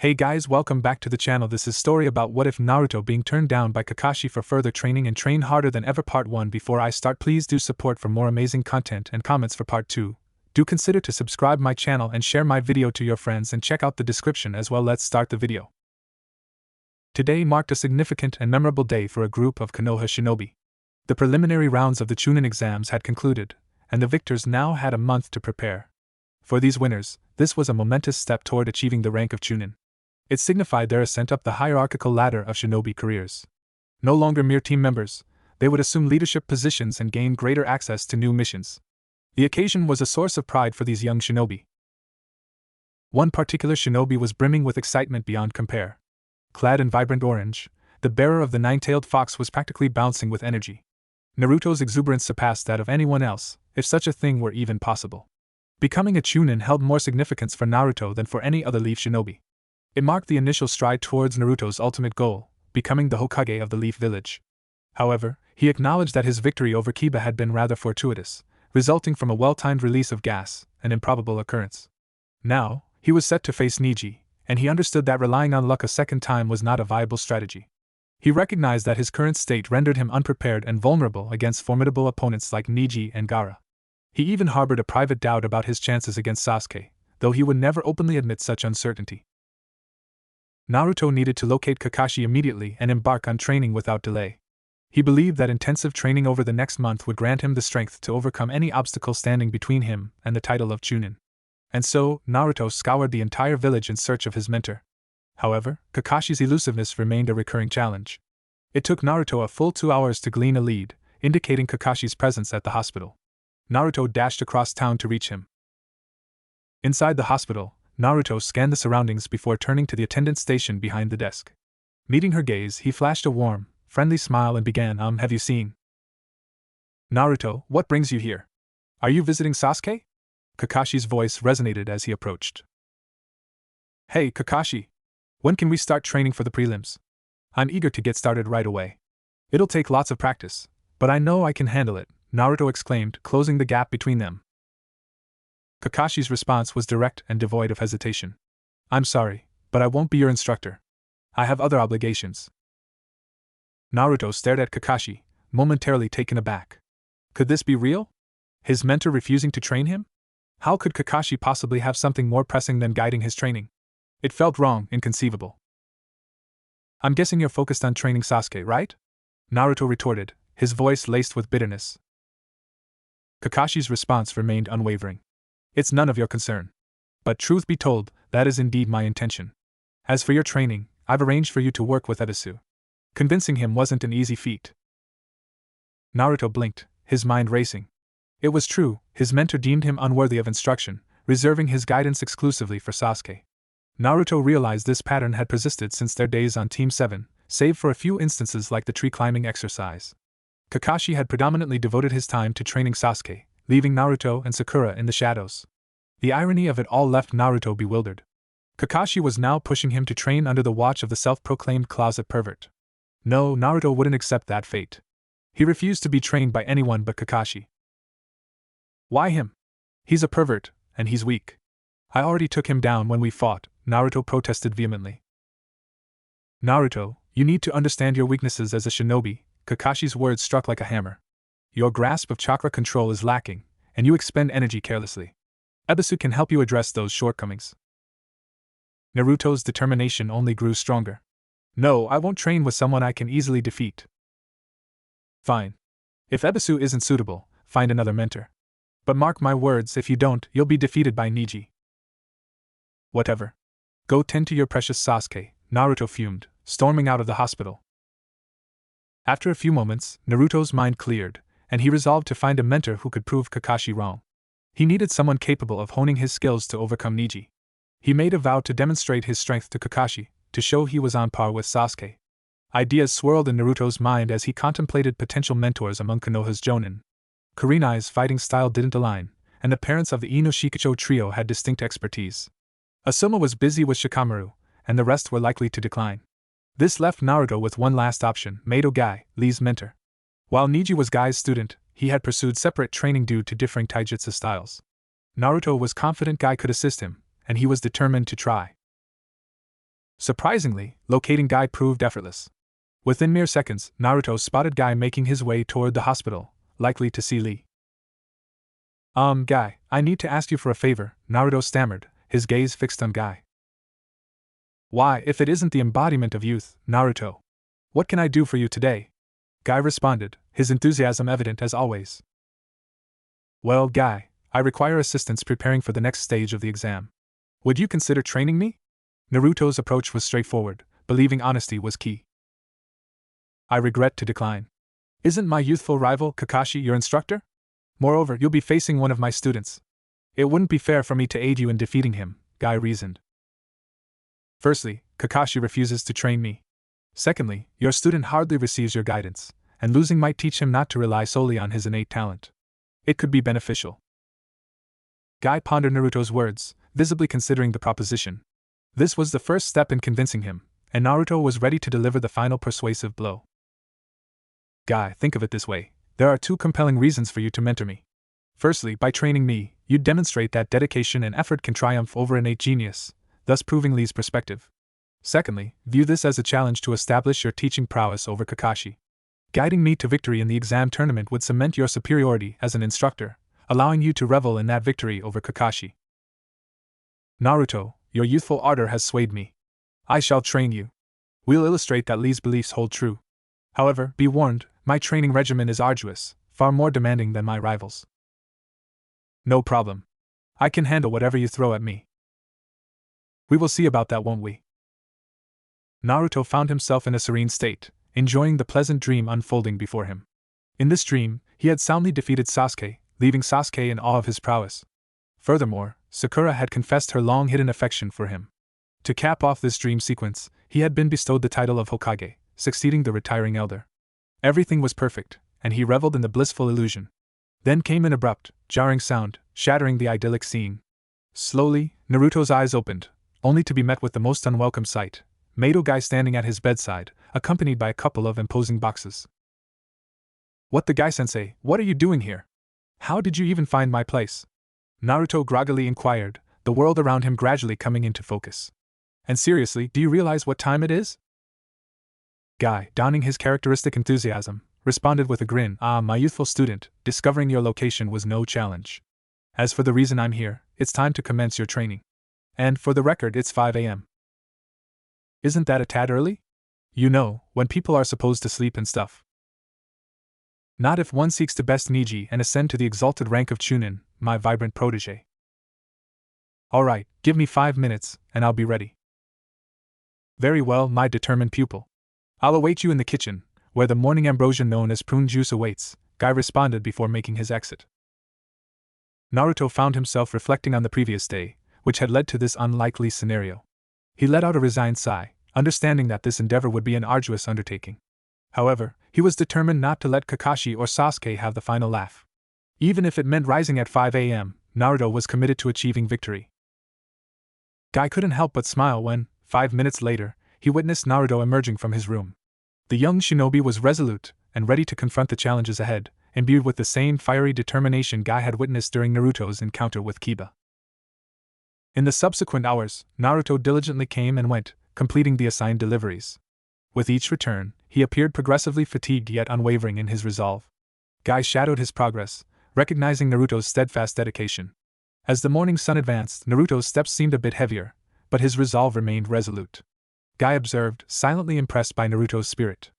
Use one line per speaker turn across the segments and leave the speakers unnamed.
Hey guys, welcome back to the channel. This is story about what if Naruto being turned down by Kakashi for further training and train harder than ever. Part 1. Before I start, please do support for more amazing content and comments for part 2. Do consider to subscribe my channel and share my video to your friends and check out the description as well. Let's start the video. Today marked a significant and memorable day for a group of Konoha shinobi. The preliminary rounds of the Chunin exams had concluded, and the victors now had a month to prepare. For these winners, this was a momentous step toward achieving the rank of Chunin. It signified their ascent up the hierarchical ladder of shinobi careers. No longer mere team members, they would assume leadership positions and gain greater access to new missions. The occasion was a source of pride for these young shinobi. One particular shinobi was brimming with excitement beyond compare. Clad in vibrant orange, the bearer of the nine-tailed fox was practically bouncing with energy. Naruto's exuberance surpassed that of anyone else, if such a thing were even possible. Becoming a Chunin held more significance for Naruto than for any other Leaf shinobi. It marked the initial stride towards Naruto's ultimate goal, becoming the Hokage of the Leaf Village. However, he acknowledged that his victory over Kiba had been rather fortuitous, resulting from a well-timed release of gas, an improbable occurrence. Now, he was set to face Neji, and he understood that relying on luck a second time was not a viable strategy. He recognized that his current state rendered him unprepared and vulnerable against formidable opponents like Neji and Gaara. He even harbored a private doubt about his chances against Sasuke, though he would never openly admit such uncertainty. Naruto needed to locate Kakashi immediately and embark on training without delay. He believed that intensive training over the next month would grant him the strength to overcome any obstacle standing between him and the title of Chunin. And so, Naruto scoured the entire village in search of his mentor. However, Kakashi's elusiveness remained a recurring challenge. It took Naruto a full 2 hours to glean a lead, indicating Kakashi's presence at the hospital. Naruto dashed across town to reach him. Inside the hospital, Naruto scanned the surroundings before turning to the attendant stationed behind the desk. Meeting her gaze, he flashed a warm, friendly smile and began, have you seen? Naruto, what brings you here? Are you visiting Sasuke? Kakashi's voice resonated as he approached. Hey, Kakashi. When can we start training for the prelims? I'm eager to get started right away. It'll take lots of practice, but I know I can handle it, Naruto exclaimed, closing the gap between them. Kakashi's response was direct and devoid of hesitation. I'm sorry, but I won't be your instructor. I have other obligations. Naruto stared at Kakashi, momentarily taken aback. Could this be real? His mentor refusing to train him? How could Kakashi possibly have something more pressing than guiding his training? It felt wrong, inconceivable. I'm guessing you're focused on training Sasuke, right? Naruto retorted, his voice laced with bitterness. Kakashi's response remained unwavering. It's none of your concern. But truth be told, that is indeed my intention. As for your training, I've arranged for you to work with Ebisu. Convincing him wasn't an easy feat. Naruto blinked, his mind racing. It was true, his mentor deemed him unworthy of instruction, reserving his guidance exclusively for Sasuke. Naruto realized this pattern had persisted since their days on Team 7, save for a few instances like the tree climbing exercise. Kakashi had predominantly devoted his time to training Sasuke, leaving Naruto and Sakura in the shadows. The irony of it all left Naruto bewildered. Kakashi was now pushing him to train under the watch of the self-proclaimed closet pervert. No, Naruto wouldn't accept that fate. He refused to be trained by anyone but Kakashi. Why him? He's a pervert, and he's weak. I already took him down when we fought, Naruto protested vehemently. Naruto, you need to understand your weaknesses as a shinobi, Kakashi's words struck like a hammer. Your grasp of chakra control is lacking, and you expend energy carelessly. Ebisu can help you address those shortcomings. Naruto's determination only grew stronger. No, I won't train with someone I can easily defeat. Fine. If Ebisu isn't suitable, find another mentor. But mark my words, if you don't, you'll be defeated by Neji. Whatever. Go tend to your precious Sasuke, Naruto fumed, storming out of the hospital. After a few moments, Naruto's mind cleared, and he resolved to find a mentor who could prove Kakashi wrong. He needed someone capable of honing his skills to overcome Neji. He made a vow to demonstrate his strength to Kakashi, to show he was on par with Sasuke. Ideas swirled in Naruto's mind as he contemplated potential mentors among Konoha's Jonin. Kurenai's fighting style didn't align, and the parents of the Ino Shikacho trio had distinct expertise. Asuma was busy with Shikamaru, and the rest were likely to decline. This left Naruto with one last option, Mato Gai, Lee's mentor. While Neji was Gai's student, he had pursued separate training due to differing taijutsu styles. Naruto was confident Gai could assist him, and he was determined to try. Surprisingly, locating Guy proved effortless. Within mere seconds, Naruto spotted Guy making his way toward the hospital, likely to see Lee. Guy, I need to ask you for a favor, Naruto stammered, his gaze fixed on Guy. Why, if it isn't the embodiment of youth, Naruto? What can I do for you today? Guy responded, his enthusiasm evident as always. Well, Guy, I require assistance preparing for the next stage of the exam. Would you consider training me? Naruto's approach was straightforward, believing honesty was key. I regret to decline. Isn't my youthful rival, Kakashi, your instructor? Moreover, you'll be facing one of my students. It wouldn't be fair for me to aid you in defeating him, Guy reasoned. Firstly, Kakashi refuses to train me. Secondly, your student hardly receives your guidance, and losing might teach him not to rely solely on his innate talent. It could be beneficial. Guy pondered Naruto's words, visibly considering the proposition. This was the first step in convincing him, and Naruto was ready to deliver the final persuasive blow. Guy, think of it this way. There are two compelling reasons for you to mentor me. Firstly, by training me, you demonstrate that dedication and effort can triumph over innate genius, thus proving Lee's perspective. Secondly, view this as a challenge to establish your teaching prowess over Kakashi. Guiding me to victory in the exam tournament would cement your superiority as an instructor, allowing you to revel in that victory over Kakashi. Naruto, your youthful ardor has swayed me. I shall train you. We'll illustrate that Lee's beliefs hold true. However, be warned, my training regimen is arduous, far more demanding than my rivals. No problem. I can handle whatever you throw at me. We will see about that, won't we? Naruto found himself in a serene state, enjoying the pleasant dream unfolding before him. In this dream, he had soundly defeated Sasuke, leaving Sasuke in awe of his prowess. Furthermore, Sakura had confessed her long-hidden affection for him. To cap off this dream sequence, he had been bestowed the title of Hokage, succeeding the retiring elder. Everything was perfect, and he reveled in the blissful illusion. Then came an abrupt, jarring sound, shattering the idyllic scene. Slowly, Naruto's eyes opened, only to be met with the most unwelcome sight: Mato Guy standing at his bedside, accompanied by a couple of imposing boxes. What the Guy-sensei, what are you doing here? How did you even find my place? Naruto groggily inquired, the world around him gradually coming into focus. And seriously, do you realize what time it is? Guy, donning his characteristic enthusiasm, responded with a grin. Ah, my youthful student, discovering your location was no challenge. As for the reason I'm here, it's time to commence your training. And, for the record, it's 5 a.m. Isn't that a tad early? You know, when people are supposed to sleep and stuff. Not if one seeks to best Niji and ascend to the exalted rank of Chunin, my vibrant protege. Alright, give me 5 minutes, and I'll be ready. Very well, my determined pupil. I'll await you in the kitchen, where the morning ambrosia known as prune juice awaits, Guy responded before making his exit. Naruto found himself reflecting on the previous day, which had led to this unlikely scenario. He let out a resigned sigh, understanding that this endeavor would be an arduous undertaking. However, he was determined not to let Kakashi or Sasuke have the final laugh. Even if it meant rising at 5 a.m., Naruto was committed to achieving victory. Guy couldn't help but smile when, 5 minutes later, he witnessed Naruto emerging from his room. The young shinobi was resolute and ready to confront the challenges ahead, imbued with the same fiery determination Guy had witnessed during Naruto's encounter with Kiba. In the subsequent hours, Naruto diligently came and went, completing the assigned deliveries. With each return, he appeared progressively fatigued yet unwavering in his resolve. Guy shadowed his progress, recognizing Naruto's steadfast dedication. As the morning sun advanced, Naruto's steps seemed a bit heavier, but his resolve remained resolute. Guy observed, silently impressed by Naruto's spirit.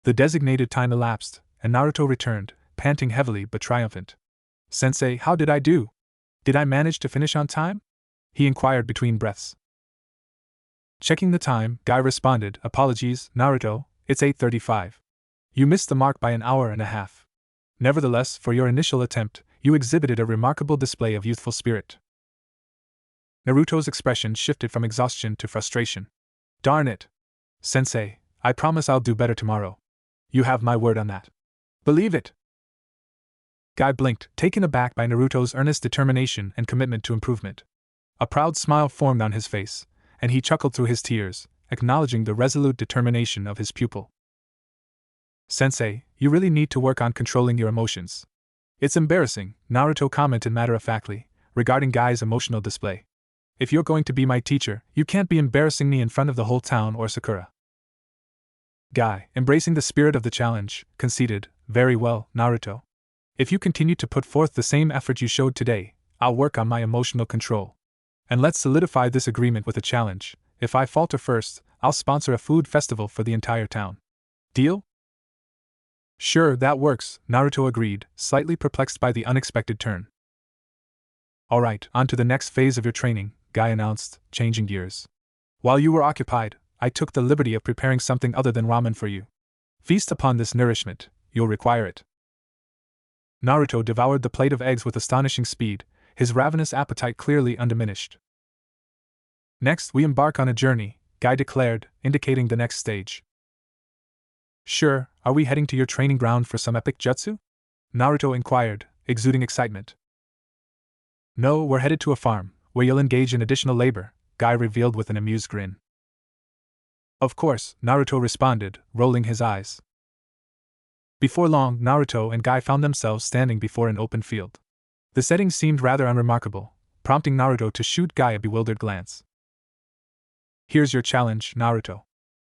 The designated time elapsed, and Naruto returned, panting heavily but triumphant. Sensei, how did I do? Did I manage to finish on time? He inquired between breaths. Checking the time, Guy responded, Apologies, Naruto, it's 8:35. You missed the mark by an hour and a half. Nevertheless, for your initial attempt, you exhibited a remarkable display of youthful spirit. Naruto's expression shifted from exhaustion to frustration. Darn it! Sensei, I promise I'll do better tomorrow. You have my word on that. Believe it! Guy blinked, taken aback by Naruto's earnest determination and commitment to improvement. A proud smile formed on his face, and he chuckled through his tears, acknowledging the resolute determination of his pupil. Sensei, you really need to work on controlling your emotions. It's embarrassing, Naruto commented matter-of-factly, regarding Guy's emotional display. If you're going to be my teacher, you can't be embarrassing me in front of the whole town or Sakura. Guy, embracing the spirit of the challenge, conceded, very well, Naruto. If you continue to put forth the same effort you showed today, I'll work on my emotional control. And let's solidify this agreement with a challenge. If I falter first, I'll sponsor a food festival for the entire town. Deal? Sure, that works, Naruto agreed, slightly perplexed by the unexpected turn. Alright, on to the next phase of your training, Guy announced, changing gears. While you were occupied, I took the liberty of preparing something other than ramen for you. Feast upon this nourishment, you'll require it. Naruto devoured the plate of eggs with astonishing speed, his ravenous appetite clearly undiminished. Next, we embark on a journey, Guy declared, indicating the next stage. Sure, are we heading to your training ground for some epic jutsu? Naruto inquired, exuding excitement. No, we're headed to a farm, where you'll engage in additional labor, Guy revealed with an amused grin. Of course, Naruto responded, rolling his eyes. Before long, Naruto and Guy found themselves standing before an open field. The setting seemed rather unremarkable, prompting Naruto to shoot Guy a bewildered glance. Here's your challenge, Naruto.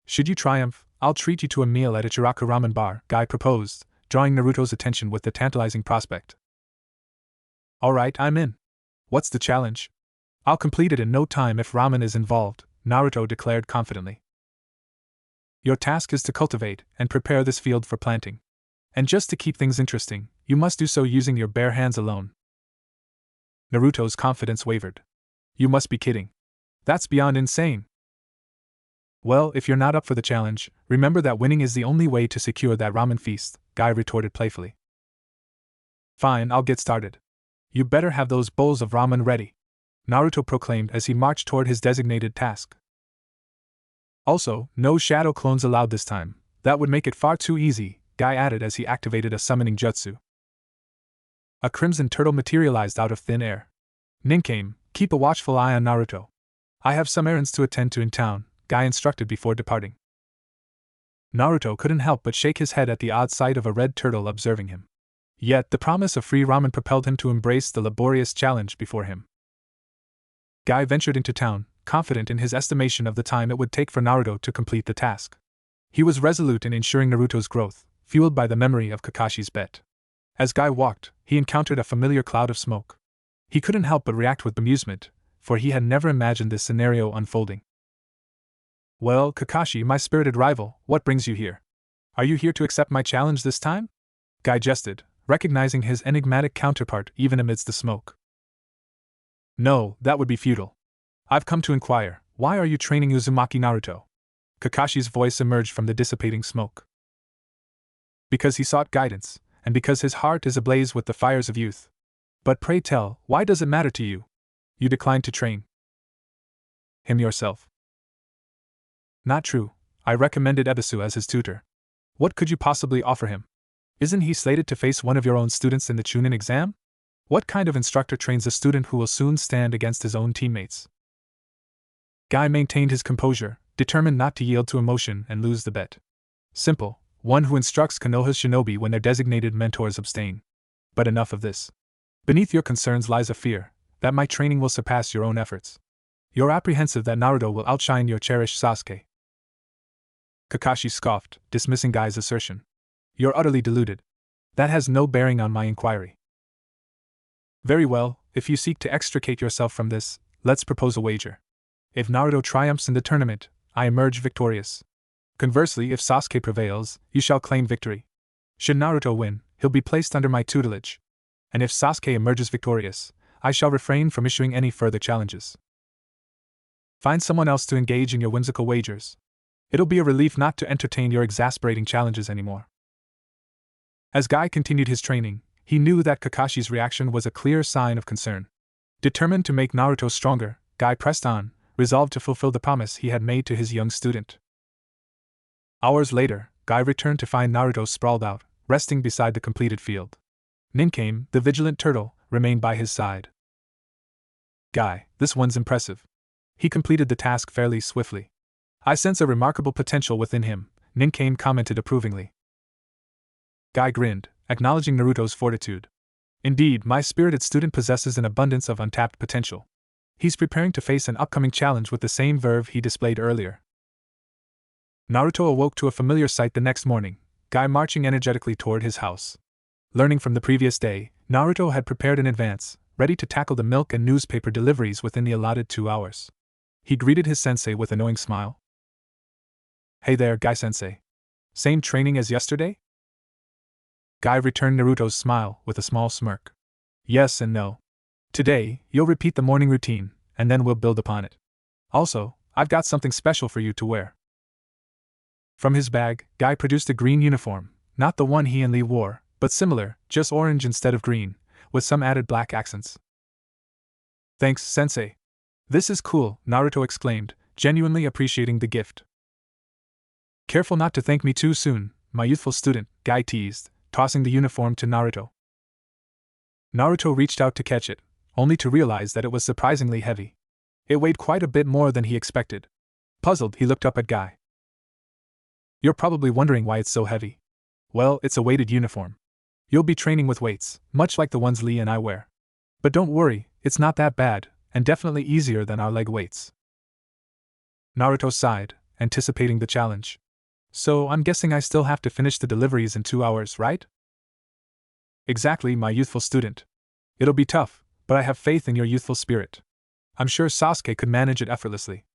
Should you triumph, I'll treat you to a meal at Ichiraku Ramen Bar, Guy proposed, drawing Naruto's attention with the tantalizing prospect. Alright, I'm in. What's the challenge? I'll complete it in no time if ramen is involved, Naruto declared confidently. Your task is to cultivate and prepare this field for planting. And just to keep things interesting, you must do so using your bare hands alone. Naruto's confidence wavered. You must be kidding. That's beyond insane. Well, if you're not up for the challenge, remember that winning is the only way to secure that ramen feast, Guy retorted playfully. Fine, I'll get started. You better have those bowls of ramen ready, Naruto proclaimed as he marched toward his designated task. Also, no shadow clones allowed this time. That would make it far too easy, Guy added as he activated a summoning jutsu. A crimson turtle materialized out of thin air. Ninkame, keep a watchful eye on Naruto. I have some errands to attend to in town, Guy instructed before departing. Naruto couldn't help but shake his head at the odd sight of a red turtle observing him. Yet the promise of free ramen propelled him to embrace the laborious challenge before him. Guy ventured into town, confident in his estimation of the time it would take for Naruto to complete the task. He was resolute in ensuring Naruto's growth, fueled by the memory of Kakashi's bet. As Guy walked, he encountered a familiar cloud of smoke. He couldn't help but react with bemusement, for he had never imagined this scenario unfolding. Well, Kakashi, my spirited rival, what brings you here? Are you here to accept my challenge this time? Guy jested, recognizing his enigmatic counterpart even amidst the smoke. No, that would be futile. I've come to inquire, why are you training Uzumaki Naruto? Kakashi's voice emerged from the dissipating smoke. Because he sought guidance, and because his heart is ablaze with the fires of youth. But pray tell, why does it matter to you? You declined to train him yourself. Not true. I recommended Ebisu as his tutor. What could you possibly offer him? Isn't he slated to face one of your own students in the Chunin exam? What kind of instructor trains a student who will soon stand against his own teammates? Guy maintained his composure, determined not to yield to emotion and lose the bet. Simple, one who instructs Konoha's shinobi when their designated mentors abstain. But enough of this. Beneath your concerns lies a fear that my training will surpass your own efforts. You're apprehensive that Naruto will outshine your cherished Sasuke. Kakashi scoffed, dismissing Guy's assertion. You're utterly deluded. That has no bearing on my inquiry. Very well, if you seek to extricate yourself from this, let's propose a wager. If Naruto triumphs in the tournament, I emerge victorious. Conversely, if Sasuke prevails, you shall claim victory. Should Naruto win, he'll be placed under my tutelage. And if Sasuke emerges victorious, I shall refrain from issuing any further challenges. Find someone else to engage in your whimsical wagers. It'll be a relief not to entertain your exasperating challenges anymore. As Guy continued his training, he knew that Kakashi's reaction was a clear sign of concern. Determined to make Naruto stronger, Guy pressed on, resolved to fulfill the promise he had made to his young student. Hours later, Guy returned to find Naruto sprawled out, resting beside the completed field. Ninkame, the vigilant turtle, remained by his side. Guy, this one's impressive. He completed the task fairly swiftly. I sense a remarkable potential within him, Ninkame commented approvingly. Guy grinned, acknowledging Naruto's fortitude. Indeed, my spirited student possesses an abundance of untapped potential. He's preparing to face an upcoming challenge with the same verve he displayed earlier. Naruto awoke to a familiar sight the next morning, Guy marching energetically toward his house. Learning from the previous day, Naruto had prepared in advance, ready to tackle the milk and newspaper deliveries within the allotted 2 hours. He greeted his sensei with a knowing smile. "Hey there, Guy-sensei. Same training as yesterday?" Guy returned Naruto's smile with a small smirk. "Yes and no. Today, you'll repeat the morning routine, and then we'll build upon it. Also, I've got something special for you to wear." From his bag, Guy produced a green uniform, not the one he and Lee wore, but similar, just orange instead of green, with some added black accents. "Thanks, sensei. This is cool," Naruto exclaimed, genuinely appreciating the gift. "Careful not to thank me too soon, my youthful student," Guy teased, tossing the uniform to Naruto. Naruto reached out to catch it, only to realize that it was surprisingly heavy. It weighed quite a bit more than he expected. Puzzled, he looked up at Guy. "You're probably wondering why it's so heavy. Well, it's a weighted uniform. You'll be training with weights, much like the ones Lee and I wear. But don't worry, it's not that bad, and definitely easier than our leg weights." Naruto sighed, anticipating the challenge. "So I'm guessing I still have to finish the deliveries in 2 hours, right?" "Exactly, my youthful student. It'll be tough, but I have faith in your youthful spirit. I'm sure Sasuke could manage it effortlessly."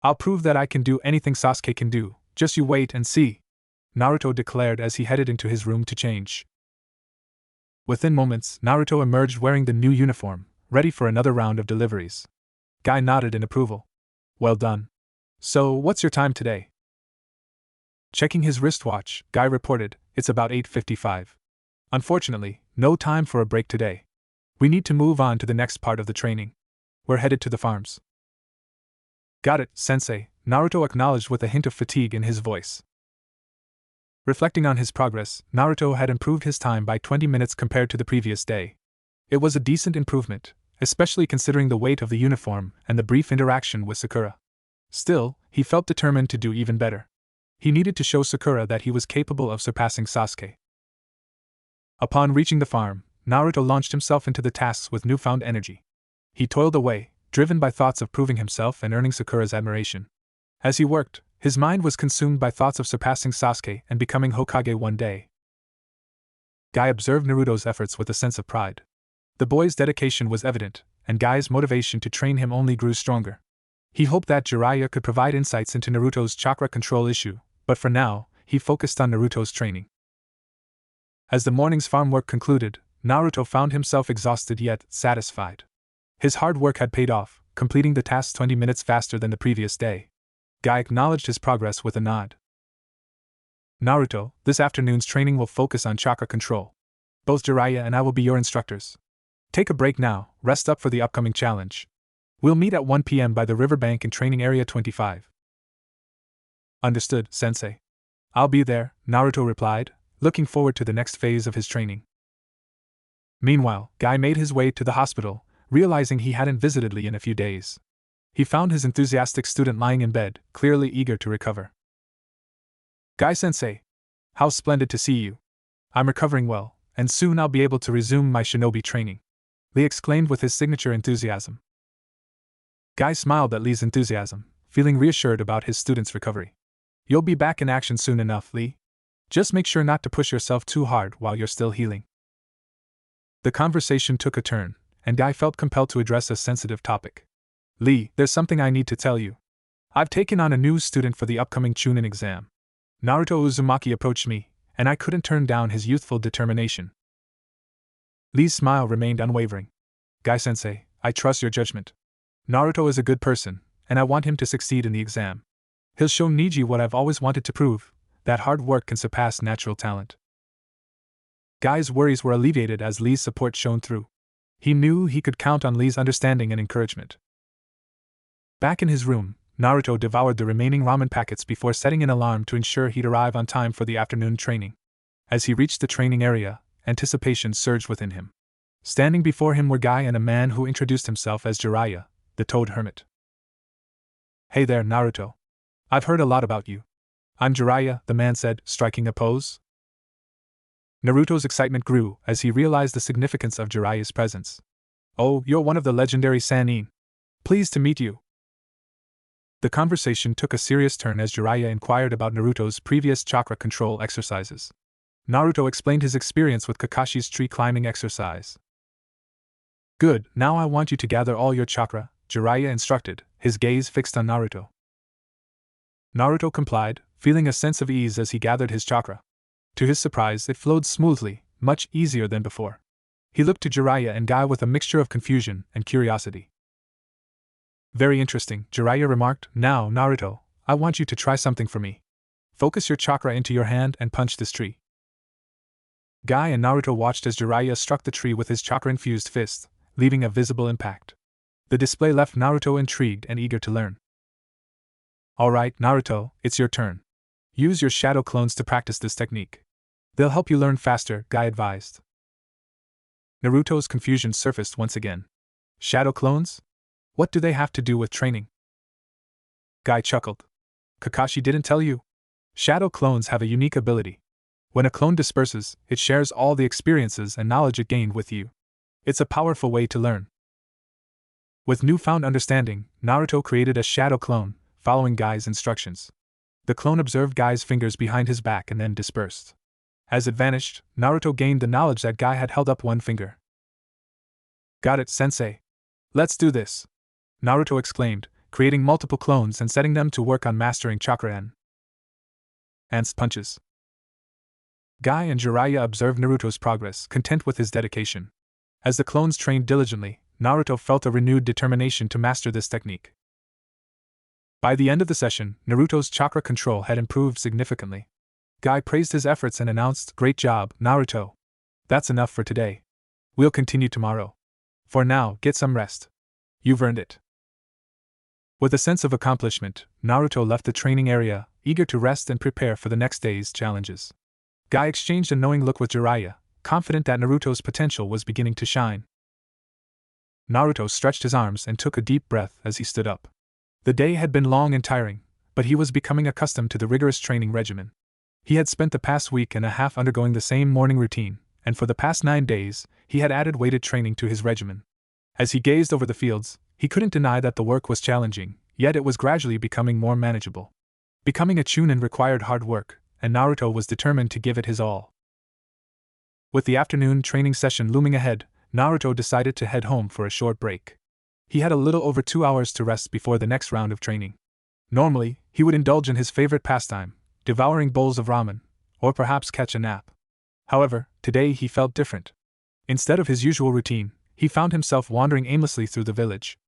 "I'll prove that I can do anything Sasuke can do, just you wait and see," Naruto declared as he headed into his room to change. Within moments, Naruto emerged wearing the new uniform, ready for another round of deliveries. Guy nodded in approval. "Well done. So, what's your time today?" Checking his wristwatch, Guy reported, "It's about 8:55. Unfortunately, no time for a break today. We need to move on to the next part of the training. We're headed to the farms." "Got it, sensei," Naruto acknowledged with a hint of fatigue in his voice. Reflecting on his progress, Naruto had improved his time by 20 minutes compared to the previous day. It was a decent improvement, especially considering the weight of the uniform and the brief interaction with Sakura. Still, he felt determined to do even better. He needed to show Sakura that he was capable of surpassing Sasuke. Upon reaching the farm, Naruto launched himself into the tasks with newfound energy. He toiled away, driven by thoughts of proving himself and earning Sakura's admiration. As he worked, his mind was consumed by thoughts of surpassing Sasuke and becoming Hokage one day. Guy observed Naruto's efforts with a sense of pride. The boy's dedication was evident, and Guy's motivation to train him only grew stronger. He hoped that Jiraiya could provide insights into Naruto's chakra control issue, but for now, he focused on Naruto's training. As the morning's farm work concluded, Naruto found himself exhausted yet satisfied. His hard work had paid off, completing the tasks 20 minutes faster than the previous day. Guy acknowledged his progress with a nod. "Naruto, this afternoon's training will focus on chakra control. Both Jiraiya and I will be your instructors. Take a break now, rest up for the upcoming challenge. We'll meet at 1 p.m. by the riverbank in Training Area 25. "Understood, sensei. I'll be there," Naruto replied, looking forward to the next phase of his training. Meanwhile, Guy made his way to the hospital, realizing he hadn't visited Lee in a few days. He found his enthusiastic student lying in bed, clearly eager to recover. "Guy-sensei, how splendid to see you. I'm recovering well, and soon I'll be able to resume my shinobi training," Lee exclaimed with his signature enthusiasm. Guy smiled at Lee's enthusiasm, feeling reassured about his student's recovery. "You'll be back in action soon enough, Lee. Just make sure not to push yourself too hard while you're still healing." The conversation took a turn, and Guy felt compelled to address a sensitive topic. "Lee, there's something I need to tell you. I've taken on a new student for the upcoming Chunin exam." Naruto Uzumaki approached me, and I couldn't turn down his youthful determination. Lee's smile remained unwavering. "Guy-sensei, I trust your judgment. Naruto is a good person, and I want him to succeed in the exam. He'll show Niji what I've always wanted to prove, that hard work can surpass natural talent." Guy's worries were alleviated as Lee's support shone through. He knew he could count on Lee's understanding and encouragement. Back in his room, Naruto devoured the remaining ramen packets before setting an alarm to ensure he'd arrive on time for the afternoon training. As he reached the training area, anticipation surged within him. Standing before him were Guy and a man who introduced himself as Jiraiya, the Toad Hermit. "Hey there, Naruto. I've heard a lot about you." "I'm Jiraiya," the man said, striking a pose. Naruto's excitement grew as he realized the significance of Jiraiya's presence. Oh, you're one of the legendary Sannin. Pleased to meet you. The conversation took a serious turn as Jiraiya inquired about Naruto's previous chakra control exercises. Naruto explained his experience with Kakashi's tree climbing exercise. Good, now I want you to gather all your chakra, Jiraiya instructed, his gaze fixed on Naruto. Naruto complied, feeling a sense of ease as he gathered his chakra. To his surprise, it flowed smoothly, much easier than before. He looked to Jiraiya and Guy with a mixture of confusion and curiosity. Very interesting, Jiraiya remarked. Now, Naruto, I want you to try something for me. Focus your chakra into your hand and punch this tree. Guy and Naruto watched as Jiraiya struck the tree with his chakra-infused fist, leaving a visible impact. The display left Naruto intrigued and eager to learn. Alright, Naruto, it's your turn. Use your shadow clones to practice this technique. They'll help you learn faster, Guy advised. Naruto's confusion surfaced once again. Shadow clones? What do they have to do with training? Guy chuckled. Kakashi didn't tell you? Shadow clones have a unique ability. When a clone disperses, it shares all the experiences and knowledge it gained with you. It's a powerful way to learn. With newfound understanding, Naruto created a shadow clone, following Guy's instructions. The clone observed Guy's fingers behind his back and then dispersed. As it vanished, Naruto gained the knowledge that Guy had held up one finger. Got it, sensei. Let's do this. Naruto exclaimed, creating multiple clones and setting them to work on mastering chakra and punches. Guy and Jiraiya observed Naruto's progress, content with his dedication. As the clones trained diligently, Naruto felt a renewed determination to master this technique. By the end of the session, Naruto's chakra control had improved significantly. Guy praised his efforts and announced, "Great job, Naruto. That's enough for today. We'll continue tomorrow. For now, get some rest. You've earned it." With a sense of accomplishment, Naruto left the training area, eager to rest and prepare for the next day's challenges. Guy exchanged a knowing look with Jiraiya, confident that Naruto's potential was beginning to shine. Naruto stretched his arms and took a deep breath as he stood up. The day had been long and tiring, but he was becoming accustomed to the rigorous training regimen. He had spent the past week and a half undergoing the same morning routine, and for the past 9 days, he had added weighted training to his regimen. As he gazed over the fields, he couldn't deny that the work was challenging, yet it was gradually becoming more manageable. Becoming a Chunin required hard work, and Naruto was determined to give it his all. With the afternoon training session looming ahead, Naruto decided to head home for a short break. He had a little over 2 hours to rest before the next round of training. Normally, he would indulge in his favorite pastime, devouring bowls of ramen, or perhaps catch a nap. However, today he felt different. Instead of his usual routine, he found himself wandering aimlessly through the village.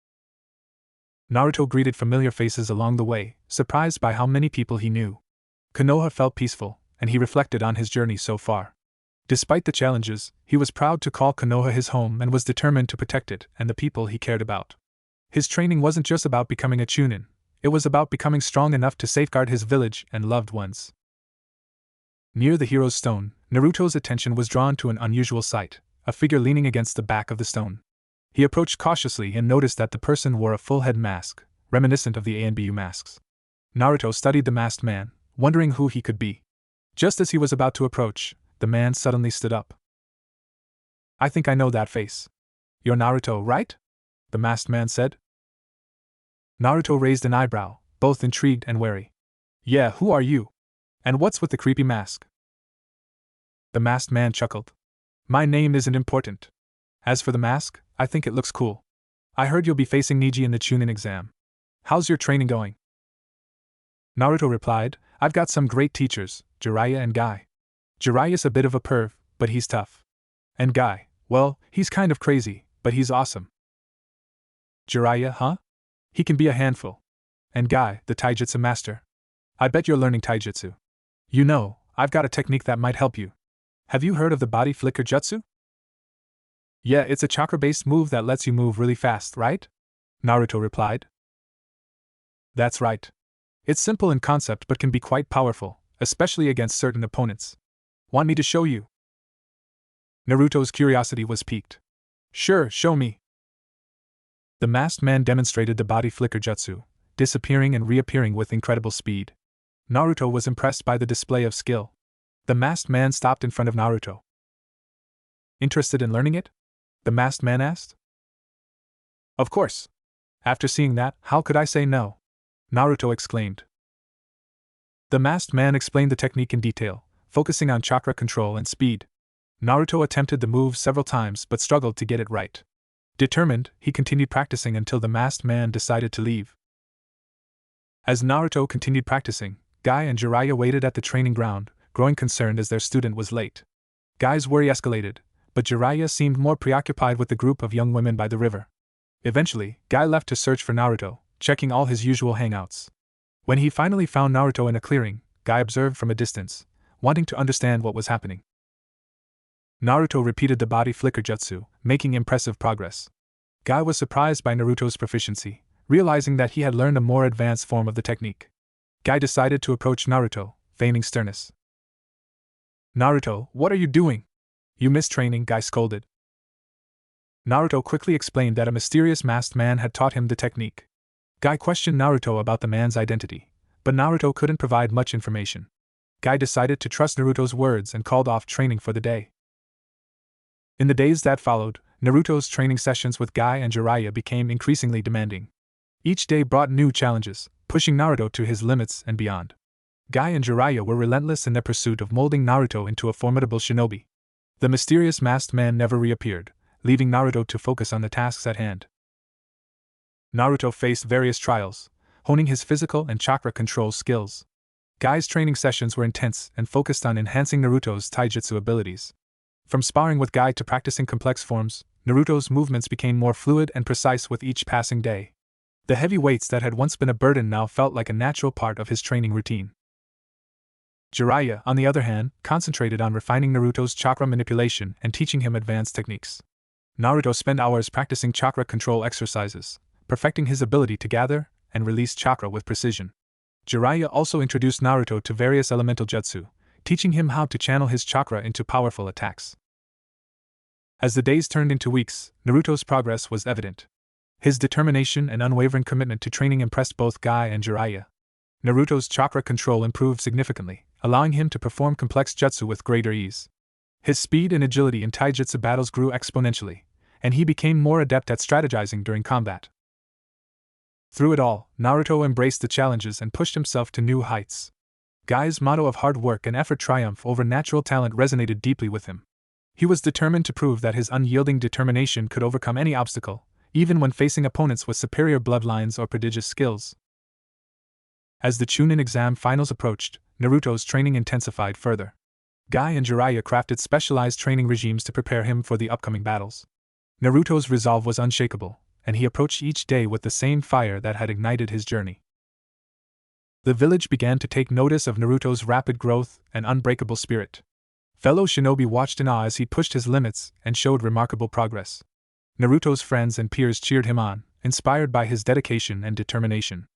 Naruto greeted familiar faces along the way, surprised by how many people he knew. Konoha felt peaceful, and he reflected on his journey so far. Despite the challenges, he was proud to call Konoha his home and was determined to protect it and the people he cared about. His training wasn't just about becoming a Chunin, it was about becoming strong enough to safeguard his village and loved ones. Near the hero's stone, Naruto's attention was drawn to an unusual sight, a figure leaning against the back of the stone. He approached cautiously and noticed that the person wore a full head mask, reminiscent of the ANBU masks. Naruto studied the masked man, wondering who he could be. Just as he was about to approach, the man suddenly stood up. "I think I know that face. You're Naruto, right?" the masked man said. Naruto raised an eyebrow, both intrigued and wary. "Yeah, who are you? And what's with the creepy mask?" The masked man chuckled. "My name isn't important. As for the mask, I think it looks cool. I heard you'll be facing Niji in the Chunin exam. How's your training going?" Naruto replied, "I've got some great teachers, Jiraiya and Guy. Jiraiya's a bit of a perv, but he's tough. And Guy, well, he's kind of crazy, but he's awesome." "Jiraiya, huh? He can be a handful. And Guy, the taijutsu master. I bet you're learning taijutsu. You know, I've got a technique that might help you. Have you heard of the body flicker jutsu?" "Yeah, it's a chakra-based move that lets you move really fast, right?" Naruto replied. "That's right. It's simple in concept but can be quite powerful, especially against certain opponents. Want me to show you?" Naruto's curiosity was piqued. "Sure, show me." The masked man demonstrated the body flicker jutsu, disappearing and reappearing with incredible speed. Naruto was impressed by the display of skill. The masked man stopped in front of Naruto. "Interested in learning it?" the masked man asked. Of course. After seeing that, how could I say no? Naruto exclaimed. The masked man explained the technique in detail, focusing on chakra control and speed. Naruto attempted the move several times but struggled to get it right. Determined, he continued practicing until the masked man decided to leave. As Naruto continued practicing, Guy and Jiraiya waited at the training ground, growing concerned as their student was late. Guy's worry escalated, but Jiraiya seemed more preoccupied with the group of young women by the river. Eventually, Guy left to search for Naruto, checking all his usual hangouts. When he finally found Naruto in a clearing, Guy observed from a distance, wanting to understand what was happening. Naruto repeated the body flicker jutsu, making impressive progress. Guy was surprised by Naruto's proficiency, realizing that he had learned a more advanced form of the technique. Guy decided to approach Naruto, feigning sternness. Naruto, what are you doing? You missed training, Guy scolded. Naruto quickly explained that a mysterious masked man had taught him the technique. Guy questioned Naruto about the man's identity, but Naruto couldn't provide much information. Guy decided to trust Naruto's words and called off training for the day. In the days that followed, Naruto's training sessions with Guy and Jiraiya became increasingly demanding. Each day brought new challenges, pushing Naruto to his limits and beyond. Guy and Jiraiya were relentless in their pursuit of molding Naruto into a formidable shinobi. The mysterious masked man never reappeared, leaving Naruto to focus on the tasks at hand. Naruto faced various trials, honing his physical and chakra control skills. Guy's training sessions were intense and focused on enhancing Naruto's taijutsu abilities. From sparring with Guy to practicing complex forms, Naruto's movements became more fluid and precise with each passing day. The heavy weights that had once been a burden now felt like a natural part of his training routine. Jiraiya, on the other hand, concentrated on refining Naruto's chakra manipulation and teaching him advanced techniques. Naruto spent hours practicing chakra control exercises, perfecting his ability to gather and release chakra with precision. Jiraiya also introduced Naruto to various elemental jutsu, teaching him how to channel his chakra into powerful attacks. As the days turned into weeks, Naruto's progress was evident. His determination and unwavering commitment to training impressed both Guy and Jiraiya. Naruto's chakra control improved significantly, allowing him to perform complex jutsu with greater ease. His speed and agility in taijutsu battles grew exponentially, and he became more adept at strategizing during combat. Through it all, Naruto embraced the challenges and pushed himself to new heights. Guy's motto of hard work and effort triumph over natural talent resonated deeply with him. He was determined to prove that his unyielding determination could overcome any obstacle, even when facing opponents with superior bloodlines or prodigious skills. As the Chunin exam finals approached, Naruto's training intensified further. Guy and Jiraiya crafted specialized training regimes to prepare him for the upcoming battles. Naruto's resolve was unshakable, and he approached each day with the same fire that had ignited his journey. The village began to take notice of Naruto's rapid growth and unbreakable spirit. Fellow shinobi watched in awe as he pushed his limits and showed remarkable progress. Naruto's friends and peers cheered him on, inspired by his dedication and determination.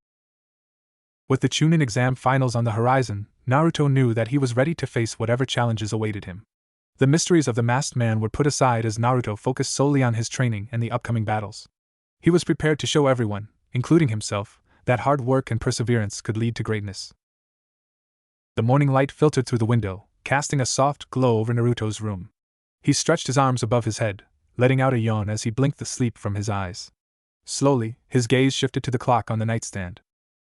With the Chunin exam finals on the horizon, Naruto knew that he was ready to face whatever challenges awaited him. The mysteries of the masked man were put aside as Naruto focused solely on his training and the upcoming battles. He was prepared to show everyone, including himself, that hard work and perseverance could lead to greatness. The morning light filtered through the window, casting a soft glow over Naruto's room. He stretched his arms above his head, letting out a yawn as he blinked the sleep from his eyes. Slowly, his gaze shifted to the clock on the nightstand.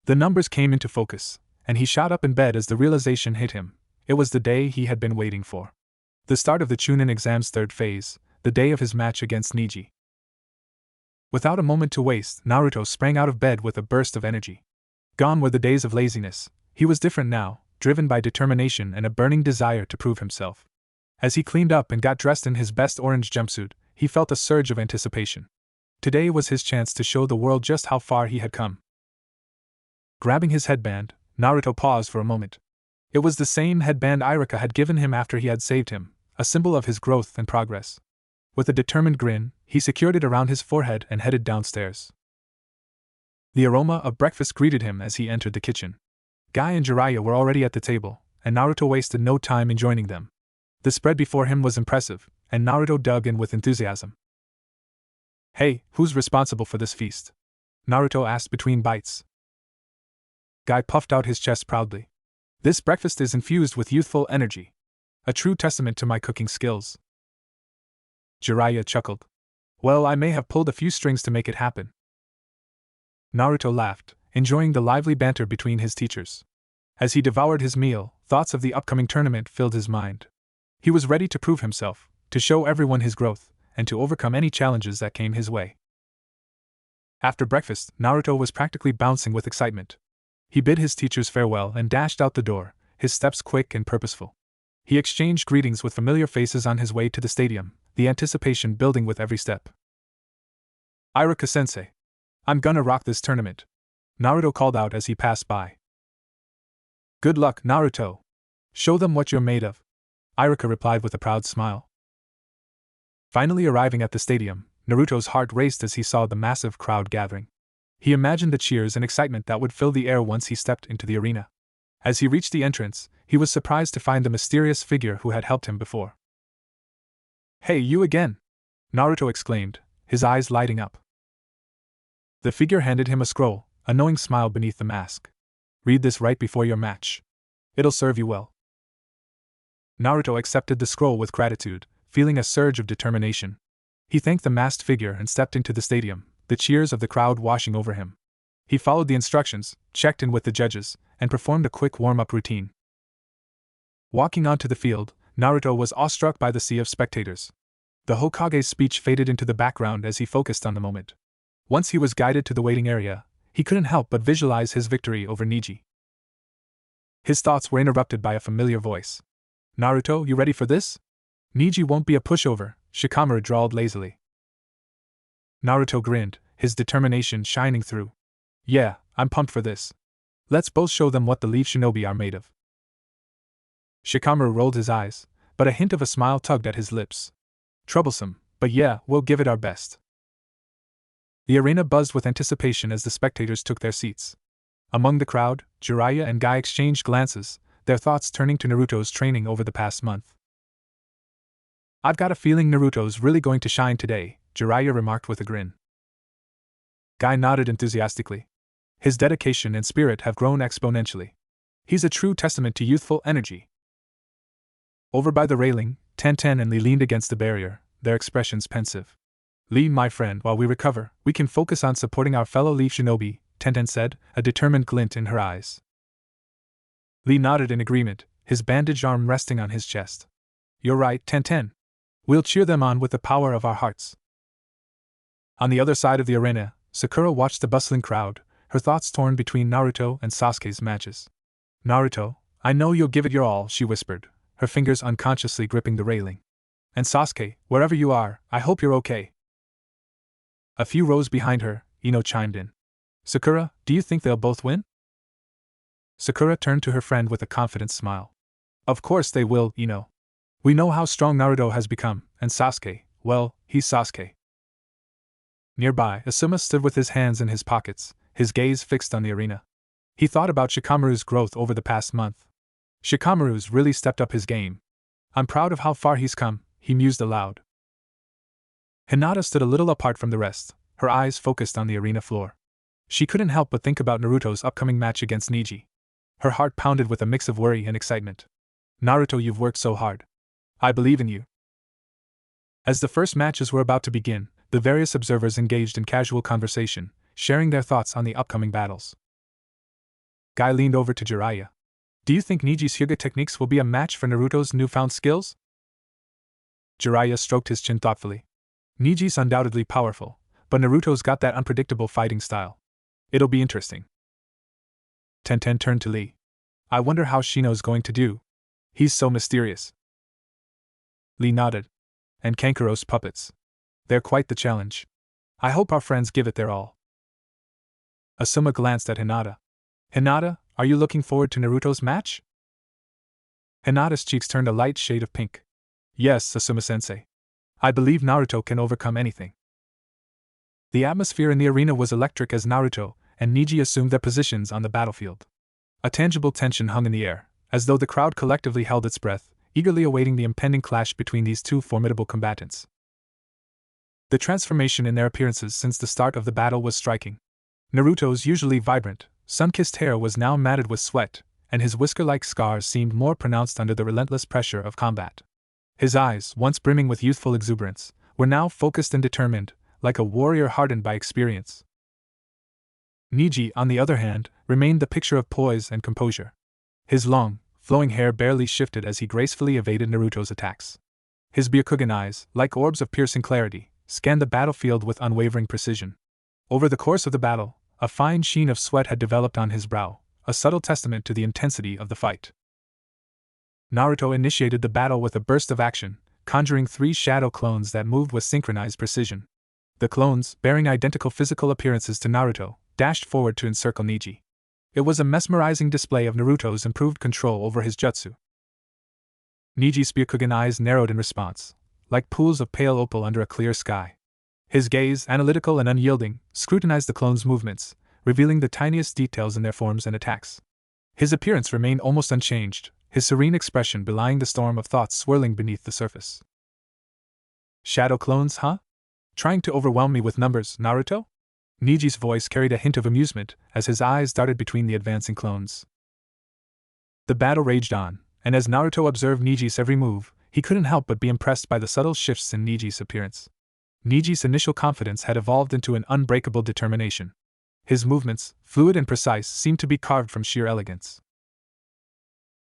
The numbers came into focus, and he shot up in bed as the realization hit him. It was the day he had been waiting for. The start of the Chunin exam's third phase, the day of his match against Neji. Without a moment to waste, Naruto sprang out of bed with a burst of energy. Gone were the days of laziness. He was different now, driven by determination and a burning desire to prove himself. As he cleaned up and got dressed in his best orange jumpsuit, he felt a surge of anticipation. Today was his chance to show the world just how far he had come. Grabbing his headband, Naruto paused for a moment. It was the same headband Irika had given him after he had saved him, a symbol of his growth and progress. With a determined grin, he secured it around his forehead and headed downstairs. The aroma of breakfast greeted him as he entered the kitchen. Guy and Jiraiya were already at the table, and Naruto wasted no time in joining them. The spread before him was impressive, and Naruto dug in with enthusiasm. "Hey, who's responsible for this feast?" Naruto asked between bites. Guy puffed out his chest proudly. "This breakfast is infused with youthful energy. A true testament to my cooking skills." Jiraiya chuckled. Well, I may have pulled a few strings to make it happen. Naruto laughed, enjoying the lively banter between his teachers. As he devoured his meal, thoughts of the upcoming tournament filled his mind. He was ready to prove himself, to show everyone his growth, and to overcome any challenges that came his way. After breakfast, Naruto was practically bouncing with excitement. He bid his teachers farewell and dashed out the door, his steps quick and purposeful. He exchanged greetings with familiar faces on his way to the stadium, the anticipation building with every step. Iruka-sensei. I'm gonna rock this tournament, Naruto called out as he passed by. Good luck, Naruto. Show them what you're made of, Iruka replied with a proud smile. Finally arriving at the stadium, Naruto's heart raced as he saw the massive crowd gathering. He imagined the cheers and excitement that would fill the air once he stepped into the arena. As he reached the entrance, he was surprised to find the mysterious figure who had helped him before. Hey, you again! Naruto exclaimed, his eyes lighting up. The figure handed him a scroll, a knowing smile beneath the mask. Read this right before your match. It'll serve you well. Naruto accepted the scroll with gratitude, feeling a surge of determination. He thanked the masked figure and stepped into the stadium, the cheers of the crowd washing over him. He followed the instructions, checked in with the judges, and performed a quick warm-up routine. Walking onto the field, Naruto was awestruck by the sea of spectators. The Hokage's speech faded into the background as he focused on the moment. Once he was guided to the waiting area, he couldn't help but visualize his victory over Neji. His thoughts were interrupted by a familiar voice. Naruto, you ready for this? Neji won't be a pushover, Shikamaru drawled lazily. Naruto grinned, his determination shining through. Yeah, I'm pumped for this. Let's both show them what the Leaf Shinobi are made of. Shikamaru rolled his eyes, but a hint of a smile tugged at his lips. Troublesome, but yeah, we'll give it our best. The arena buzzed with anticipation as the spectators took their seats. Among the crowd, Jiraiya and Guy exchanged glances, their thoughts turning to Naruto's training over the past month. I've got a feeling Naruto's really going to shine today, Jiraiya remarked with a grin. Guy nodded enthusiastically. His dedication and spirit have grown exponentially. He's a true testament to youthful energy. Over by the railing, Tenten and Lee leaned against the barrier, their expressions pensive. Lee, my friend, while we recover, we can focus on supporting our fellow Leaf Shinobi, Tenten said, a determined glint in her eyes. Lee nodded in agreement, his bandaged arm resting on his chest. You're right, Tenten. We'll cheer them on with the power of our hearts. On the other side of the arena, Sakura watched the bustling crowd, her thoughts torn between Naruto and Sasuke's matches. Naruto, I know you'll give it your all, she whispered, her fingers unconsciously gripping the railing. And Sasuke, wherever you are, I hope you're okay. A few rows behind her, Ino chimed in. Sakura, do you think they'll both win? Sakura turned to her friend with a confident smile. Of course they will, Ino. We know how strong Naruto has become, and Sasuke, well, he's Sasuke. Nearby, Asuma stood with his hands in his pockets, his gaze fixed on the arena. He thought about Shikamaru's growth over the past month. Shikamaru's really stepped up his game. I'm proud of how far he's come, he mused aloud. Hinata stood a little apart from the rest, her eyes focused on the arena floor. She couldn't help but think about Naruto's upcoming match against Neji. Her heart pounded with a mix of worry and excitement. Naruto, you've worked so hard. I believe in you. As the first matches were about to begin, the various observers engaged in casual conversation, sharing their thoughts on the upcoming battles. Guy leaned over to Jiraiya. Do you think Neji's Hyuga techniques will be a match for Naruto's newfound skills? Jiraiya stroked his chin thoughtfully. Neji's undoubtedly powerful, but Naruto's got that unpredictable fighting style. It'll be interesting. Tenten turned to Lee. I wonder how Shino's going to do. He's so mysterious. Lee nodded. And Kankuro's puppets. They're quite the challenge. I hope our friends give it their all. Asuma glanced at Hinata. Hinata, are you looking forward to Naruto's match? Hinata's cheeks turned a light shade of pink. Yes, Asuma-sensei. I believe Naruto can overcome anything. The atmosphere in the arena was electric as Naruto and Neji assumed their positions on the battlefield. A tangible tension hung in the air, as though the crowd collectively held its breath, eagerly awaiting the impending clash between these two formidable combatants. The transformation in their appearances since the start of the battle was striking. Naruto's usually vibrant, sun-kissed hair was now matted with sweat, and his whisker-like scars seemed more pronounced under the relentless pressure of combat. His eyes, once brimming with youthful exuberance, were now focused and determined, like a warrior hardened by experience. Niji, on the other hand, remained the picture of poise and composure. His long, flowing hair barely shifted as he gracefully evaded Naruto's attacks. His Byakugan eyes, like orbs of piercing clarity, scanned the battlefield with unwavering precision. Over the course of the battle, a fine sheen of sweat had developed on his brow, a subtle testament to the intensity of the fight. Naruto initiated the battle with a burst of action, conjuring 3 shadow clones that moved with synchronized precision. The clones, bearing identical physical appearances to Naruto, dashed forward to encircle Niji. It was a mesmerizing display of Naruto's improved control over his jutsu. Niji's Byakugan eyes narrowed in response, like pools of pale opal under a clear sky. His gaze, analytical and unyielding, scrutinized the clones' movements, revealing the tiniest details in their forms and attacks. His appearance remained almost unchanged, his serene expression belying the storm of thoughts swirling beneath the surface. Shadow clones, huh? Trying to overwhelm me with numbers, Naruto? Niji's voice carried a hint of amusement as his eyes darted between the advancing clones. The battle raged on, and as Naruto observed Niji's every move, he couldn't help but be impressed by the subtle shifts in Niji's appearance. Niji's initial confidence had evolved into an unbreakable determination. His movements, fluid and precise, seemed to be carved from sheer elegance.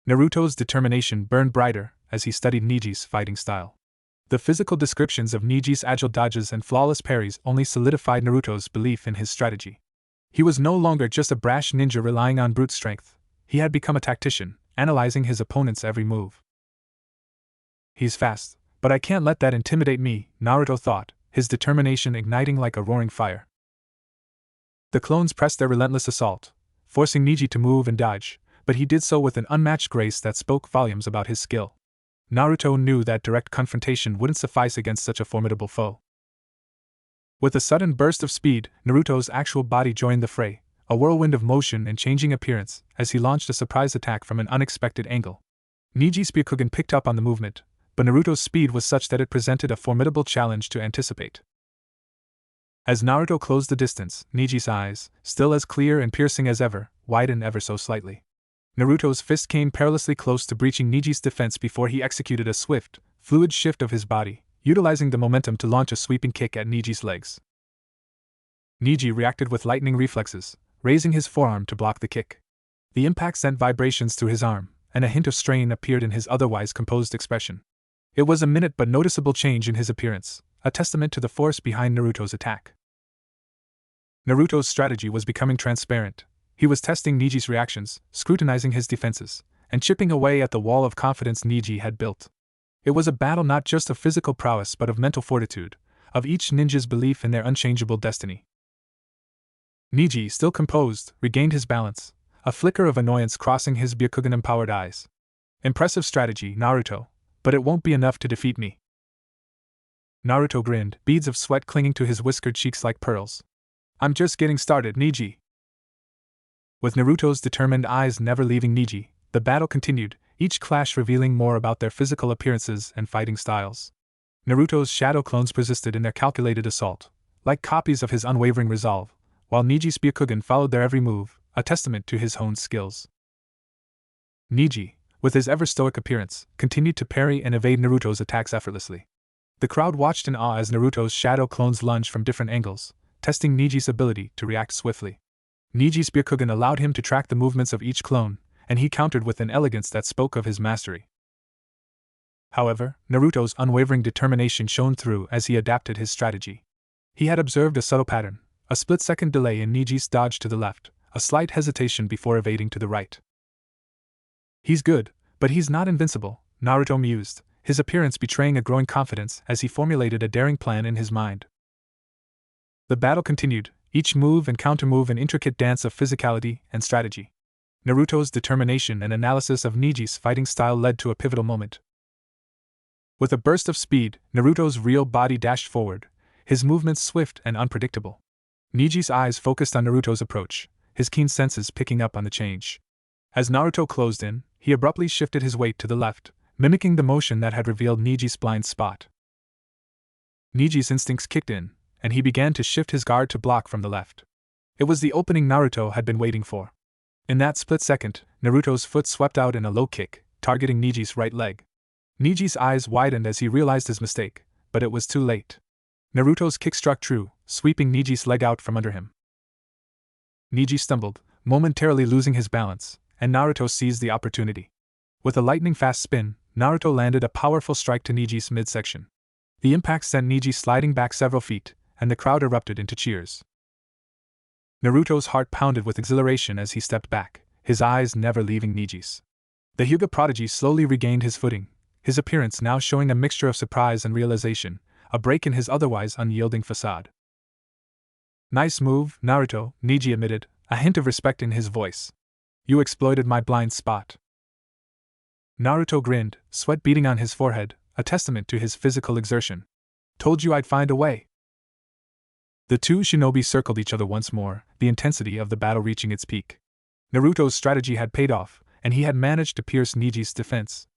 Naruto's determination burned brighter as he studied Niji's fighting style. The physical descriptions of Niji's agile dodges and flawless parries only solidified Naruto's belief in his strategy. He was no longer just a brash ninja relying on brute strength. He had become a tactician, analyzing his opponent's every move. He's fast, but I can't let that intimidate me, Naruto thought, his determination igniting like a roaring fire. The clones pressed their relentless assault, forcing Niji to move and dodge, but he did so with an unmatched grace that spoke volumes about his skill. Naruto knew that direct confrontation wouldn't suffice against such a formidable foe. With a sudden burst of speed, Naruto's actual body joined the fray, a whirlwind of motion and changing appearance, as he launched a surprise attack from an unexpected angle. Niji's Byakugan picked up on the movement, but Naruto's speed was such that it presented a formidable challenge to anticipate. As Naruto closed the distance, Niji's eyes, still as clear and piercing as ever, widened ever so slightly. Naruto's fist came perilously close to breaching Niji's defense before he executed a swift, fluid shift of his body, utilizing the momentum to launch a sweeping kick at Niji's legs. Niji reacted with lightning reflexes, raising his forearm to block the kick. The impact sent vibrations through his arm, and a hint of strain appeared in his otherwise composed expression. It was a minute but noticeable change in his appearance, a testament to the force behind Naruto's attack. Naruto's strategy was becoming transparent. He was testing Niji's reactions, scrutinizing his defenses, and chipping away at the wall of confidence Niji had built. It was a battle not just of physical prowess but of mental fortitude, of each ninja's belief in their unchangeable destiny. Niji, still composed, regained his balance, a flicker of annoyance crossing his Byakugan-empowered eyes. Impressive strategy, Naruto, but it won't be enough to defeat me. Naruto grinned, beads of sweat clinging to his whiskered cheeks like pearls. I'm just getting started, Niji. With Naruto's determined eyes never leaving Niji, the battle continued, each clash revealing more about their physical appearances and fighting styles. Naruto's shadow clones persisted in their calculated assault, like copies of his unwavering resolve, while Niji's Byakugan followed their every move, a testament to his honed skills. Niji, with his ever-stoic appearance, continued to parry and evade Naruto's attacks effortlessly. The crowd watched in awe as Naruto's shadow clones lunged from different angles, testing Niji's ability to react swiftly. Niji's Byakugan allowed him to track the movements of each clone, and he countered with an elegance that spoke of his mastery. However, Naruto's unwavering determination shone through as he adapted his strategy. He had observed a subtle pattern, a split-second delay in Niji's dodge to the left, a slight hesitation before evading to the right. He's good, but he's not invincible, Naruto mused, his appearance betraying a growing confidence as he formulated a daring plan in his mind. The battle continued, each move and countermove an intricate dance of physicality and strategy. Naruto's determination and analysis of Niji's fighting style led to a pivotal moment. With a burst of speed, Naruto's real body dashed forward, his movements swift and unpredictable. Niji's eyes focused on Naruto's approach, his keen senses picking up on the change. As Naruto closed in, he abruptly shifted his weight to the left, mimicking the motion that had revealed Niji's blind spot. Niji's instincts kicked in, and he began to shift his guard to block from the left. It was the opening Naruto had been waiting for. In that split second, Naruto's foot swept out in a low kick, targeting Niji's right leg. Niji's eyes widened as he realized his mistake, but it was too late. Naruto's kick struck true, sweeping Niji's leg out from under him. Niji stumbled, momentarily losing his balance, and Naruto seized the opportunity. With a lightning-fast spin, Naruto landed a powerful strike to Niji's midsection. The impact sent Niji sliding back several feet, and the crowd erupted into cheers. Naruto's heart pounded with exhilaration as he stepped back, his eyes never leaving Niji's. The Hyuga prodigy slowly regained his footing, his appearance now showing a mixture of surprise and realization, a break in his otherwise unyielding facade. "Nice move, Naruto," Niji admitted, a hint of respect in his voice. "You exploited my blind spot." Naruto grinned, sweat beading on his forehead, a testament to his physical exertion. "Told you I'd find a way." The two shinobi circled each other once more, the intensity of the battle reaching its peak. Naruto's strategy had paid off, and he had managed to pierce Niji's defense.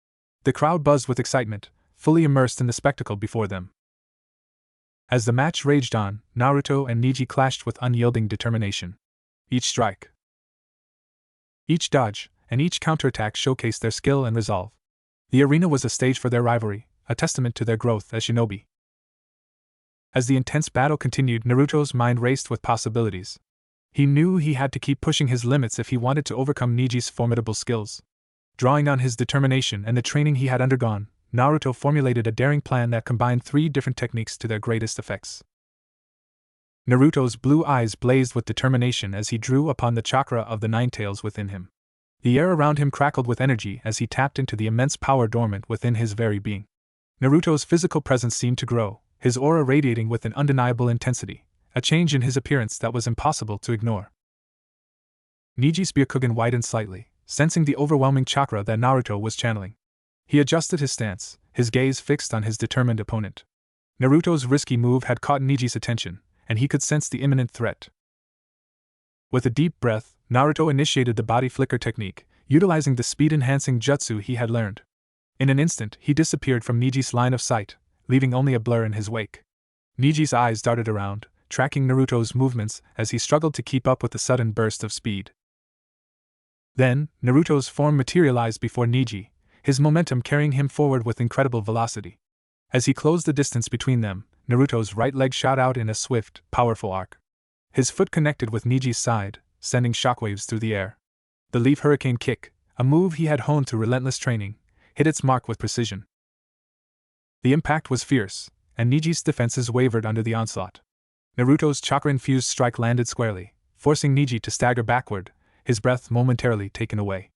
The crowd buzzed with excitement, fully immersed in the spectacle before them. As the match raged on, Naruto and Niji clashed with unyielding determination. Each strike, each dodge, and each counterattack showcased their skill and resolve. The arena was a stage for their rivalry, a testament to their growth as shinobi. As the intense battle continued, Naruto's mind raced with possibilities. He knew he had to keep pushing his limits if he wanted to overcome Niji's formidable skills. Drawing on his determination and the training he had undergone, Naruto formulated a daring plan that combined 3 different techniques to their greatest effects. Naruto's blue eyes blazed with determination as he drew upon the chakra of the Nine Tails within him. The air around him crackled with energy as he tapped into the immense power dormant within his very being. Naruto's physical presence seemed to grow, his aura radiating with an undeniable intensity, a change in his appearance that was impossible to ignore. Niji's Byakugan widened slightly, sensing the overwhelming chakra that Naruto was channeling. He adjusted his stance, his gaze fixed on his determined opponent. Naruto's risky move had caught Niji's attention, and he could sense the imminent threat. With a deep breath, Naruto initiated the body flicker technique, utilizing the speed-enhancing jutsu he had learned. In an instant, he disappeared from Niji's line of sight, leaving only a blur in his wake. Niji's eyes darted around, tracking Naruto's movements as he struggled to keep up with the sudden burst of speed. Then, Naruto's form materialized before Niji, his momentum carrying him forward with incredible velocity. As he closed the distance between them, Naruto's right leg shot out in a swift, powerful arc. His foot connected with Niji's side, sending shockwaves through the air. The leaf hurricane kick, a move he had honed through relentless training, hit its mark with precision. The impact was fierce, and Niji's defenses wavered under the onslaught. Naruto's chakra-infused strike landed squarely, forcing Niji to stagger backward, his breath momentarily taken away.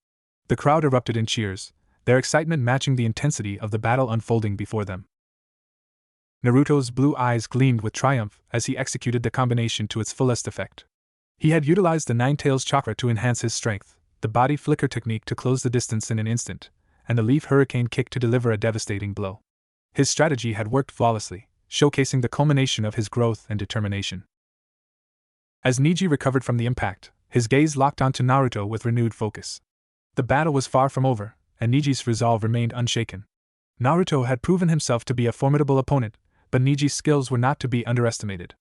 The crowd erupted in cheers, their excitement matching the intensity of the battle unfolding before them. Naruto's blue eyes gleamed with triumph as he executed the combination to its fullest effect. He had utilized the Nine Tails chakra to enhance his strength, the body flicker technique to close the distance in an instant, and the leaf hurricane kick to deliver a devastating blow. His strategy had worked flawlessly, showcasing the culmination of his growth and determination. As Niji recovered from the impact, his gaze locked onto Naruto with renewed focus. The battle was far from over, and Niji's resolve remained unshaken. Naruto had proven himself to be a formidable opponent, but Niji's skills were not to be underestimated.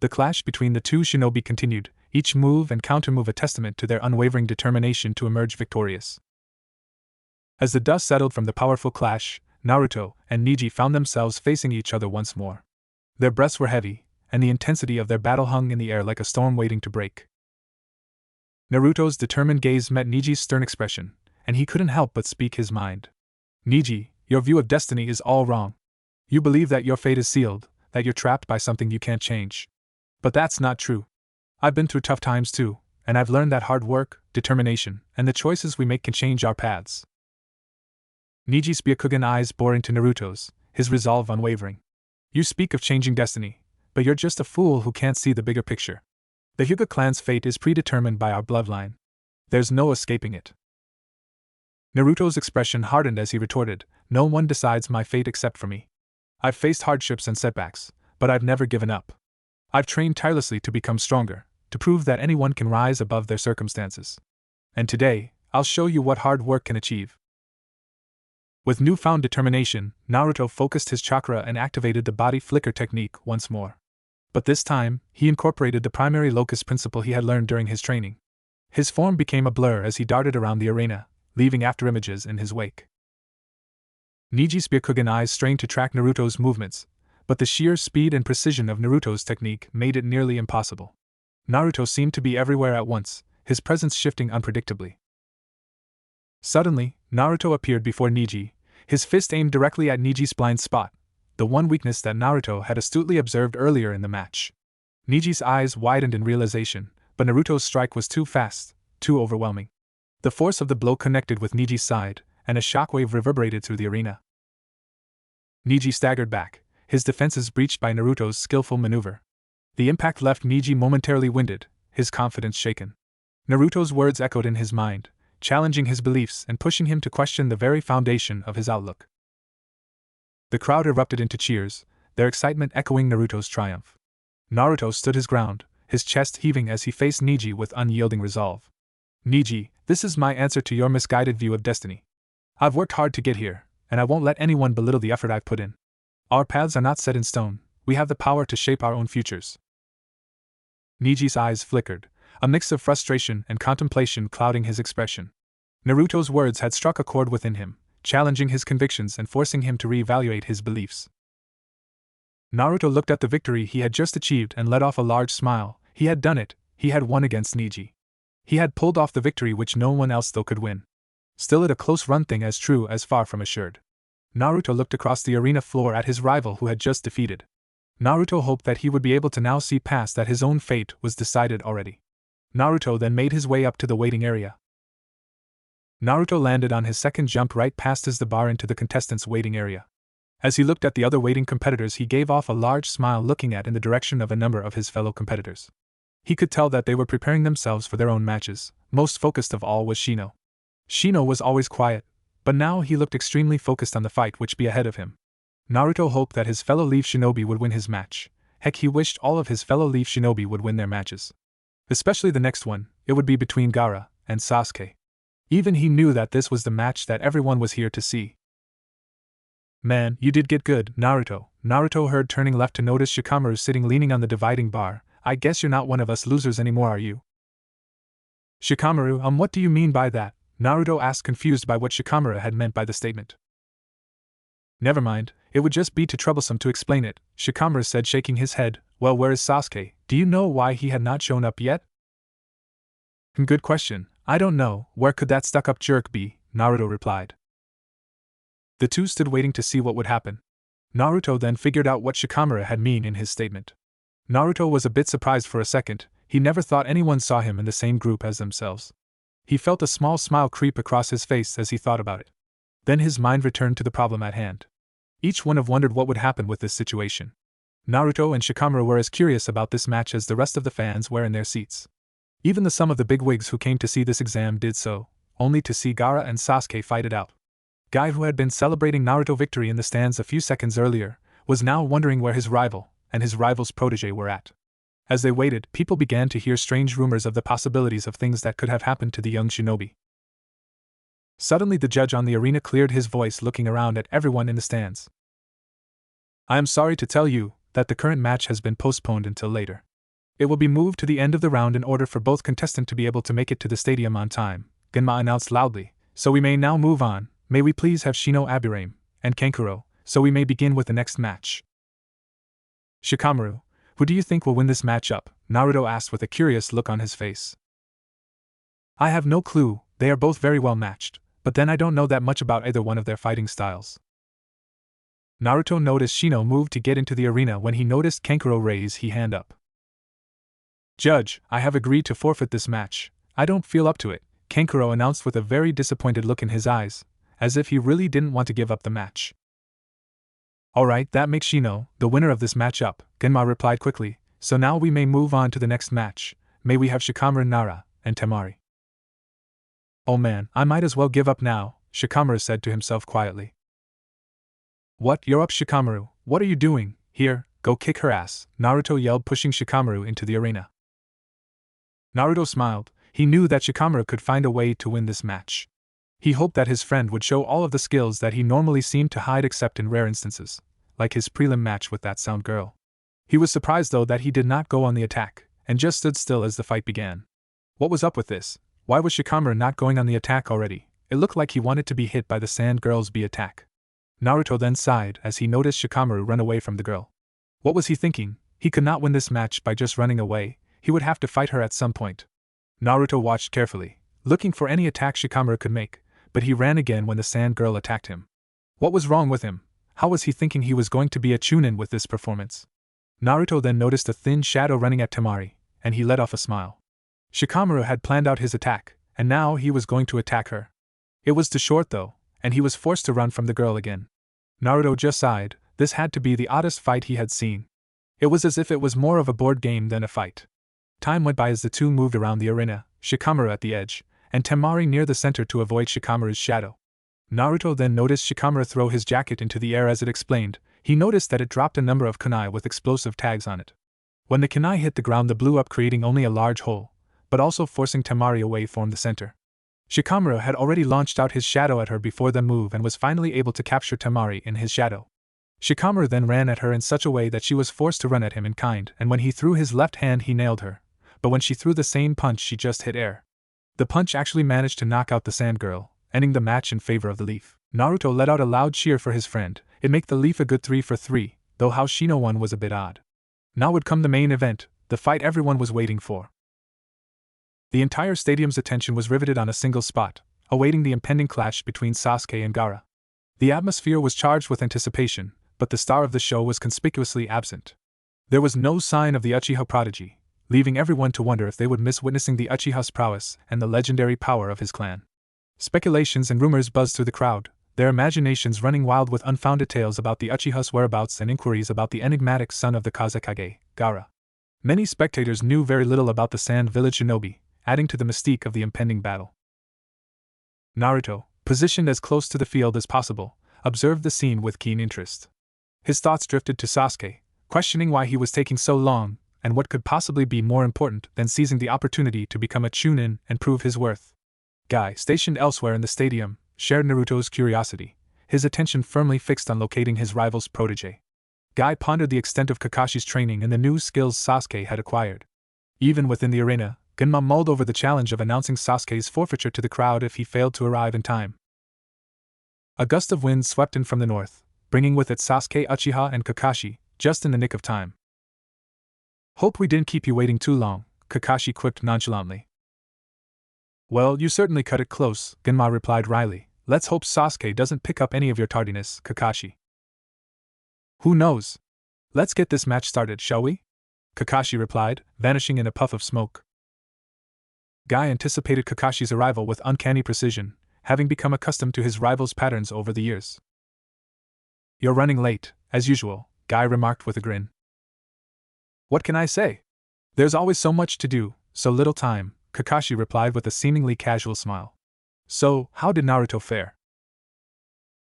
The clash between the two shinobi continued, each move and countermove a testament to their unwavering determination to emerge victorious. As the dust settled from the powerful clash, Naruto and Niji found themselves facing each other once more. Their breaths were heavy, and the intensity of their battle hung in the air like a storm waiting to break. Naruto's determined gaze met Niji's stern expression, and he couldn't help but speak his mind. "Niji, your view of destiny is all wrong. You believe that your fate is sealed, that you're trapped by something you can't change. But that's not true. I've been through tough times too, and I've learned that hard work, determination, and the choices we make can change our paths." Niji's Byakugan eyes bore into Naruto's, his resolve unwavering. "You speak of changing destiny, but you're just a fool who can't see the bigger picture. The Hyuga clan's fate is predetermined by our bloodline. There's no escaping it." Naruto's expression hardened as he retorted, "No one decides my fate except for me. I've faced hardships and setbacks, but I've never given up. I've trained tirelessly to become stronger, to prove that anyone can rise above their circumstances. And today, I'll show you what hard work can achieve." With newfound determination, Naruto focused his chakra and activated the body flicker technique once more. But this time, he incorporated the primary locus principle he had learned during his training. His form became a blur as he darted around the arena, leaving afterimages in his wake. Niji's Byakugan eyes strained to track Naruto's movements, but the sheer speed and precision of Naruto's technique made it nearly impossible. Naruto seemed to be everywhere at once, his presence shifting unpredictably. Suddenly, Naruto appeared before Neji, his fist aimed directly at Neji's blind spot, the one weakness that Naruto had astutely observed earlier in the match. Neji's eyes widened in realization, but Naruto's strike was too fast, too overwhelming. The force of the blow connected with Neji's side, and a shockwave reverberated through the arena. Neji staggered back, his defenses breached by Naruto's skillful maneuver. The impact left Neji momentarily winded, his confidence shaken. Naruto's words echoed in his mind, challenging his beliefs and pushing him to question the very foundation of his outlook. The crowd erupted into cheers, their excitement echoing Naruto's triumph. Naruto stood his ground, his chest heaving as he faced Neji with unyielding resolve. Neji, this is my answer to your misguided view of destiny. I've worked hard to get here, and I won't let anyone belittle the effort I've put in. Our paths are not set in stone, we have the power to shape our own futures. Neji's eyes flickered, a mix of frustration and contemplation clouding his expression. Naruto's words had struck a chord within him, challenging his convictions and forcing him to reevaluate his beliefs. Naruto looked at the victory he had just achieved and let off a large smile. He had done it, he had won against Neji. He had pulled off the victory which no one else though could win. Still, it a close run thing as true as far from assured. Naruto looked across the arena floor at his rival who had just defeated. Naruto hoped that he would be able to now see past that his own fate was decided already. Naruto then made his way up to the waiting area. Naruto landed on his second jump right past the bar into the contestants' waiting area. As he looked at the other waiting competitors, he gave off a large smile, looking in the direction of a number of his fellow competitors. He could tell that they were preparing themselves for their own matches. Most focused of all was Shino. Shino was always quiet, but now he looked extremely focused on the fight which be ahead of him. Naruto hoped that his fellow Leaf Shinobi would win his match. Heck, he wished all of his fellow Leaf Shinobi would win their matches. Especially the next one, it would be between Gaara and Sasuke. Even he knew that this was the match that everyone was here to see. Man, you did get good, Naruto. Naruto heard, turning left to notice Shikamaru sitting leaning on the dividing bar. I guess you're not one of us losers anymore, are you? Shikamaru, what do you mean by that? Naruto asked, confused by what Shikamaru had meant by the statement. Never mind, it would just be too troublesome to explain it, Shikamaru said, shaking his head. Well, where is Sasuke? Do you know why he had not shown up yet? Good question. I don't know. Where could that stuck-up jerk be? Naruto replied. The two stood waiting to see what would happen. Naruto then figured out what Shikamaru had meant in his statement. Naruto was a bit surprised for a second. He never thought anyone saw him in the same group as themselves. He felt a small smile creep across his face as he thought about it. Then his mind returned to the problem at hand. Each one wondered what would happen with this situation. Naruto and Shikamaru were as curious about this match as the rest of the fans were in their seats. Even the some of the bigwigs who came to see this exam did so, only to see Gaara and Sasuke fight it out. Guy, who had been celebrating Naruto's victory in the stands a few seconds earlier, was now wondering where his rival and his rival's protege were at. As they waited, people began to hear strange rumors of the possibilities of things that could have happened to the young shinobi. Suddenly the judge on the arena cleared his voice, looking around at everyone in the stands. I am sorry to tell you that the current match has been postponed until later. It will be moved to the end of the round in order for both contestants to be able to make it to the stadium on time, Genma announced loudly. So we may now move on. May we please have Shino Aburame and Kankuro, so we may begin with the next match. Shikamaru, who do you think will win this matchup? Naruto asked with a curious look on his face. I have no clue, they are both very well matched, but then I don't know that much about either one of their fighting styles. Naruto noticed Shino move to get into the arena when he noticed Kankuro raise his hand up. Judge, I have agreed to forfeit this match. I don't feel up to it, Kankuro announced with a very disappointed look in his eyes, as if he really didn't want to give up the match. Alright, that makes Shino the winner of this matchup, Genma replied quickly, so now we may move on to the next match. May we have Shikamaru, Nara, and Temari. Oh man, I might as well give up now, Shikamaru said to himself quietly. What, you're up, Shikamaru? What are you doing? Here, go kick her ass, Naruto yelled, pushing Shikamaru into the arena. Naruto smiled. He knew that Shikamaru could find a way to win this match. He hoped that his friend would show all of the skills that he normally seemed to hide except in rare instances, like his prelim match with that sound girl. He was surprised though that he did not go on the attack, and just stood still as the fight began. What was up with this? Why was Shikamaru not going on the attack already? It looked like he wanted to be hit by the sand girl's attack. Naruto then sighed as he noticed Shikamaru run away from the girl. What was he thinking? He could not win this match by just running away, he would have to fight her at some point. Naruto watched carefully, looking for any attack Shikamaru could make, but he ran again when the sand girl attacked him. What was wrong with him? How was he thinking he was going to be a chunin with this performance? Naruto then noticed a thin shadow running at Temari, and he let off a smile. Shikamaru had planned out his attack, and now he was going to attack her. It was too short though, and he was forced to run from the girl again. Naruto just sighed. This had to be the oddest fight he had seen. It was as if it was more of a board game than a fight. Time went by as the two moved around the arena, Shikamaru at the edge, and Temari near the center to avoid Shikamaru's shadow. Naruto then noticed Shikamaru throw his jacket into the air as it explained. He noticed that it dropped a number of kunai with explosive tags on it. When the kunai hit the ground, they blew up, creating only a large hole, but also forcing Temari away from the center. Shikamaru had already launched out his shadow at her before the move and was finally able to capture Temari in his shadow. Shikamaru then ran at her in such a way that she was forced to run at him in kind, and when he threw his left hand he nailed her, but when she threw the same punch she just hit air. The punch actually managed to knock out the sand girl, ending the match in favor of the Leaf. Naruto let out a loud cheer for his friend. It made the Leaf a good 3-for-3, though how Shino won was a bit odd. Now would come the main event, the fight everyone was waiting for. The entire stadium's attention was riveted on a single spot, awaiting the impending clash between Sasuke and Gaara. The atmosphere was charged with anticipation, but the star of the show was conspicuously absent. There was no sign of the Uchiha prodigy, leaving everyone to wonder if they would miss witnessing the Uchiha's prowess and the legendary power of his clan. Speculations and rumors buzzed through the crowd, their imaginations running wild with unfounded tales about the Uchiha's whereabouts and inquiries about the enigmatic son of the Kazekage, Gaara. Many spectators knew very little about the Sand Village shinobi, adding to the mystique of the impending battle. Naruto, positioned as close to the field as possible, observed the scene with keen interest. His thoughts drifted to Sasuke, questioning why he was taking so long, and what could possibly be more important than seizing the opportunity to become a chunin and prove his worth. Guy, stationed elsewhere in the stadium, shared Naruto's curiosity, his attention firmly fixed on locating his rival's protege. Guy pondered the extent of Kakashi's training and the new skills Sasuke had acquired. Even within the arena, Genma mulled over the challenge of announcing Sasuke's forfeiture to the crowd if he failed to arrive in time. A gust of wind swept in from the north, bringing with it Sasuke, Uchiha, and Kakashi, just in the nick of time. "Hope we didn't keep you waiting too long," Kakashi quipped nonchalantly. "Well, you certainly cut it close," Genma replied wryly. "Let's hope Sasuke doesn't pick up any of your tardiness, Kakashi." "Who knows? Let's get this match started, shall we?" Kakashi replied, vanishing in a puff of smoke. Guy anticipated Kakashi's arrival with uncanny precision, having become accustomed to his rival's patterns over the years. "You're running late, as usual," Guy remarked with a grin. "What can I say? There's always so much to do, so little time," Kakashi replied with a seemingly casual smile. "So, how did Naruto fare?"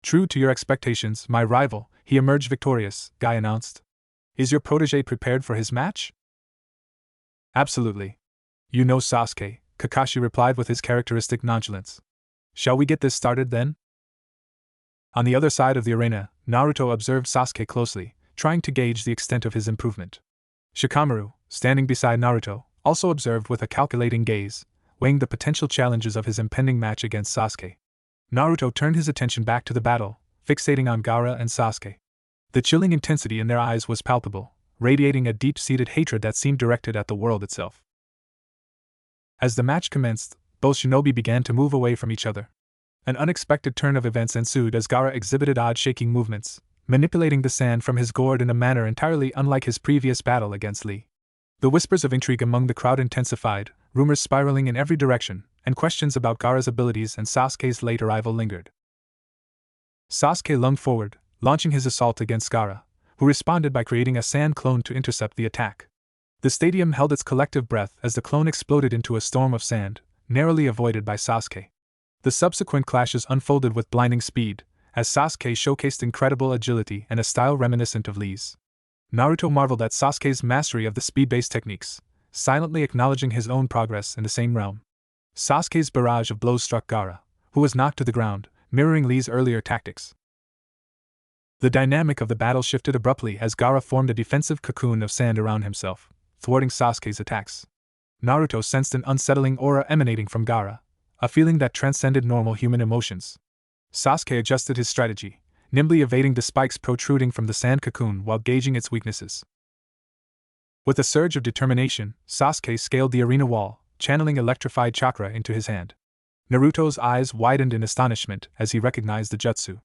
"True to your expectations, my rival, he emerged victorious," Guy announced. "Is your protege prepared for his match?" "Absolutely. You know Sasuke," Kakashi replied with his characteristic nonchalance. "Shall we get this started then?" On the other side of the arena, Naruto observed Sasuke closely, trying to gauge the extent of his improvement. Shikamaru, standing beside Naruto, also observed with a calculating gaze, weighing the potential challenges of his impending match against Sasuke. Naruto turned his attention back to the battle, fixating on Gaara and Sasuke. The chilling intensity in their eyes was palpable, radiating a deep-seated hatred that seemed directed at the world itself. As the match commenced, both shinobi began to move away from each other. An unexpected turn of events ensued as Gaara exhibited odd shaking movements, manipulating the sand from his gourd in a manner entirely unlike his previous battle against Lee. The whispers of intrigue among the crowd intensified, rumors spiraling in every direction, and questions about Gaara's abilities and Sasuke's late arrival lingered. Sasuke lunged forward, launching his assault against Gaara, who responded by creating a sand clone to intercept the attack. The stadium held its collective breath as the clone exploded into a storm of sand, narrowly avoided by Sasuke. The subsequent clashes unfolded with blinding speed, as Sasuke showcased incredible agility and a style reminiscent of Lee's. Naruto marveled at Sasuke's mastery of the speed-based techniques, silently acknowledging his own progress in the same realm. Sasuke's barrage of blows struck Gaara, who was knocked to the ground, mirroring Lee's earlier tactics. The dynamic of the battle shifted abruptly as Gaara formed a defensive cocoon of sand around himself, thwarting Sasuke's attacks. Naruto sensed an unsettling aura emanating from Gaara, a feeling that transcended normal human emotions. Sasuke adjusted his strategy, nimbly evading the spikes protruding from the sand cocoon while gauging its weaknesses. With a surge of determination, Sasuke scaled the arena wall, channeling electrified chakra into his hand. Naruto's eyes widened in astonishment as he recognized the jutsu.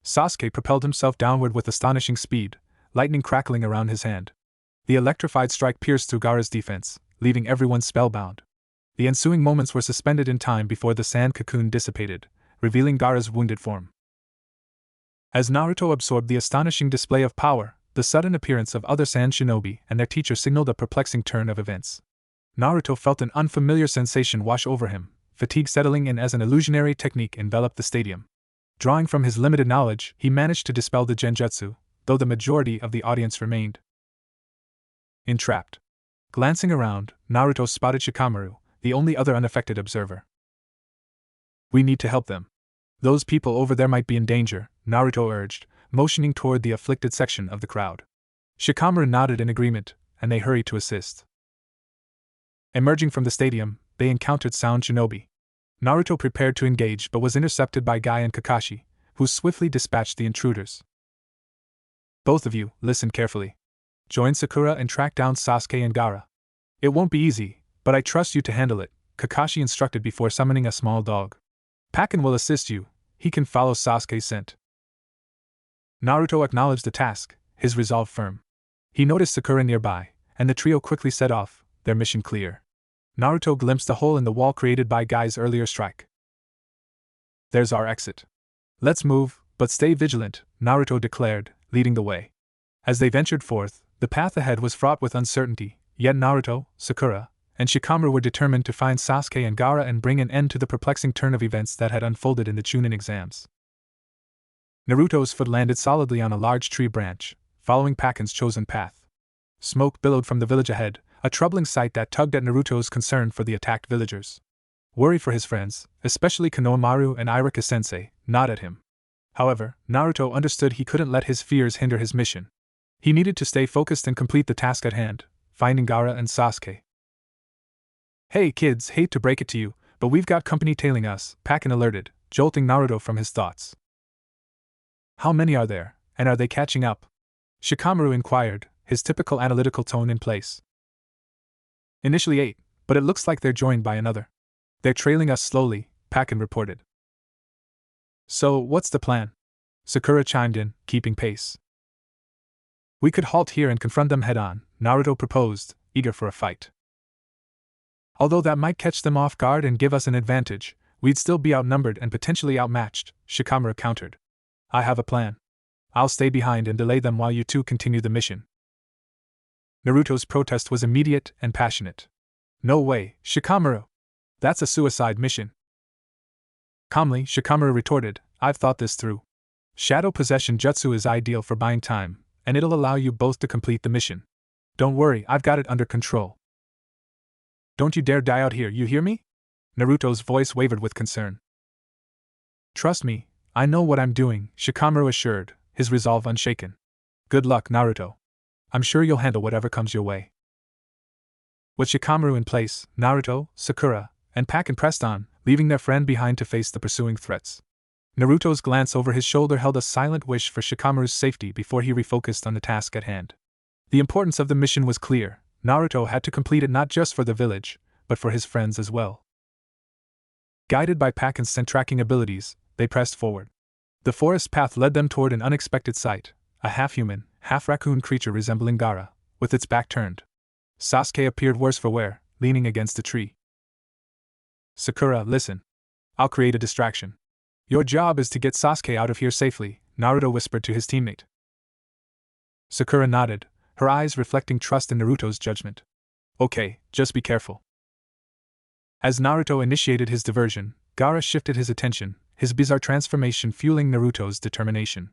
Sasuke propelled himself downward with astonishing speed, lightning crackling around his hand. The electrified strike pierced through Gaara's defense, leaving everyone spellbound. The ensuing moments were suspended in time before the sand cocoon dissipated, revealing Gaara's wounded form. As Naruto absorbed the astonishing display of power, the sudden appearance of other sand shinobi and their teacher signaled a perplexing turn of events. Naruto felt an unfamiliar sensation wash over him, fatigue settling in as an illusionary technique enveloped the stadium. Drawing from his limited knowledge, he managed to dispel the genjutsu, though the majority of the audience remained entrapped. Glancing around, Naruto spotted Shikamaru, the only other unaffected observer. "We need to help them. Those people over there might be in danger," Naruto urged, motioning toward the afflicted section of the crowd. Shikamaru nodded in agreement, and they hurried to assist. Emerging from the stadium, they encountered Sound Shinobi. Naruto prepared to engage but was intercepted by Guy and Kakashi, who swiftly dispatched the intruders. "Both of you, listen carefully. Join Sakura and track down Sasuke and Gaara. It won't be easy, but I trust you to handle it," Kakashi instructed before summoning a small dog. "Pakken will assist you, he can follow Sasuke's scent." Naruto acknowledged the task, his resolve firm. He noticed Sakura nearby, and the trio quickly set off, their mission clear. Naruto glimpsed a hole in the wall created by Guy's earlier strike. "There's our exit. Let's move, but stay vigilant," Naruto declared, leading the way. As they ventured forth, the path ahead was fraught with uncertainty, yet Naruto, Sakura, and Shikamaru were determined to find Sasuke and Gaara and bring an end to the perplexing turn of events that had unfolded in the Chunin exams. Naruto's foot landed solidly on a large tree branch, following Pakken's chosen path. Smoke billowed from the village ahead, a troubling sight that tugged at Naruto's concern for the attacked villagers. Worry for his friends, especially Konohamaru and Irika-sensei, gnawed at him. However, Naruto understood he couldn't let his fears hinder his mission. He needed to stay focused and complete the task at hand, finding Gaara and Sasuke. "Hey kids, hate to break it to you, but we've got company tailing us," Pakken alerted, jolting Naruto from his thoughts. "How many are there, and are they catching up?" Shikamaru inquired, his typical analytical tone in place. "Initially 8, but it looks like they're joined by another. They're trailing us slowly," Pakken reported. "So, what's the plan?" Sakura chimed in, keeping pace. "We could halt here and confront them head-on," Naruto proposed, eager for a fight. "Although that might catch them off guard and give us an advantage, we'd still be outnumbered and potentially outmatched," Shikamaru countered. "I have a plan. I'll stay behind and delay them while you two continue the mission." Naruto's protest was immediate and passionate. "No way, Shikamaru! That's a suicide mission." Calmly, Shikamaru retorted, "I've thought this through. Shadow Possession Jutsu is ideal for buying time, and it'll allow you both to complete the mission. Don't worry, I've got it under control." "Don't you dare die out here, you hear me?" Naruto's voice wavered with concern. "Trust me, I know what I'm doing," Shikamaru assured, his resolve unshaken. "Good luck, Naruto. I'm sure you'll handle whatever comes your way." With Shikamaru in place, Naruto, Sakura, and Pakken pressed on, leaving their friend behind to face the pursuing threats. Naruto's glance over his shoulder held a silent wish for Shikamaru's safety before he refocused on the task at hand. The importance of the mission was clear. Naruto had to complete it not just for the village, but for his friends as well. Guided by Pakken's scent-tracking abilities, they pressed forward. The forest path led them toward an unexpected sight, a half-human, half-raccoon creature resembling Gaara, with its back turned. Sasuke appeared worse for wear, leaning against a tree. "Sakura, listen. I'll create a distraction. Your job is to get Sasuke out of here safely," Naruto whispered to his teammate. Sakura nodded, her eyes reflecting trust in Naruto's judgment. "Okay, just be careful." As Naruto initiated his diversion, Gaara shifted his attention, his bizarre transformation fueling Naruto's determination.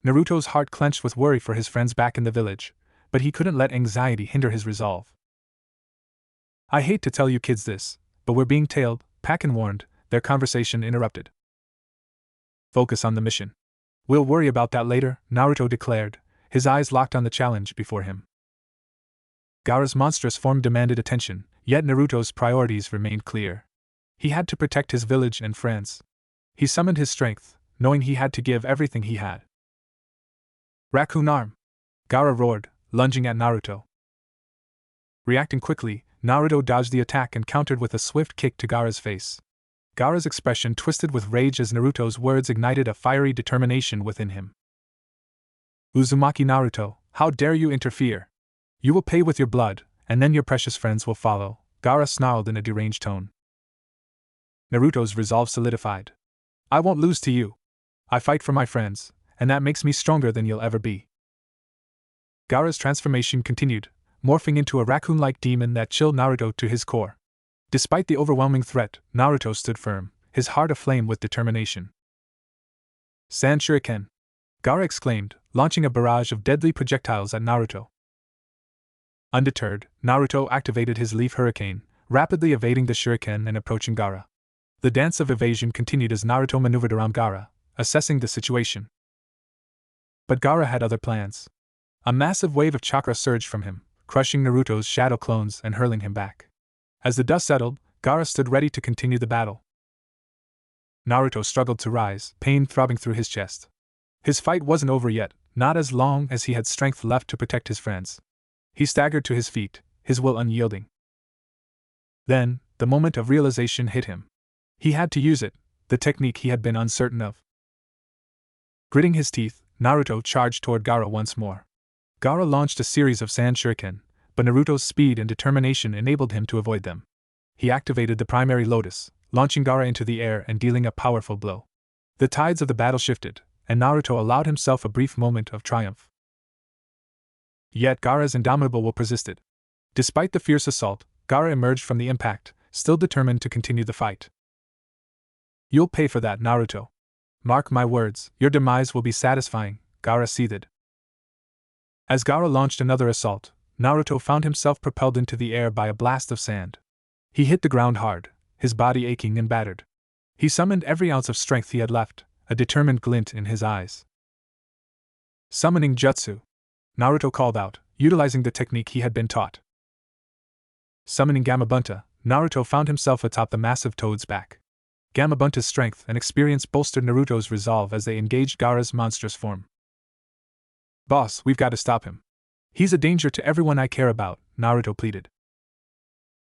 Naruto's heart clenched with worry for his friends back in the village, but he couldn't let anxiety hinder his resolve. "I hate to tell you kids this, but we're being tailed," Pakken warned, their conversation interrupted. "Focus on the mission. We'll worry about that later," Naruto declared, his eyes locked on the challenge before him. Gaara's monstrous form demanded attention, yet Naruto's priorities remained clear. He had to protect his village and friends. He summoned his strength, knowing he had to give everything he had. Raccoon arm! Gaara roared, lunging at Naruto. Reacting quickly, Naruto dodged the attack and countered with a swift kick to Gaara's face. Gaara's expression twisted with rage as Naruto's words ignited a fiery determination within him. Uzumaki Naruto, how dare you interfere? You will pay with your blood, and then your precious friends will follow, Gaara snarled in a deranged tone. Naruto's resolve solidified. I won't lose to you. I fight for my friends, and that makes me stronger than you'll ever be. Gaara's transformation continued, morphing into a raccoon-like demon that chilled Naruto to his core. Despite the overwhelming threat, Naruto stood firm, his heart aflame with determination. Sand Shuriken! Gaara exclaimed, launching a barrage of deadly projectiles at Naruto. Undeterred, Naruto activated his Leaf Hurricane, rapidly evading the shuriken and approaching Gaara. The dance of evasion continued as Naruto maneuvered around Gaara, assessing the situation. But Gaara had other plans. A massive wave of chakra surged from him, crushing Naruto's shadow clones and hurling him back. As the dust settled, Gaara stood ready to continue the battle. Naruto struggled to rise, pain throbbing through his chest. His fight wasn't over yet, not as long as he had strength left to protect his friends. He staggered to his feet, his will unyielding. Then, the moment of realization hit him. He had to use it, the technique he had been uncertain of. Gritting his teeth, Naruto charged toward Gaara once more. Gaara launched a series of sand shuriken, but Naruto's speed and determination enabled him to avoid them. He activated the primary lotus, launching Gaara into the air and dealing a powerful blow. The tides of the battle shifted, and Naruto allowed himself a brief moment of triumph. Yet Gaara's indomitable will persisted. Despite the fierce assault, Gaara emerged from the impact, still determined to continue the fight. You'll pay for that, Naruto. Mark my words, your demise will be satisfying, Gaara seethed. As Gaara launched another assault, Naruto found himself propelled into the air by a blast of sand. He hit the ground hard, his body aching and battered. He summoned every ounce of strength he had left, a determined glint in his eyes. Summoning Jutsu! Naruto called out, utilizing the technique he had been taught. Summoning Gamabunta, Naruto found himself atop the massive toad's back. Gamabunta's strength and experience bolstered Naruto's resolve as they engaged Gaara's monstrous form. Boss, we've got to stop him. He's a danger to everyone I care about, Naruto pleaded.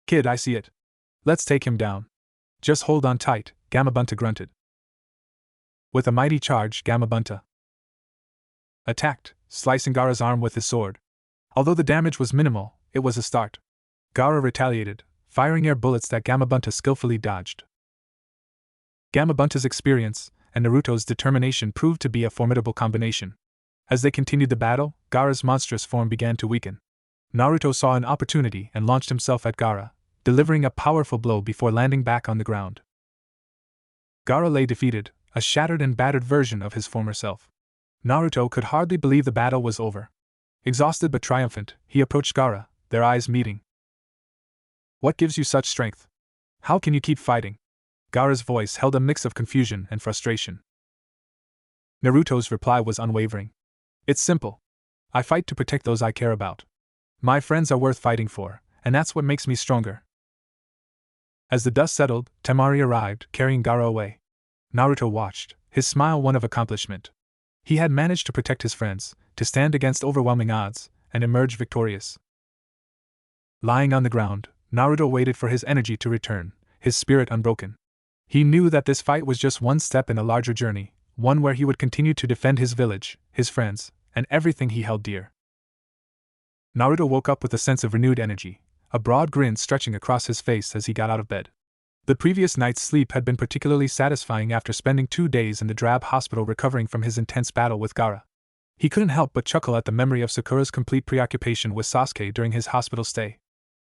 Kid, I see it. Let's take him down. Just hold on tight, Gamabunta grunted. With a mighty charge, Gamabunta attacked, slicing Gaara's arm with his sword. Although the damage was minimal, it was a start. Gaara retaliated, firing air bullets that Gamabunta skillfully dodged. Gamabunta's experience and Naruto's determination proved to be a formidable combination. As they continued the battle, Gaara's monstrous form began to weaken. Naruto saw an opportunity and launched himself at Gaara, delivering a powerful blow before landing back on the ground. Gaara lay defeated, a shattered and battered version of his former self. Naruto could hardly believe the battle was over. Exhausted but triumphant, he approached Gaara, their eyes meeting. What gives you such strength? How can you keep fighting? Gaara's voice held a mix of confusion and frustration. Naruto's reply was unwavering. It's simple. I fight to protect those I care about. My friends are worth fighting for, and that's what makes me stronger. As the dust settled, Temari arrived, carrying Gaara away. Naruto watched, his smile one of accomplishment. He had managed to protect his friends, to stand against overwhelming odds, and emerge victorious. Lying on the ground, Naruto waited for his energy to return, his spirit unbroken. He knew that this fight was just one step in a larger journey, one where he would continue to defend his village, his friends, and everything he held dear. Naruto woke up with a sense of renewed energy, a broad grin stretching across his face as he got out of bed. The previous night's sleep had been particularly satisfying after spending 2 days in the drab hospital recovering from his intense battle with Gaara. He couldn't help but chuckle at the memory of Sakura's complete preoccupation with Sasuke during his hospital stay.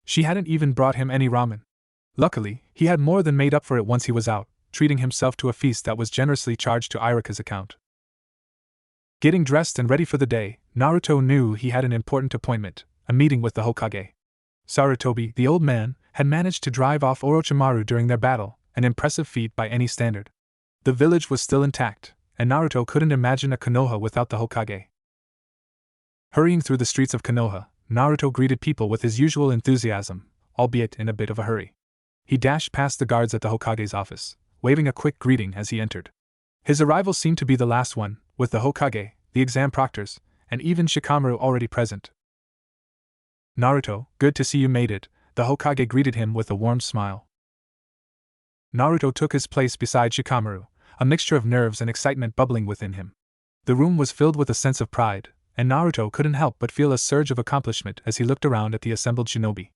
She hadn't even brought him any ramen. Luckily, he had more than made up for it once he was out, treating himself to a feast that was generously charged to Irika's account. Getting dressed and ready for the day, Naruto knew he had an important appointment, a meeting with the Hokage. Sarutobi, the old man, had managed to drive off Orochimaru during their battle, an impressive feat by any standard. The village was still intact, and Naruto couldn't imagine a Konoha without the Hokage. Hurrying through the streets of Konoha, Naruto greeted people with his usual enthusiasm, albeit in a bit of a hurry. He dashed past the guards at the Hokage's office, waving a quick greeting as he entered. His arrival seemed to be the last one, with the Hokage, the exam proctors, and even Shikamaru already present. Naruto, good to see you made it, the Hokage greeted him with a warm smile. Naruto took his place beside Shikamaru, a mixture of nerves and excitement bubbling within him. The room was filled with a sense of pride, and Naruto couldn't help but feel a surge of accomplishment as he looked around at the assembled shinobi.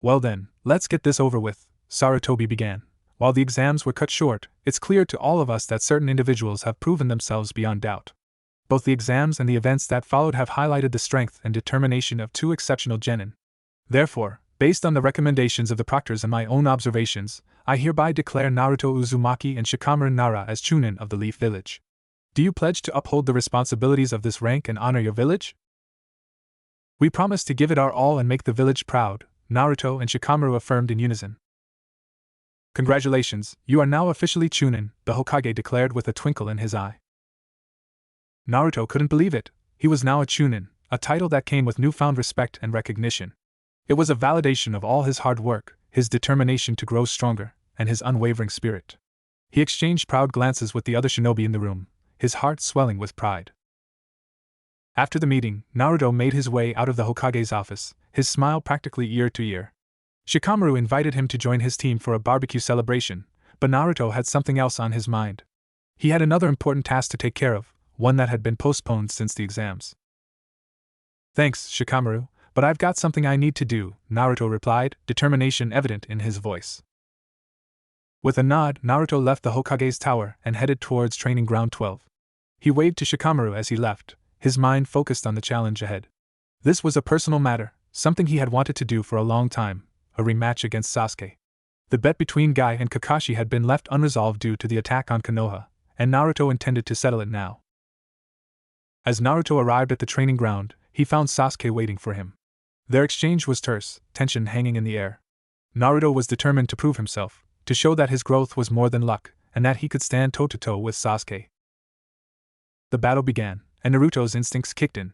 Well then, let's get this over with, Sarutobi began. While the exams were cut short, it's clear to all of us that certain individuals have proven themselves beyond doubt. Both the exams and the events that followed have highlighted the strength and determination of two exceptional genin. Therefore, based on the recommendations of the proctors and my own observations, I hereby declare Naruto Uzumaki and Shikamaru Nara as Chunin of the Leaf Village. Do you pledge to uphold the responsibilities of this rank and honor your village? We promise to give it our all and make the village proud, Naruto and Shikamaru affirmed in unison. Congratulations, you are now officially Chunin, the Hokage declared with a twinkle in his eye. Naruto couldn't believe it. He was now a Chunin, a title that came with newfound respect and recognition. It was a validation of all his hard work, his determination to grow stronger, and his unwavering spirit. He exchanged proud glances with the other shinobi in the room, his heart swelling with pride. After the meeting, Naruto made his way out of the Hokage's office, his smile practically ear to ear. Shikamaru invited him to join his team for a barbecue celebration, but Naruto had something else on his mind. He had another important task to take care of, one that had been postponed since the exams. Thanks, Shikamaru, but I've got something I need to do, Naruto replied, determination evident in his voice. With a nod, Naruto left the Hokage's tower and headed towards Training Ground 12. He waved to Shikamaru as he left, his mind focused on the challenge ahead. This was a personal matter, something he had wanted to do for a long time, a rematch against Sasuke. The bet between Guy and Kakashi had been left unresolved due to the attack on Konoha, and Naruto intended to settle it now. As Naruto arrived at the training ground, he found Sasuke waiting for him. Their exchange was terse, tension hanging in the air. Naruto was determined to prove himself, to show that his growth was more than luck, and that he could stand toe-to-toe with Sasuke. The battle began, and Naruto's instincts kicked in.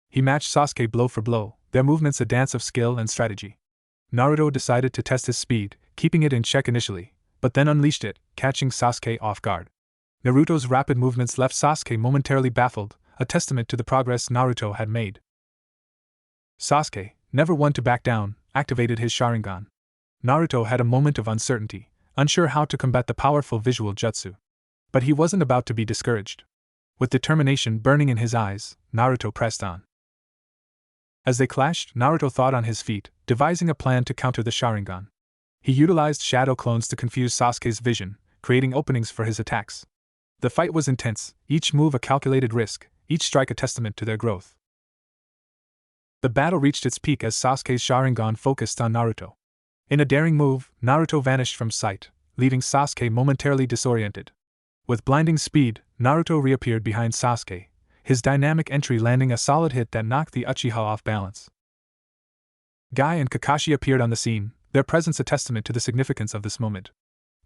He matched Sasuke blow for blow, their movements a dance of skill and strategy. Naruto decided to test his speed, keeping it in check initially, but then unleashed it, catching Sasuke off guard. Naruto's rapid movements left Sasuke momentarily baffled, a testament to the progress Naruto had made. Sasuke, never one to back down, activated his Sharingan. Naruto had a moment of uncertainty, unsure how to combat the powerful visual jutsu. But he wasn't about to be discouraged. With determination burning in his eyes, Naruto pressed on. As they clashed, Naruto thought on his feet, devising a plan to counter the Sharingan. He utilized shadow clones to confuse Sasuke's vision, creating openings for his attacks. The fight was intense, each move a calculated risk, each strike a testament to their growth. The battle reached its peak as Sasuke's Sharingan focused on Naruto. In a daring move, Naruto vanished from sight, leaving Sasuke momentarily disoriented. With blinding speed, Naruto reappeared behind Sasuke, his dynamic entry landing a solid hit that knocked the Uchiha off balance. Guy and Kakashi appeared on the scene, their presence a testament to the significance of this moment.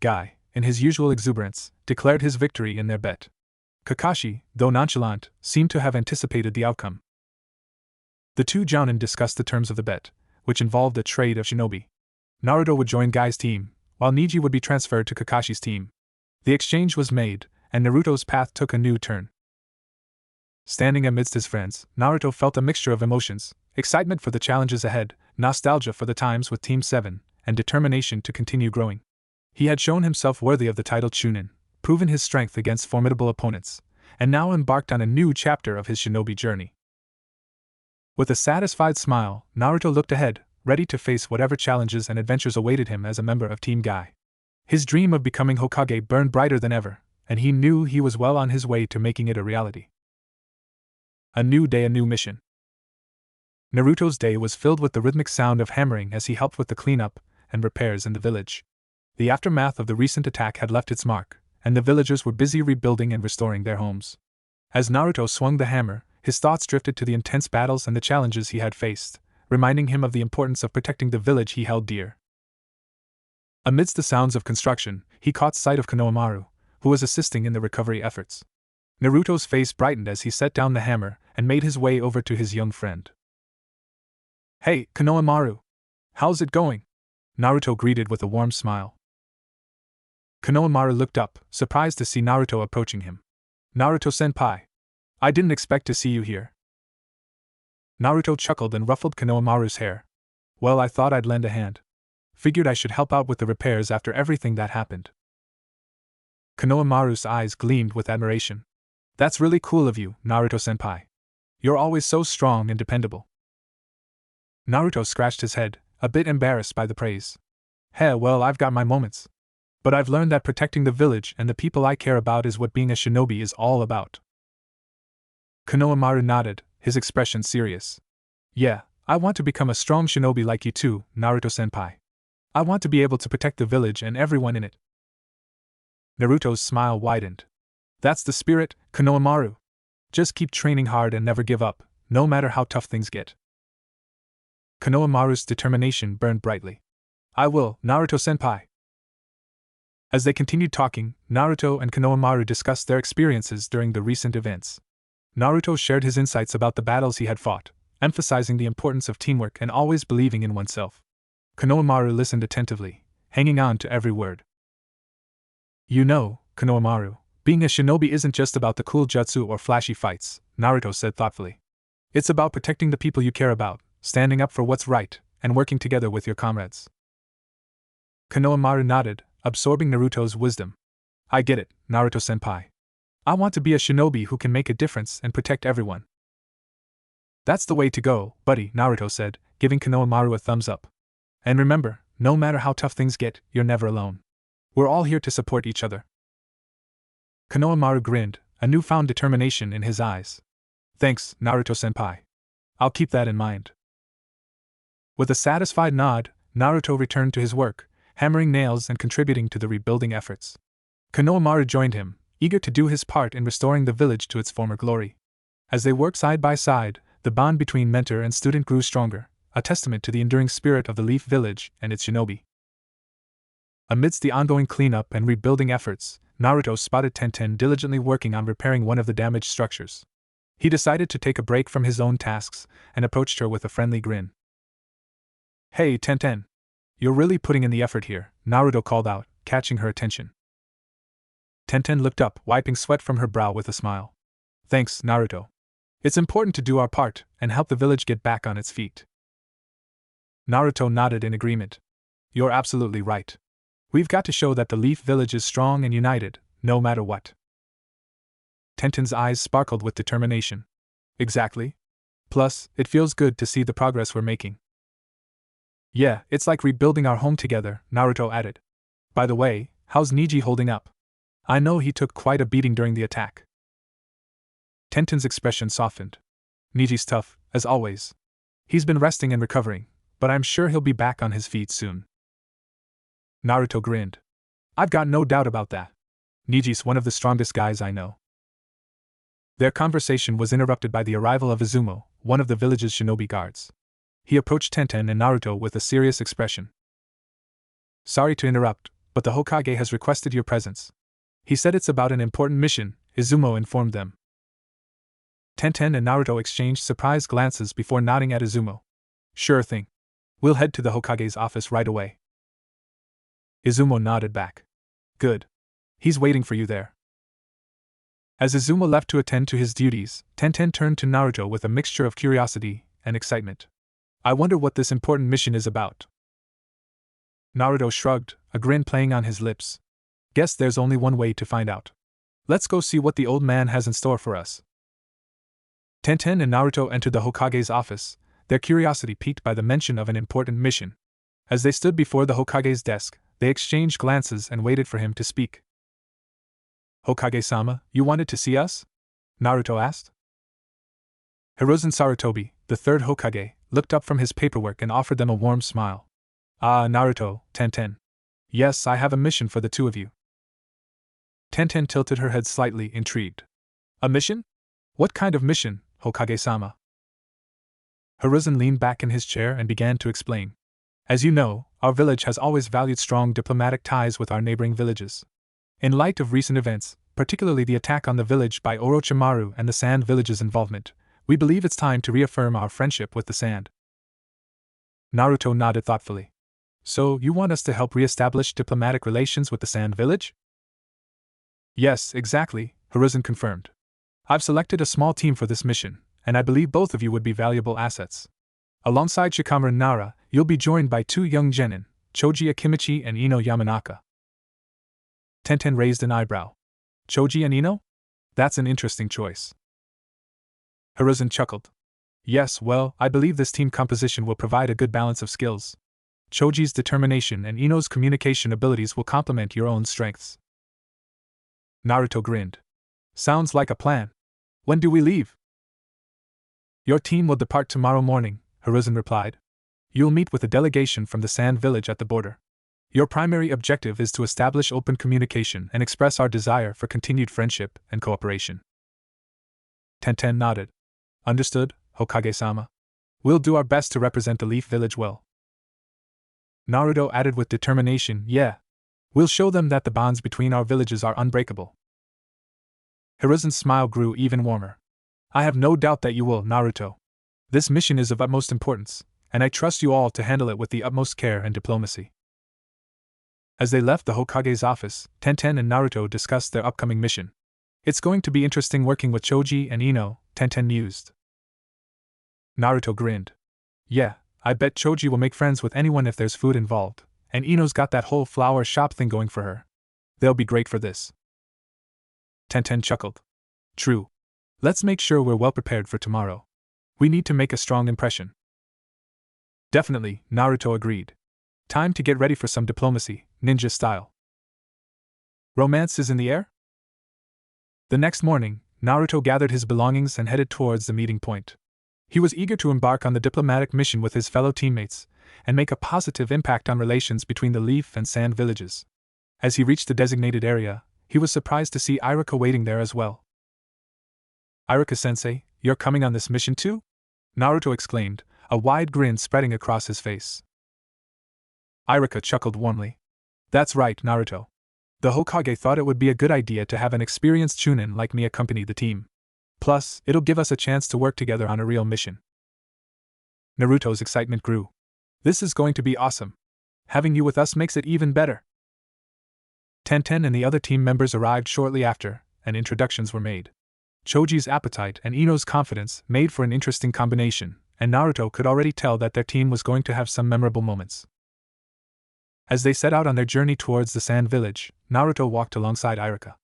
Guy, in his usual exuberance, declared his victory in their bet. Kakashi, though nonchalant, seemed to have anticipated the outcome. The two jounin discussed the terms of the bet, which involved a trade of shinobi. Naruto would join Guy's team, while Neji would be transferred to Kakashi's team. The exchange was made, and Naruto's path took a new turn. Standing amidst his friends, Naruto felt a mixture of emotions, excitement for the challenges ahead, nostalgia for the times with Team 7, and determination to continue growing. He had shown himself worthy of the title Chunin, proven his strength against formidable opponents, and now embarked on a new chapter of his shinobi journey. With a satisfied smile, Naruto looked ahead, ready to face whatever challenges and adventures awaited him as a member of Team Guy. His dream of becoming Hokage burned brighter than ever, and he knew he was well on his way to making it a reality. A new day, a new mission. Naruto's day was filled with the rhythmic sound of hammering as he helped with the cleanup and repairs in the village. The aftermath of the recent attack had left its mark, and the villagers were busy rebuilding and restoring their homes. As Naruto swung the hammer, his thoughts drifted to the intense battles and the challenges he had faced, reminding him of the importance of protecting the village he held dear. Amidst the sounds of construction, he caught sight of Konohamaru, who was assisting in the recovery efforts. Naruto's face brightened as he set down the hammer and made his way over to his young friend. "Hey, Konohamaru! How's it going?" Naruto greeted with a warm smile. Konohamaru looked up, surprised to see Naruto approaching him. "Naruto-senpai. I didn't expect to see you here. Naruto chuckled and ruffled Konohamaru's hair. Well, I thought I'd lend a hand. Figured I should help out with the repairs after everything that happened. Konohamaru's eyes gleamed with admiration. That's really cool of you, Naruto-senpai. You're always so strong and dependable. Naruto scratched his head, a bit embarrassed by the praise. Well, I've got my moments. But I've learned that protecting the village and the people I care about is what being a shinobi is all about. Konohamaru nodded, his expression serious. Yeah, I want to become a strong shinobi like you too, Naruto-senpai. I want to be able to protect the village and everyone in it. Naruto's smile widened. That's the spirit, Konohamaru. Just keep training hard and never give up, no matter how tough things get. Konohamaru's determination burned brightly. I will, Naruto-senpai. As they continued talking, Naruto and Konohamaru discussed their experiences during the recent events. Naruto shared his insights about the battles he had fought, emphasizing the importance of teamwork and always believing in oneself. Konohamaru listened attentively, hanging on to every word. You know, Konohamaru, being a shinobi isn't just about the cool jutsu or flashy fights, Naruto said thoughtfully. It's about protecting the people you care about, standing up for what's right, and working together with your comrades. Konohamaru nodded, absorbing Naruto's wisdom. I get it, Naruto-senpai. I want to be a shinobi who can make a difference and protect everyone. That's the way to go, buddy, Naruto said, giving Konohamaru a thumbs up. And remember, no matter how tough things get, you're never alone. We're all here to support each other. Konohamaru grinned, a newfound determination in his eyes. Thanks, Naruto-senpai. I'll keep that in mind. With a satisfied nod, Naruto returned to his work, hammering nails and contributing to the rebuilding efforts. Konohamaru joined him, eager to do his part in restoring the village to its former glory. As they worked side by side, the bond between mentor and student grew stronger, a testament to the enduring spirit of the Leaf Village and its shinobi. Amidst the ongoing cleanup and rebuilding efforts, Naruto spotted Tenten diligently working on repairing one of the damaged structures. He decided to take a break from his own tasks and approached her with a friendly grin. Hey, Tenten! You're really putting in the effort here, Naruto called out, catching her attention. Tenten looked up, wiping sweat from her brow with a smile. Thanks, Naruto. It's important to do our part and help the village get back on its feet. Naruto nodded in agreement. You're absolutely right. We've got to show that the Leaf Village is strong and united, no matter what. Tenten's eyes sparkled with determination. Exactly. Plus, it feels good to see the progress we're making. Yeah, it's like rebuilding our home together, Naruto added. By the way, how's Neji holding up? I know he took quite a beating during the attack. Tenten's expression softened. Neji's tough, as always. He's been resting and recovering, but I'm sure he'll be back on his feet soon. Naruto grinned. I've got no doubt about that. Neji's one of the strongest guys I know. Their conversation was interrupted by the arrival of Izumo, one of the village's shinobi guards. He approached Tenten and Naruto with a serious expression. Sorry to interrupt, but the Hokage has requested your presence. He said it's about an important mission, Izumo informed them. Tenten and Naruto exchanged surprised glances before nodding at Izumo. Sure thing. We'll head to the Hokage's office right away. Izumo nodded back. Good. He's waiting for you there. As Izumo left to attend to his duties, Tenten turned to Naruto with a mixture of curiosity and excitement. I wonder what this important mission is about. Naruto shrugged, a grin playing on his lips. Guess there's only one way to find out. Let's go see what the old man has in store for us. Tenten and Naruto entered the Hokage's office, their curiosity piqued by the mention of an important mission. As they stood before the Hokage's desk, they exchanged glances and waited for him to speak. Hokage-sama, you wanted to see us? Naruto asked. Hiruzen Sarutobi, the third Hokage, looked up from his paperwork and offered them a warm smile. Ah, Naruto, Tenten. Yes, I have a mission for the two of you. Tenten tilted her head slightly, intrigued. A mission? What kind of mission, Hokage-sama? Hiruzen leaned back in his chair and began to explain. As you know, our village has always valued strong diplomatic ties with our neighboring villages. In light of recent events, particularly the attack on the village by Orochimaru and the Sand Village's involvement, we believe it's time to reaffirm our friendship with the Sand. Naruto nodded thoughtfully. So, you want us to help re-establish diplomatic relations with the Sand Village? Yes, exactly, Hiruzen confirmed. I've selected a small team for this mission, and I believe both of you would be valuable assets. Alongside Shikamaru and Nara, you'll be joined by two young genin, Choji Akimichi and Ino Yamanaka. Tenten raised an eyebrow. Choji and Ino? That's an interesting choice. Hiruzen chuckled. Yes, well, I believe this team composition will provide a good balance of skills. Choji's determination and Ino's communication abilities will complement your own strengths. Naruto grinned. Sounds like a plan. When do we leave? Your team will depart tomorrow morning, Hiruzen replied. You'll meet with a delegation from the Sand Village at the border. Your primary objective is to establish open communication and express our desire for continued friendship and cooperation. Tenten nodded. Understood, Hokage-sama. We'll do our best to represent the Leaf Village well. Naruto added with determination, yeah. We'll show them that the bonds between our villages are unbreakable. Hiruzen's smile grew even warmer. I have no doubt that you will, Naruto. This mission is of utmost importance, and I trust you all to handle it with the utmost care and diplomacy. As they left the Hokage's office, Tenten and Naruto discussed their upcoming mission. It's going to be interesting working with Choji and Ino, Tenten mused. Naruto grinned. Yeah, I bet Choji will make friends with anyone if there's food involved, and Ino's got that whole flower shop thing going for her. They'll be great for this. Tenten chuckled. True. Let's make sure we're well prepared for tomorrow. We need to make a strong impression. Definitely, Naruto agreed. Time to get ready for some diplomacy, ninja style. Romance is in the air? The next morning, Naruto gathered his belongings and headed towards the meeting point. He was eager to embark on the diplomatic mission with his fellow teammates and make a positive impact on relations between the Leaf and Sand villages. As he reached the designated area, he was surprised to see Iruka waiting there as well. Iruka-sensei, you're coming on this mission too? Naruto exclaimed, a wide grin spreading across his face. Iruka chuckled warmly. That's right, Naruto. The Hokage thought it would be a good idea to have an experienced chunin like me accompany the team. Plus, it'll give us a chance to work together on a real mission. Naruto's excitement grew. This is going to be awesome. Having you with us makes it even better. Tenten and the other team members arrived shortly after, and introductions were made. Choji's appetite and Ino's confidence made for an interesting combination, and Naruto could already tell that their team was going to have some memorable moments. As they set out on their journey towards the Sand Village, Naruto walked alongside Iruka.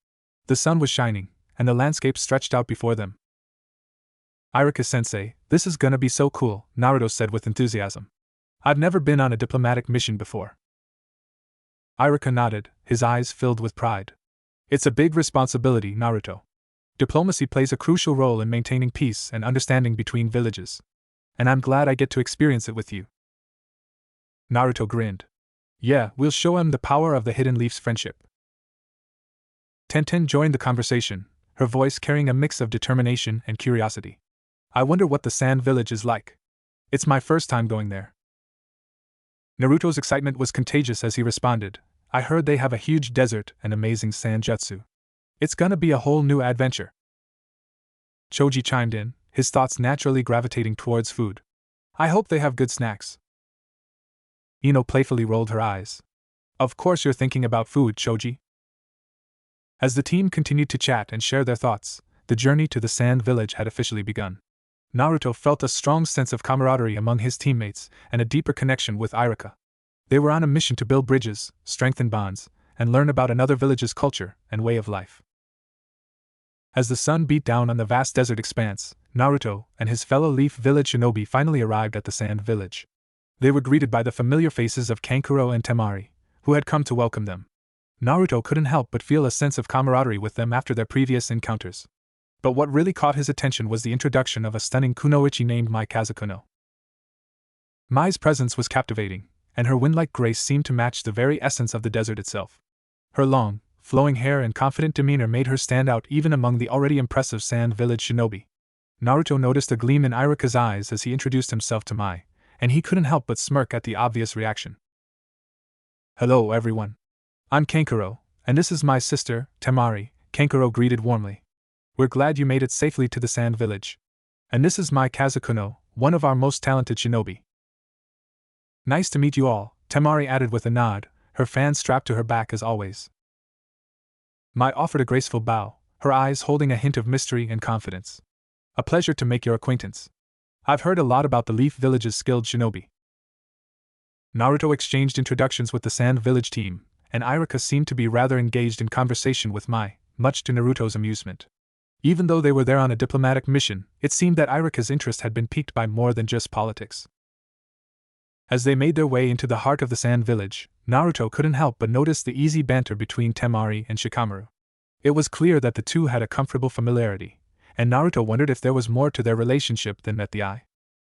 The sun was shining, and the landscape stretched out before them. Iruka-sensei, this is gonna be so cool, Naruto said with enthusiasm. I've never been on a diplomatic mission before. Iruka nodded, his eyes filled with pride. It's a big responsibility, Naruto. Diplomacy plays a crucial role in maintaining peace and understanding between villages. And I'm glad I get to experience it with you. Naruto grinned. Yeah, we'll show him the power of the Hidden Leaf's friendship. Tenten joined the conversation, her voice carrying a mix of determination and curiosity. I wonder what the Sand Village is like. It's my first time going there. Naruto's excitement was contagious as he responded, I heard they have a huge desert and amazing sand jutsu. It's gonna be a whole new adventure. Choji chimed in, his thoughts naturally gravitating towards food. I hope they have good snacks. Ino playfully rolled her eyes. Of course you're thinking about food, Choji. As the team continued to chat and share their thoughts, the journey to the Sand Village had officially begun. Naruto felt a strong sense of camaraderie among his teammates and a deeper connection with Iruka. They were on a mission to build bridges, strengthen bonds, and learn about another village's culture and way of life. As the sun beat down on the vast desert expanse, Naruto and his fellow Leaf Village shinobi finally arrived at the Sand Village. They were greeted by the familiar faces of Kankuro and Temari, who had come to welcome them. Naruto couldn't help but feel a sense of camaraderie with them after their previous encounters. But what really caught his attention was the introduction of a stunning kunoichi named Mai Kazukuno. Mai's presence was captivating, and her wind-like grace seemed to match the very essence of the desert itself. Her long, flowing hair and confident demeanor made her stand out even among the already impressive Sand Village shinobi. Naruto noticed a gleam in Iruka's eyes as he introduced himself to Mai, and he couldn't help but smirk at the obvious reaction. Hello everyone. I'm Kankuro, and this is my sister, Temari, Kankuro greeted warmly. We're glad you made it safely to the Sand Village. And this is Mai Kazukuno, one of our most talented shinobi. Nice to meet you all, Temari added with a nod, her fan strapped to her back as always. Mai offered a graceful bow, her eyes holding a hint of mystery and confidence. A pleasure to make your acquaintance. I've heard a lot about the Leaf Village's skilled shinobi. Naruto exchanged introductions with the Sand Village team, and Iruka seemed to be rather engaged in conversation with Mai, much to Naruto's amusement. Even though they were there on a diplomatic mission, it seemed that Iruka's interest had been piqued by more than just politics. As they made their way into the heart of the Sand Village, Naruto couldn't help but notice the easy banter between Temari and Shikamaru. It was clear that the two had a comfortable familiarity, and Naruto wondered if there was more to their relationship than met the eye.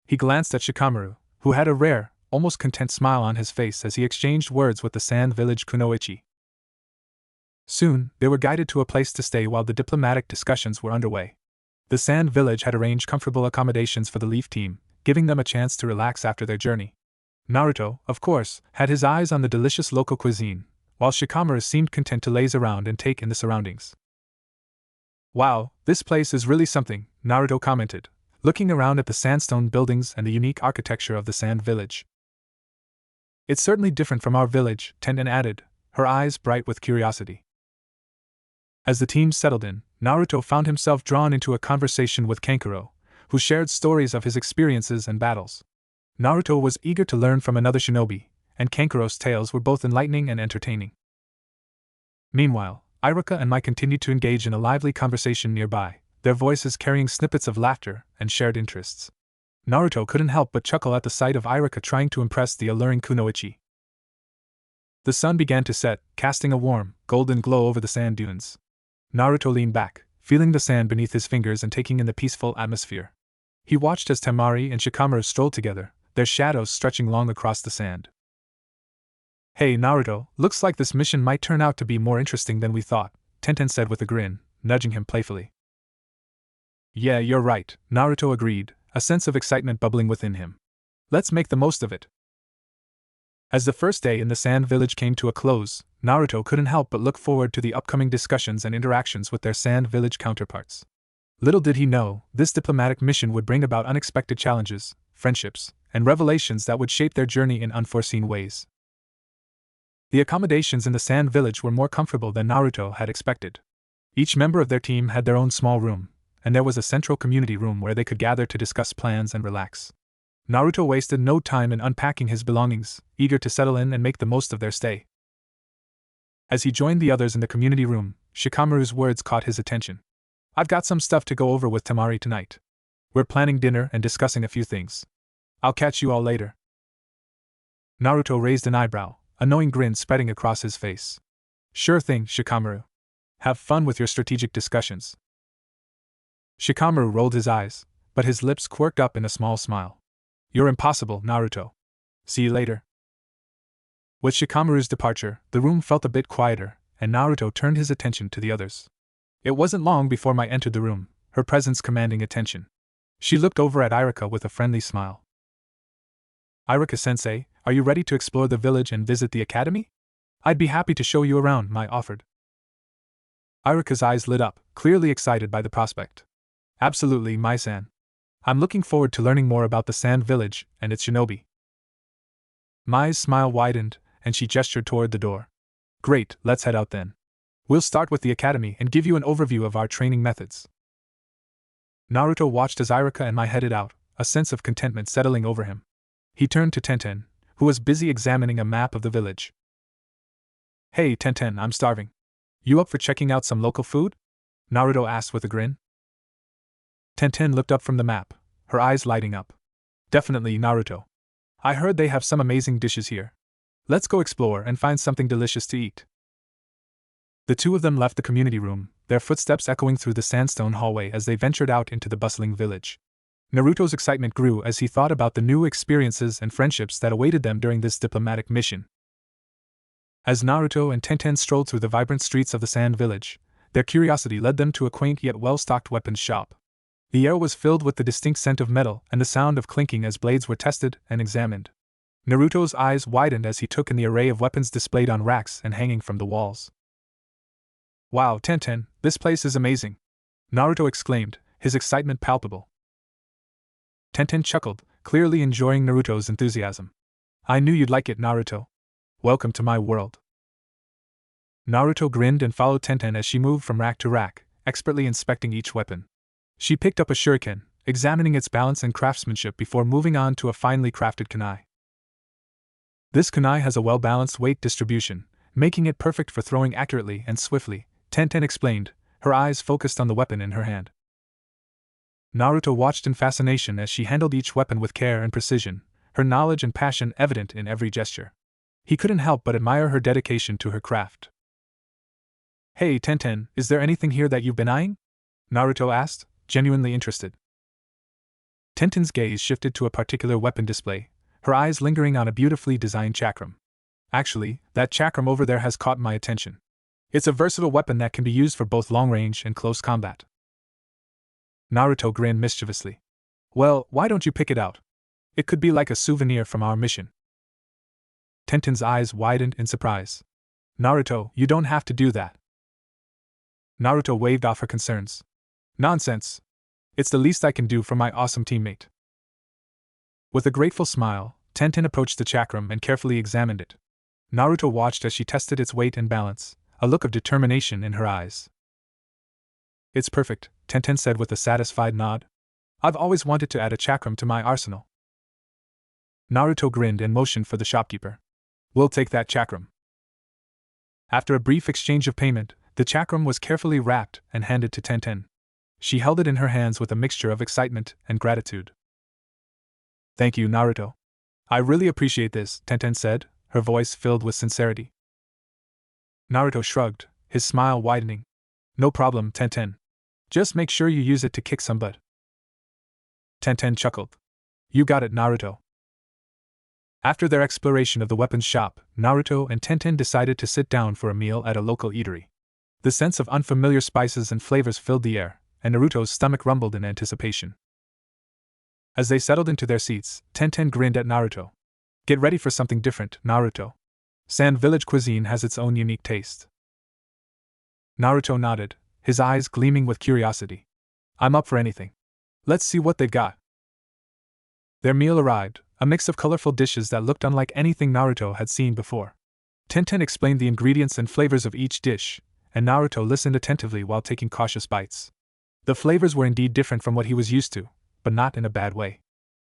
He glanced at Shikamaru, who had a rare, almost content smile on his face as he exchanged words with the Sand Village kunoichi. Soon, they were guided to a place to stay while the diplomatic discussions were underway. The Sand Village had arranged comfortable accommodations for the Leaf team, giving them a chance to relax after their journey. Naruto, of course, had his eyes on the delicious local cuisine, while Shikamaru seemed content to laze around and take in the surroundings. Wow, this place is really something, Naruto commented, looking around at the sandstone buildings and the unique architecture of the Sand Village. It's certainly different from our village, Tenten added, her eyes bright with curiosity. As the team settled in, Naruto found himself drawn into a conversation with Kankuro, who shared stories of his experiences and battles. Naruto was eager to learn from another shinobi, and Kankuro's tales were both enlightening and entertaining. Meanwhile, Iruka and Mai continued to engage in a lively conversation nearby, their voices carrying snippets of laughter and shared interests. Naruto couldn't help but chuckle at the sight of Iruka trying to impress the alluring kunoichi. The sun began to set, casting a warm, golden glow over the sand dunes. Naruto leaned back, feeling the sand beneath his fingers and taking in the peaceful atmosphere. He watched as Temari and Shikamaru strolled together, their shadows stretching long across the sand. Hey Naruto, looks like this mission might turn out to be more interesting than we thought, Tenten said with a grin, nudging him playfully. Yeah, you're right, Naruto agreed, a sense of excitement bubbling within him. Let's make the most of it. As the first day in the Sand Village came to a close, Naruto couldn't help but look forward to the upcoming discussions and interactions with their Sand Village counterparts. Little did he know, this diplomatic mission would bring about unexpected challenges, friendships, and revelations that would shape their journey in unforeseen ways. The accommodations in the Sand Village were more comfortable than Naruto had expected. Each member of their team had their own small room, and there was a central community room where they could gather to discuss plans and relax. Naruto wasted no time in unpacking his belongings, eager to settle in and make the most of their stay. As he joined the others in the community room, Shikamaru's words caught his attention. I've got some stuff to go over with Temari tonight. We're planning dinner and discussing a few things. I'll catch you all later. Naruto raised an eyebrow, a knowing grin spreading across his face. Sure thing, Shikamaru. Have fun with your strategic discussions. Shikamaru rolled his eyes, but his lips quirked up in a small smile. You're impossible, Naruto. See you later. With Shikamaru's departure, the room felt a bit quieter, and Naruto turned his attention to the others. It wasn't long before Mai entered the room, her presence commanding attention. She looked over at Iruka with a friendly smile. Iruka-sensei, are you ready to explore the village and visit the academy? I'd be happy to show you around, Mai offered. Iruka's eyes lit up, clearly excited by the prospect. Absolutely, Mai-san. I'm looking forward to learning more about the Sand Village and its shinobi. Mai's smile widened, and she gestured toward the door. Great, let's head out then. We'll start with the academy and give you an overview of our training methods. Naruto watched as Iruka and Mai headed out, a sense of contentment settling over him. He turned to Tenten, who was busy examining a map of the village. Hey Tenten, I'm starving. You up for checking out some local food? Naruto asked with a grin. Tenten looked up from the map, her eyes lighting up. Definitely, Naruto. I heard they have some amazing dishes here. Let's go explore and find something delicious to eat. The two of them left the community room, their footsteps echoing through the sandstone hallway as they ventured out into the bustling village. Naruto's excitement grew as he thought about the new experiences and friendships that awaited them during this diplomatic mission. As Naruto and Tenten strolled through the vibrant streets of the Sand Village, their curiosity led them to a quaint yet well-stocked weapons shop. The air was filled with the distinct scent of metal and the sound of clinking as blades were tested and examined. Naruto's eyes widened as he took in the array of weapons displayed on racks and hanging from the walls. Wow, Tenten, this place is amazing! Naruto exclaimed, his excitement palpable. Tenten chuckled, clearly enjoying Naruto's enthusiasm. I knew you'd like it, Naruto. Welcome to my world. Naruto grinned and followed Tenten as she moved from rack to rack, expertly inspecting each weapon. She picked up a shuriken, examining its balance and craftsmanship before moving on to a finely crafted kunai. This kunai has a well-balanced weight distribution, making it perfect for throwing accurately and swiftly, Tenten explained, her eyes focused on the weapon in her hand. Naruto watched in fascination as she handled each weapon with care and precision, her knowledge and passion evident in every gesture. He couldn't help but admire her dedication to her craft. "Hey Tenten, is there anything here that you've been eyeing?" Naruto asked, genuinely interested. Tenten's gaze shifted to a particular weapon display, her eyes lingering on a beautifully designed chakram. "Actually, that chakram over there has caught my attention. It's a versatile weapon that can be used for both long-range and close combat." Naruto grinned mischievously. "Well, why don't you pick it out? It could be like a souvenir from our mission." Tenten's eyes widened in surprise. "Naruto, you don't have to do that." Naruto waved off her concerns. "Nonsense. It's the least I can do for my awesome teammate." With a grateful smile, Tenten approached the chakram and carefully examined it. Naruto watched as she tested its weight and balance, a look of determination in her eyes. "It's perfect," Tenten said with a satisfied nod. "I've always wanted to add a chakram to my arsenal." Naruto grinned and motioned for the shopkeeper. "We'll take that chakram." After a brief exchange of payment, the chakram was carefully wrapped and handed to Tenten. She held it in her hands with a mixture of excitement and gratitude. "Thank you, Naruto. I really appreciate this," Tenten said, her voice filled with sincerity. Naruto shrugged, his smile widening. "No problem, Tenten. Just make sure you use it to kick some butt." Tenten chuckled. "You got it, Naruto." After their exploration of the weapons shop, Naruto and Tenten decided to sit down for a meal at a local eatery. The sense of unfamiliar spices and flavors filled the air, and Naruto's stomach rumbled in anticipation. As they settled into their seats, Tenten grinned at Naruto. "Get ready for something different, Naruto. Sand Village cuisine has its own unique taste." Naruto nodded, his eyes gleaming with curiosity. "I'm up for anything. Let's see what they've got." Their meal arrived, a mix of colorful dishes that looked unlike anything Naruto had seen before. Tenten explained the ingredients and flavors of each dish, and Naruto listened attentively while taking cautious bites. The flavors were indeed different from what he was used to, but not in a bad way.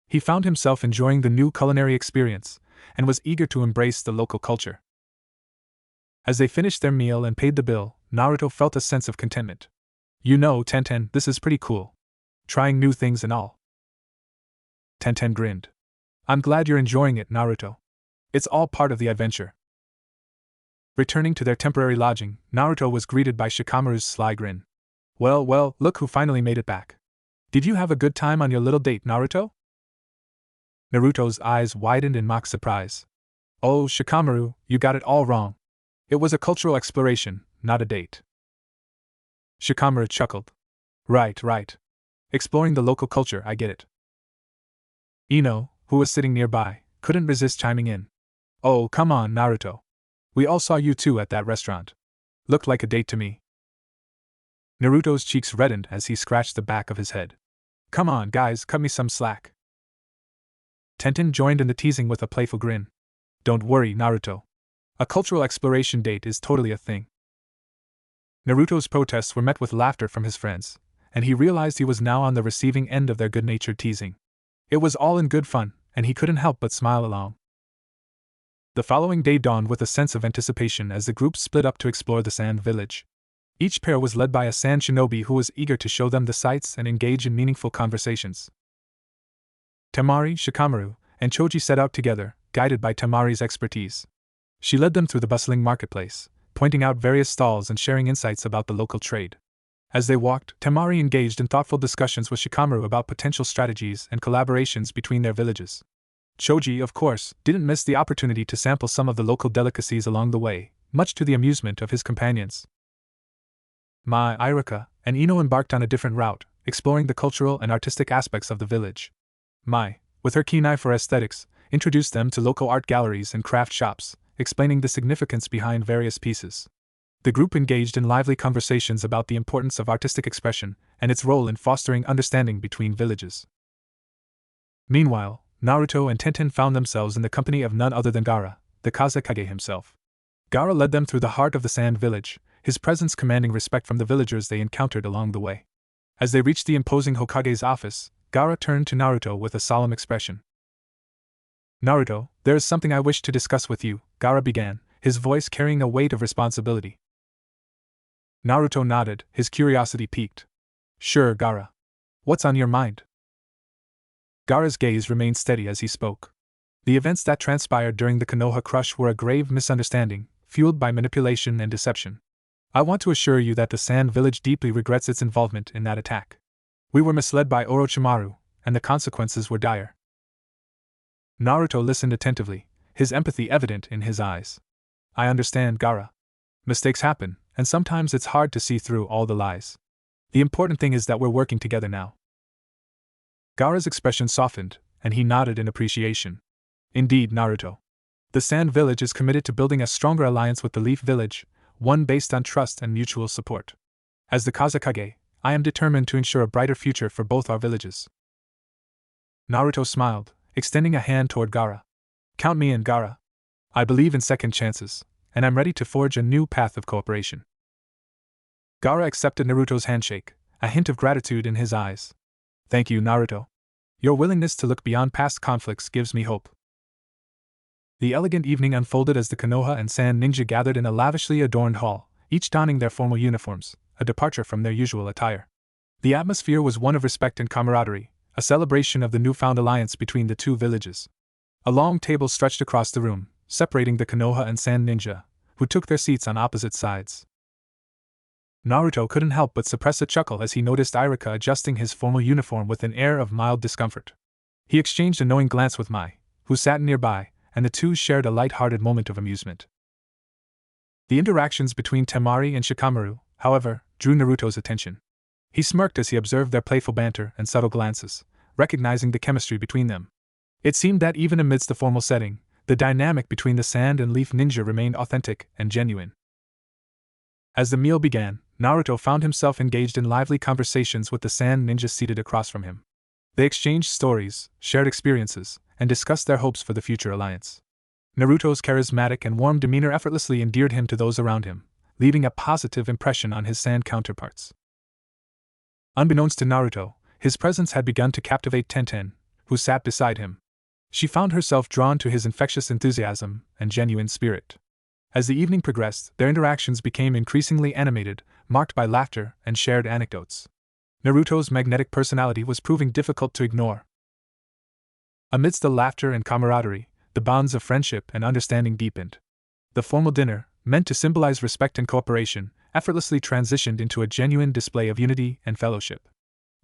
He found himself enjoying the new culinary experience, and was eager to embrace the local culture. As they finished their meal and paid the bill, Naruto felt a sense of contentment. "You know, Tenten, this is pretty cool. Trying new things and all." Tenten grinned. "I'm glad you're enjoying it, Naruto. It's all part of the adventure." Returning to their temporary lodging, Naruto was greeted by Shikamaru's sly grin. Well, look who finally made it back. Did you have a good time on your little date, Naruto?" Naruto's eyes widened in mock surprise. "Oh, Shikamaru, you got it all wrong. It was a cultural exploration, not a date." Shikamaru chuckled. Right. Exploring the local culture, I get it." Ino, who was sitting nearby, couldn't resist chiming in. "Oh, come on, Naruto. We all saw you two at that restaurant. Looked like a date to me." Naruto's cheeks reddened as he scratched the back of his head. "Come on, guys, cut me some slack." Tenten joined in the teasing with a playful grin. "Don't worry, Naruto. A cultural exploration date is totally a thing." Naruto's protests were met with laughter from his friends, and he realized he was now on the receiving end of their good-natured teasing. It was all in good fun, and he couldn't help but smile along. The following day dawned with a sense of anticipation as the group split up to explore the Sand Village. Each pair was led by a sand shinobi who was eager to show them the sights and engage in meaningful conversations. Temari, Shikamaru, and Choji set out together, guided by Temari's expertise. She led them through the bustling marketplace, pointing out various stalls and sharing insights about the local trade. As they walked, Temari engaged in thoughtful discussions with Shikamaru about potential strategies and collaborations between their villages. Choji, of course, didn't miss the opportunity to sample some of the local delicacies along the way, much to the amusement of his companions. Mai, Irika, and Ino embarked on a different route, exploring the cultural and artistic aspects of the village. Mai, with her keen eye for aesthetics, introduced them to local art galleries and craft shops, explaining the significance behind various pieces. The group engaged in lively conversations about the importance of artistic expression and its role in fostering understanding between villages. Meanwhile, Naruto and Tenten found themselves in the company of none other than Gaara, the Kazekage himself. Gaara led them through the heart of the Sand Village, his presence commanding respect from the villagers they encountered along the way. As they reached the imposing Hokage's office, Gaara turned to Naruto with a solemn expression. "Naruto, there is something I wish to discuss with you," Gaara began, his voice carrying a weight of responsibility. Naruto nodded, his curiosity piqued. "Sure, Gaara. What's on your mind?" Gaara's gaze remained steady as he spoke. The events that transpired during the Konoha crush were a grave misunderstanding, fueled by manipulation and deception. I want to assure you that the Sand Village deeply regrets its involvement in that attack. We were misled by Orochimaru, and the consequences were dire. Naruto listened attentively, his empathy evident in his eyes. "I understand, Gaara. Mistakes happen, and sometimes it's hard to see through all the lies. The important thing is that we're working together now." Gaara's expression softened, and he nodded in appreciation. "Indeed, Naruto. The Sand Village is committed to building a stronger alliance with the Leaf Village, one based on trust and mutual support. As the Kazekage, I am determined to ensure a brighter future for both our villages." Naruto smiled, extending a hand toward Gaara. "Count me in, Gaara. I believe in second chances, and I'm ready to forge a new path of cooperation." Gaara accepted Naruto's handshake, a hint of gratitude in his eyes. "Thank you, Naruto. Your willingness to look beyond past conflicts gives me hope." The elegant evening unfolded as the Konoha and Sand Ninja gathered in a lavishly adorned hall, each donning their formal uniforms, a departure from their usual attire. The atmosphere was one of respect and camaraderie, a celebration of the newfound alliance between the two villages. A long table stretched across the room, separating the Konoha and Sand Ninja, who took their seats on opposite sides. Naruto couldn't help but suppress a chuckle as he noticed Iruka adjusting his formal uniform with an air of mild discomfort. He exchanged a knowing glance with Mai, who sat nearby, and the two shared a light-hearted moment of amusement. The interactions between Temari and Shikamaru, however, drew Naruto's attention. He smirked as he observed their playful banter and subtle glances, recognizing the chemistry between them. It seemed that even amidst the formal setting, the dynamic between the Sand and Leaf Ninja remained authentic and genuine. As the meal began, Naruto found himself engaged in lively conversations with the Sand Ninja seated across from him. They exchanged stories, shared experiences, and discussed their hopes for the future alliance. Naruto's charismatic and warm demeanor effortlessly endeared him to those around him, leaving a positive impression on his Sand counterparts. Unbeknownst to Naruto, his presence had begun to captivate Tenten, who sat beside him. She found herself drawn to his infectious enthusiasm and genuine spirit. As the evening progressed, their interactions became increasingly animated, marked by laughter and shared anecdotes. Naruto's magnetic personality was proving difficult to ignore. Amidst the laughter and camaraderie, the bonds of friendship and understanding deepened. The formal dinner, meant to symbolize respect and cooperation, effortlessly transitioned into a genuine display of unity and fellowship.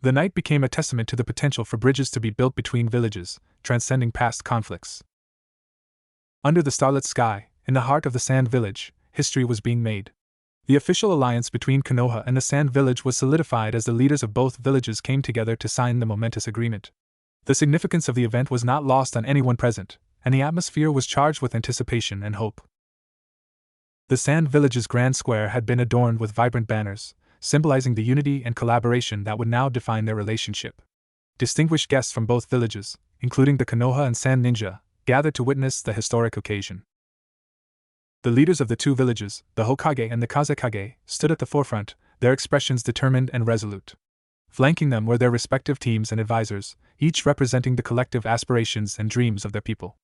The night became a testament to the potential for bridges to be built between villages, transcending past conflicts. Under the starlit sky, in the heart of the Sand Village, history was being made. The official alliance between Konoha and the Sand Village was solidified as the leaders of both villages came together to sign the momentous agreement. The significance of the event was not lost on anyone present, and the atmosphere was charged with anticipation and hope. The Sand Village's grand square had been adorned with vibrant banners, symbolizing the unity and collaboration that would now define their relationship. Distinguished guests from both villages, including the Konoha and Sand Ninja, gathered to witness the historic occasion. The leaders of the two villages, the Hokage and the Kazekage, stood at the forefront, their expressions determined and resolute. Flanking them were their respective teams and advisors, each representing the collective aspirations and dreams of their people.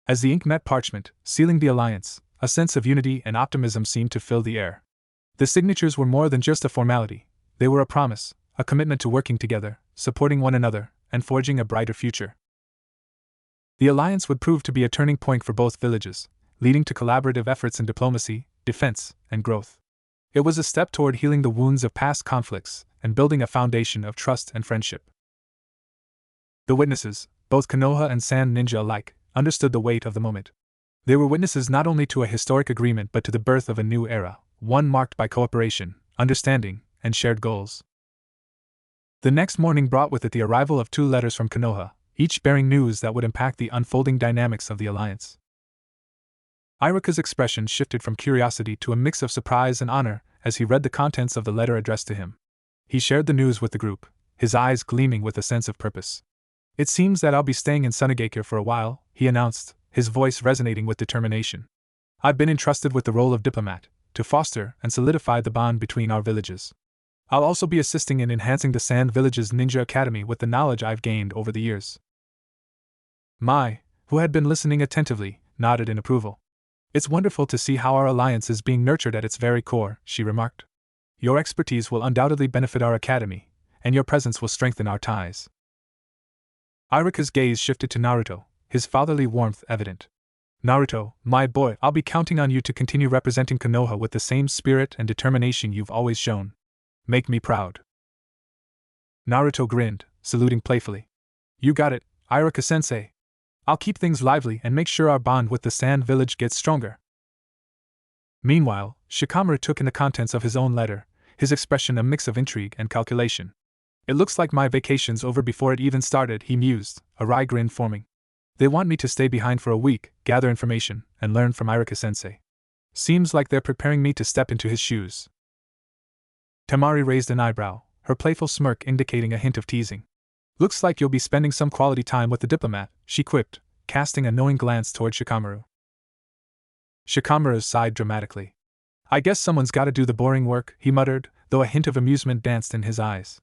As the ink met parchment, sealing the alliance, a sense of unity and optimism seemed to fill the air. The signatures were more than just a formality, they were a promise, a commitment to working together, supporting one another, and forging a brighter future. The alliance would prove to be a turning point for both villages, leading to collaborative efforts in diplomacy, defense, and growth. It was a step toward healing the wounds of past conflicts and building a foundation of trust and friendship. The witnesses, both Konoha and Sand Ninja alike, understood the weight of the moment. They were witnesses not only to a historic agreement but to the birth of a new era, one marked by cooperation, understanding, and shared goals. The next morning brought with it the arrival of 2 letters from Konoha, each bearing news that would impact the unfolding dynamics of the alliance. Iruka's expression shifted from curiosity to a mix of surprise and honor as he read the contents of the letter addressed to him. He shared the news with the group, his eyes gleaming with a sense of purpose. "It seems that I'll be staying in Sunagakure for a while," he announced, his voice resonating with determination. "I've been entrusted with the role of diplomat, to foster and solidify the bond between our villages. I'll also be assisting in enhancing the Sand Village's ninja academy with the knowledge I've gained over the years. Mai, who had been listening attentively, nodded in approval. It's wonderful to see how our alliance is being nurtured at its very core, she remarked. Your expertise will undoubtedly benefit our academy, and your presence will strengthen our ties. Irika's gaze shifted to Naruto, his fatherly warmth evident. Naruto, my boy, I'll be counting on you to continue representing Konoha with the same spirit and determination you've always shown. Make me proud. Naruto grinned, saluting playfully. You got it, Irika-sensei. I'll keep things lively and make sure our bond with the Sand Village gets stronger. Meanwhile, Shikamaru took in the contents of his own letter, his expression a mix of intrigue and calculation. It looks like my vacation's over before it even started, he mused, a wry grin forming. They want me to stay behind for a week, gather information, and learn from Irika-sensei. Seems like they're preparing me to step into his shoes. Temari raised an eyebrow, her playful smirk indicating a hint of teasing. Looks like you'll be spending some quality time with the diplomat, she quipped, casting a knowing glance toward Shikamaru. Shikamaru sighed dramatically. I guess someone's gotta do the boring work, he muttered, though a hint of amusement danced in his eyes.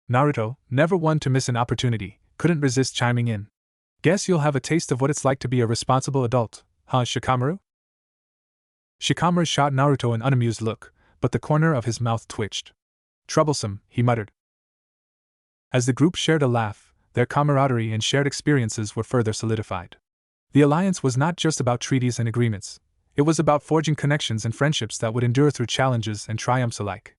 Naruto, never one to miss an opportunity, couldn't resist chiming in. Guess you'll have a taste of what it's like to be a responsible adult, huh, Shikamaru? Shikamaru shot Naruto an unamused look, but the corner of his mouth twitched. Troublesome, he muttered. As the group shared a laugh, their camaraderie and shared experiences were further solidified. The alliance was not just about treaties and agreements, it was about forging connections and friendships that would endure through challenges and triumphs alike.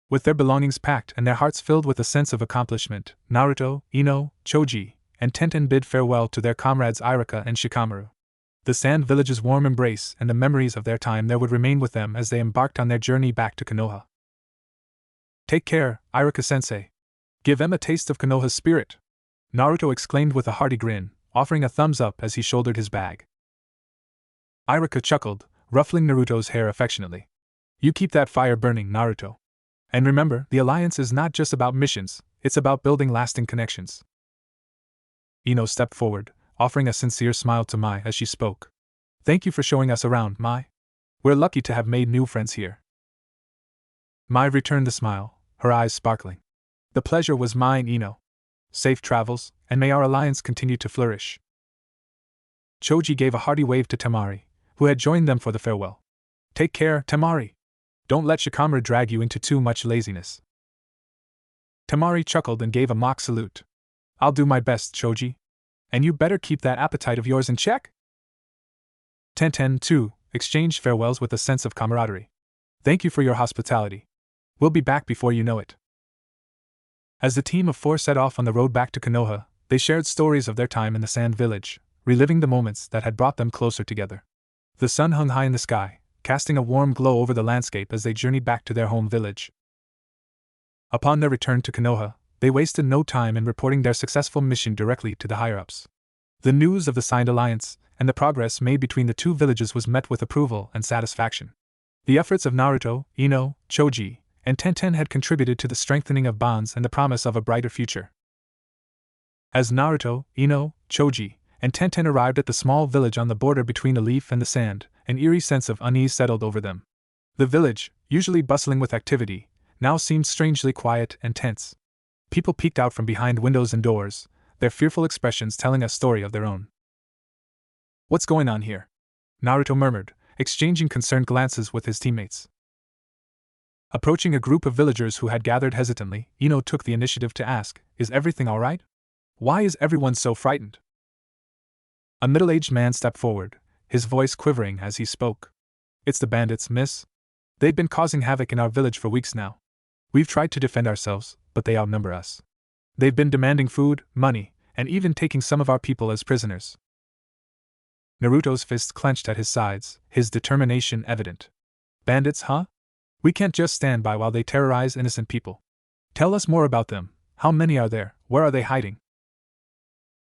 With their belongings packed and their hearts filled with a sense of accomplishment, Naruto, Ino, Choji, and Tenten bid farewell to their comrades Irika and Shikamaru. The Sand Village's warm embrace and the memories of their time there would remain with them as they embarked on their journey back to Konoha. Take care, Irika-sensei. Give them a taste of Konoha's spirit, Naruto exclaimed with a hearty grin, offering a thumbs up as he shouldered his bag. Irika chuckled, ruffling Naruto's hair affectionately. You keep that fire burning, Naruto. And remember, the alliance is not just about missions, it's about building lasting connections. Ino stepped forward, offering a sincere smile to Mai as she spoke. Thank you for showing us around, Mai. We're lucky to have made new friends here. Mai returned the smile, her eyes sparkling. The pleasure was mine, Ino. Safe travels, and may our alliance continue to flourish. Choji gave a hearty wave to Temari, who had joined them for the farewell. Take care, Temari. Don't let Shikamaru drag you into too much laziness. Temari chuckled and gave a mock salute. I'll do my best, Choji. And you better keep that appetite of yours in check. Tenten, too, exchanged farewells with a sense of camaraderie. Thank you for your hospitality. We'll be back before you know it. As the team of four set off on the road back to Konoha, they shared stories of their time in the Sand Village, reliving the moments that had brought them closer together. The sun hung high in the sky, casting a warm glow over the landscape as they journeyed back to their home village. Upon their return to Konoha, they wasted no time in reporting their successful mission directly to the higher-ups. The news of the signed alliance and the progress made between the two villages was met with approval and satisfaction. The efforts of Naruto, Ino, Choji, and Tenten had contributed to the strengthening of bonds and the promise of a brighter future. As Naruto, Ino, Choji, and Tenten arrived at the small village on the border between the leaf and the sand, an eerie sense of unease settled over them. The village, usually bustling with activity, now seemed strangely quiet and tense. People peeked out from behind windows and doors, their fearful expressions telling a story of their own. What's going on here? Naruto murmured, exchanging concerned glances with his teammates. Approaching a group of villagers who had gathered hesitantly, Ino took the initiative to ask, Is everything all right? Why is everyone so frightened? A middle-aged man stepped forward, his voice quivering as he spoke. It's the bandits, miss. They've been causing havoc in our village for weeks now. We've tried to defend ourselves, but they outnumber us. They've been demanding food, money, and even taking some of our people as prisoners. Naruto's fists clenched at his sides, his determination evident. Bandits, huh? We can't just stand by while they terrorize innocent people. Tell us more about them. How many are there? Where are they hiding?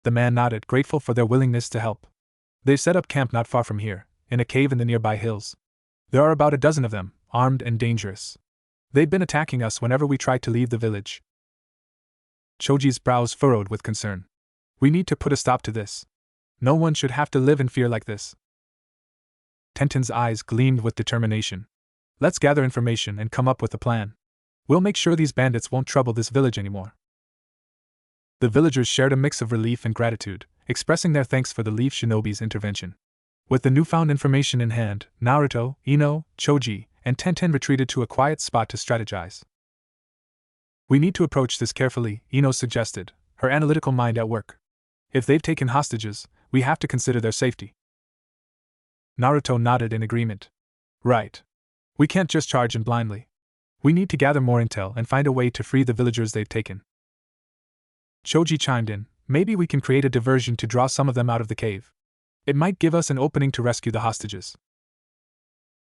The man nodded, grateful for their willingness to help. They've set up camp not far from here, in a cave in the nearby hills. There are about a dozen of them, armed and dangerous. They've been attacking us whenever we try to leave the village. Choji's brows furrowed with concern. We need to put a stop to this. No one should have to live in fear like this. Tenten's eyes gleamed with determination. Let's gather information and come up with a plan. We'll make sure these bandits won't trouble this village anymore. The villagers shared a mix of relief and gratitude, expressing their thanks for the Leaf Shinobi's intervention. With the newfound information in hand, Naruto, Ino, Choji, and Tenten retreated to a quiet spot to strategize. We need to approach this carefully, Ino suggested, her analytical mind at work. If they've taken hostages, we have to consider their safety. Naruto nodded in agreement. Right. We can't just charge in blindly. We need to gather more intel and find a way to free the villagers they've taken. Choji chimed in, maybe we can create a diversion to draw some of them out of the cave. It might give us an opening to rescue the hostages.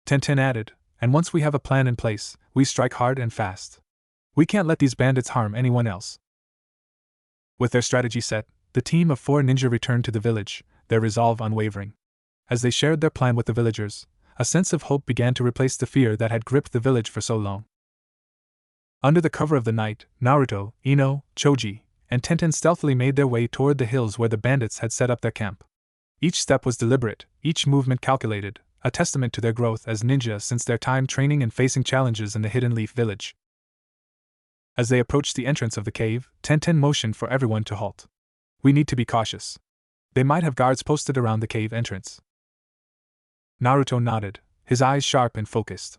Tenten added, and once we have a plan in place, we strike hard and fast. We can't let these bandits harm anyone else. With their strategy set, the team of 4 ninja returned to the village, their resolve unwavering. As they shared their plan with the villagers, a sense of hope began to replace the fear that had gripped the village for so long. Under the cover of the night, Naruto, Ino, Choji, and Tenten stealthily made their way toward the hills where the bandits had set up their camp. Each step was deliberate, each movement calculated, a testament to their growth as ninja since their time training and facing challenges in the Hidden Leaf Village. As they approached the entrance of the cave, Tenten motioned for everyone to halt. We need to be cautious. They might have guards posted around the cave entrance. Naruto nodded, his eyes sharp and focused.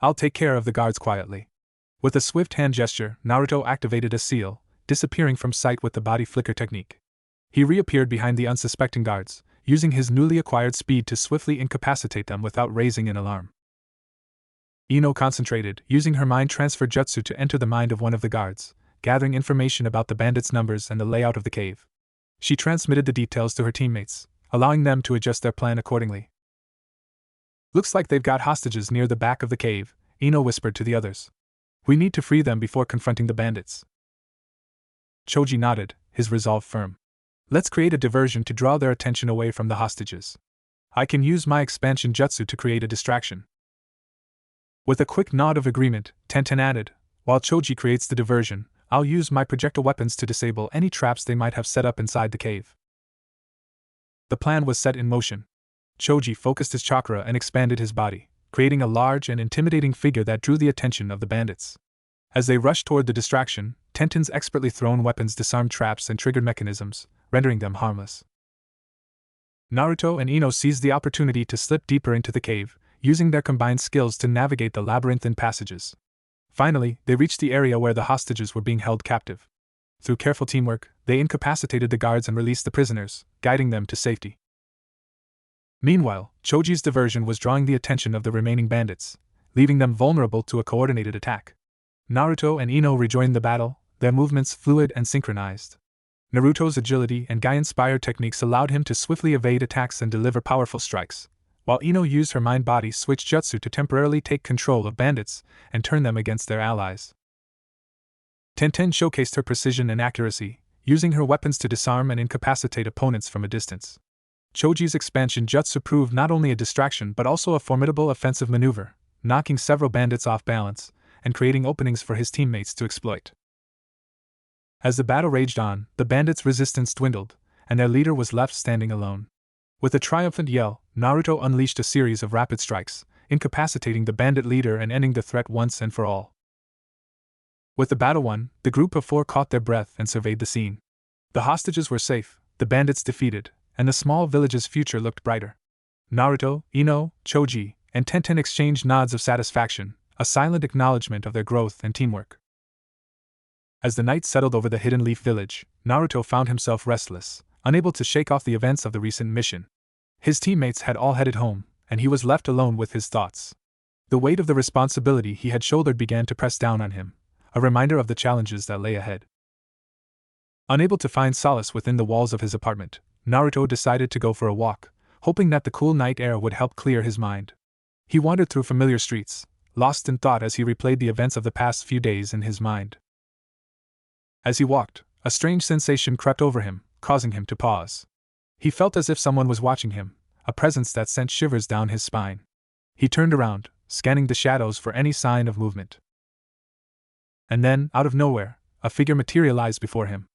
I'll take care of the guards quietly. With a swift hand gesture, Naruto activated a seal, disappearing from sight with the body flicker technique. He reappeared behind the unsuspecting guards, using his newly acquired speed to swiftly incapacitate them without raising an alarm. Ino concentrated, using her mind transfer jutsu to enter the mind of one of the guards, gathering information about the bandits' numbers and the layout of the cave. She transmitted the details to her teammates, allowing them to adjust their plan accordingly. Looks like they've got hostages near the back of the cave, Ino whispered to the others. We need to free them before confronting the bandits. Choji nodded, his resolve firm. Let's create a diversion to draw their attention away from the hostages. I can use my expansion jutsu to create a distraction. With a quick nod of agreement, Tenten added, while Choji creates the diversion, I'll use my projectile weapons to disable any traps they might have set up inside the cave. The plan was set in motion. Choji focused his chakra and expanded his body, creating a large and intimidating figure that drew the attention of the bandits. As they rushed toward the distraction, Tenten's expertly thrown weapons disarmed traps and triggered mechanisms, rendering them harmless. Naruto and Ino seized the opportunity to slip deeper into the cave, using their combined skills to navigate the labyrinthine passages. Finally, they reached the area where the hostages were being held captive. Through careful teamwork, they incapacitated the guards and released the prisoners, guiding them to safety. Meanwhile, Choji's diversion was drawing the attention of the remaining bandits, leaving them vulnerable to a coordinated attack. Naruto and Ino rejoined the battle, their movements fluid and synchronized. Naruto's agility and Guy-inspired techniques allowed him to swiftly evade attacks and deliver powerful strikes, while Ino used her mind-body switch jutsu to temporarily take control of bandits and turn them against their allies. Tenten showcased her precision and accuracy, using her weapons to disarm and incapacitate opponents from a distance. Choji's expansion jutsu proved not only a distraction but also a formidable offensive maneuver, knocking several bandits off balance and creating openings for his teammates to exploit. As the battle raged on, the bandits' resistance dwindled, and their leader was left standing alone. With a triumphant yell, Naruto unleashed a series of rapid strikes, incapacitating the bandit leader and ending the threat once and for all. With the battle won, the group of 4 caught their breath and surveyed the scene. The hostages were safe, the bandits defeated, and the small village's future looked brighter. Naruto, Ino, Choji, and Tenten exchanged nods of satisfaction, a silent acknowledgement of their growth and teamwork. As the night settled over the Hidden Leaf Village, Naruto found himself restless, unable to shake off the events of the recent mission. His teammates had all headed home, and he was left alone with his thoughts. The weight of the responsibility he had shouldered began to press down on him, a reminder of the challenges that lay ahead. Unable to find solace within the walls of his apartment, Naruto decided to go for a walk, hoping that the cool night air would help clear his mind. He wandered through familiar streets, lost in thought as he replayed the events of the past few days in his mind. As he walked, a strange sensation crept over him, causing him to pause. He felt as if someone was watching him, a presence that sent shivers down his spine. He turned around, scanning the shadows for any sign of movement. And then, out of nowhere, a figure materialized before him.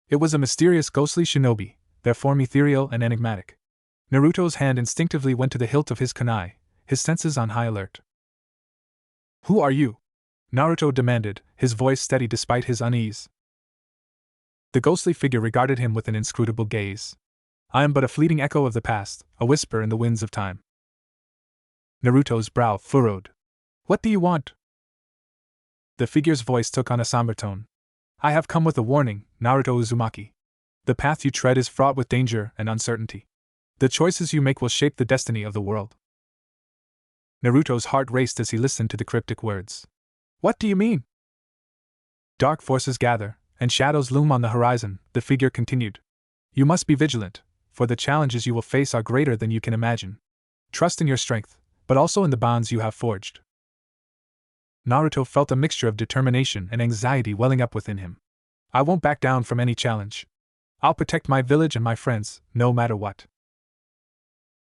It was a mysterious ghostly shinobi, their form ethereal and enigmatic. Naruto's hand instinctively went to the hilt of his kunai, his senses on high alert. Who are you? Naruto demanded, his voice steady despite his unease. The ghostly figure regarded him with an inscrutable gaze. I am but a fleeting echo of the past, a whisper in the winds of time. Naruto's brow furrowed. What do you want? The figure's voice took on a somber tone. I have come with a warning, Naruto Uzumaki. The path you tread is fraught with danger and uncertainty. The choices you make will shape the destiny of the world. Naruto's heart raced as he listened to the cryptic words. What do you mean? Dark forces gather, and shadows loom on the horizon, the figure continued. You must be vigilant, for the challenges you will face are greater than you can imagine. Trust in your strength, but also in the bonds you have forged. Naruto felt a mixture of determination and anxiety welling up within him. I won't back down from any challenge. I'll protect my village and my friends, no matter what.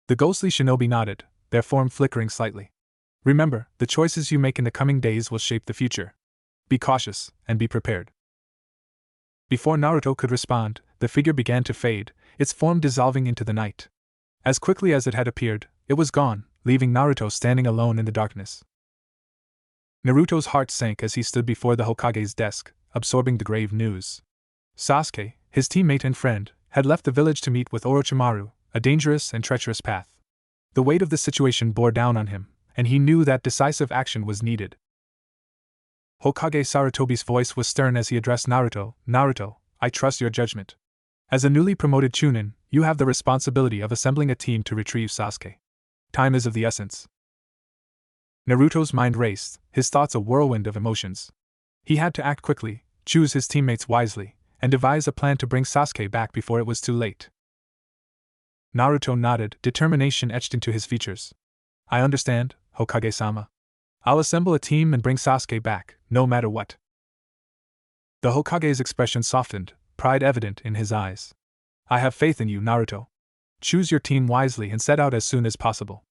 The ghostly shinobi nodded, their form flickering slightly. Remember, the choices you make in the coming days will shape the future. Be cautious, and be prepared. Before Naruto could respond, the figure began to fade, its form dissolving into the night. As quickly as it had appeared, it was gone, leaving Naruto standing alone in the darkness. Naruto's heart sank as he stood before the Hokage's desk, absorbing the grave news. Sasuke, his teammate and friend, had left the village to meet with Orochimaru, a dangerous and treacherous path. The weight of the situation bore down on him, and he knew that decisive action was needed. Hokage Sarutobi's voice was stern as he addressed Naruto. Naruto, I trust your judgment. As a newly promoted Chunin, you have the responsibility of assembling a team to retrieve Sasuke. Time is of the essence. Naruto's mind raced, his thoughts a whirlwind of emotions. He had to act quickly, choose his teammates wisely, and devise a plan to bring Sasuke back before it was too late. Naruto nodded, determination etched into his features. I understand, Hokage-sama. I'll assemble a team and bring Sasuke back, no matter what. The Hokage's expression softened, pride evident in his eyes. I have faith in you, Naruto. Choose your team wisely and set out as soon as possible.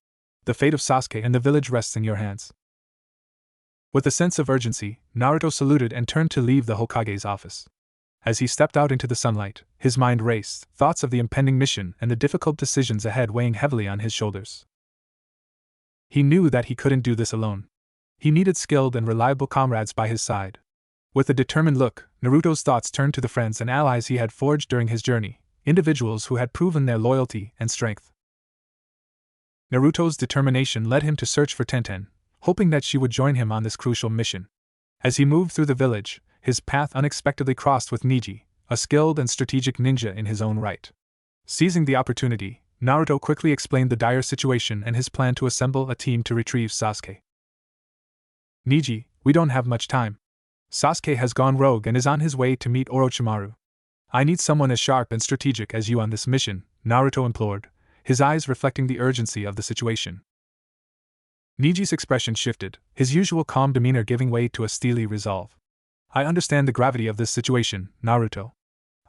The fate of Sasuke and the village rests in your hands. With a sense of urgency, Naruto saluted and turned to leave the Hokage's office. As he stepped out into the sunlight, his mind raced, thoughts of the impending mission and the difficult decisions ahead weighing heavily on his shoulders. He knew that he couldn't do this alone. He needed skilled and reliable comrades by his side. With a determined look, Naruto's thoughts turned to the friends and allies he had forged during his journey, individuals who had proven their loyalty and strength. Naruto's determination led him to search for Tenten, hoping that she would join him on this crucial mission. As he moved through the village, his path unexpectedly crossed with Neji, a skilled and strategic ninja in his own right. Seizing the opportunity, Naruto quickly explained the dire situation and his plan to assemble a team to retrieve Sasuke. Neji, we don't have much time. Sasuke has gone rogue and is on his way to meet Orochimaru. I need someone as sharp and strategic as you on this mission, Naruto implored, his eyes reflecting the urgency of the situation. Neji's expression shifted, his usual calm demeanor giving way to a steely resolve. I understand the gravity of this situation, Naruto.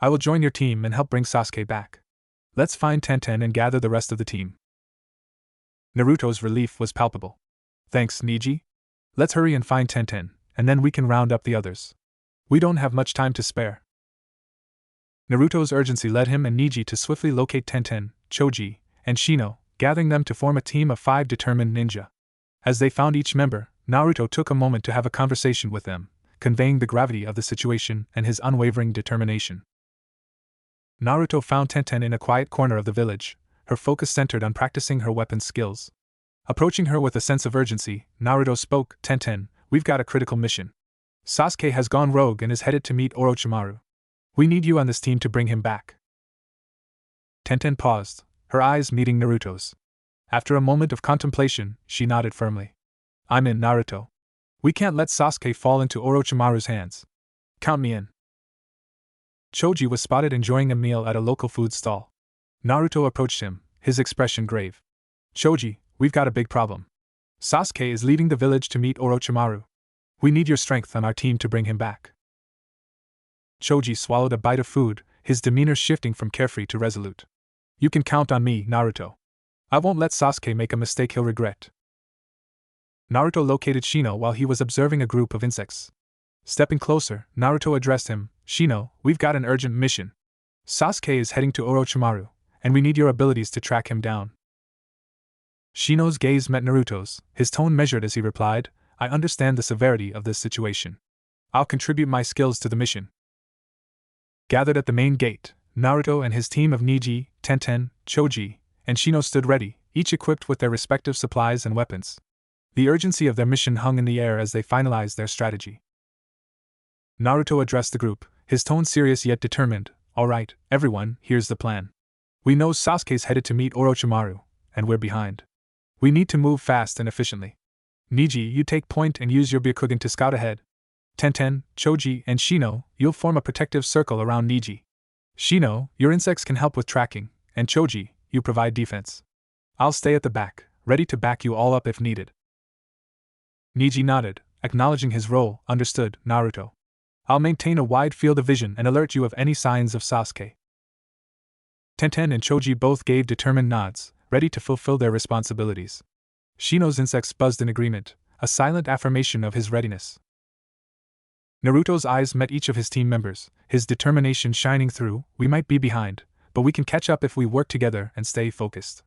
I will join your team and help bring Sasuke back. Let's find Tenten and gather the rest of the team. Naruto's relief was palpable. Thanks, Neji. Let's hurry and find Tenten, and then we can round up the others. We don't have much time to spare. Naruto's urgency led him and Neji to swiftly locate Tenten, Choji, and Shino, gathering them to form a team of 5 determined ninja. As they found each member, Naruto took a moment to have a conversation with them, conveying the gravity of the situation and his unwavering determination. Naruto found Tenten in a quiet corner of the village, her focus centered on practicing her weapon skills. Approaching her with a sense of urgency, Naruto spoke, Tenten, we've got a critical mission. Sasuke has gone rogue and is headed to meet Orochimaru. We need you on this team to bring him back. Tenten paused, her eyes meeting Naruto's. After a moment of contemplation, she nodded firmly. I'm in, Naruto. We can't let Sasuke fall into Orochimaru's hands. Count me in. Choji was spotted enjoying a meal at a local food stall. Naruto approached him, his expression grave. Choji, we've got a big problem. Sasuke is leaving the village to meet Orochimaru. We need your strength on our team to bring him back. Choji swallowed a bite of food, his demeanor shifting from carefree to resolute. You can count on me, Naruto. I won't let Sasuke make a mistake he'll regret. Naruto located Shino while he was observing a group of insects. Stepping closer, Naruto addressed him, Shino, we've got an urgent mission. Sasuke is heading to Orochimaru, and we need your abilities to track him down. Shino's gaze met Naruto's, his tone measured as he replied, I understand the severity of this situation. I'll contribute my skills to the mission. Gathered at the main gate, Naruto and his team of Neji, Tenten, Choji, and Shino stood ready, each equipped with their respective supplies and weapons. The urgency of their mission hung in the air as they finalized their strategy. Naruto addressed the group, his tone serious yet determined. All right, everyone, here's the plan. We know Sasuke's headed to meet Orochimaru, and we're behind. We need to move fast and efficiently. Neji, you take point and use your Byakugan to scout ahead. Tenten, Choji, and Shino, you'll form a protective circle around Neji. Shino, your insects can help with tracking, and Choji, you provide defense. I'll stay at the back, ready to back you all up if needed. Neji nodded, acknowledging his role. Understood, Naruto. I'll maintain a wide field of vision and alert you of any signs of Sasuke. Tenten and Choji both gave determined nods, ready to fulfill their responsibilities. Shino's insects buzzed in agreement, a silent affirmation of his readiness. Naruto's eyes met each of his team members, his determination shining through. We might be behind, but we can catch up if we work together and stay focused.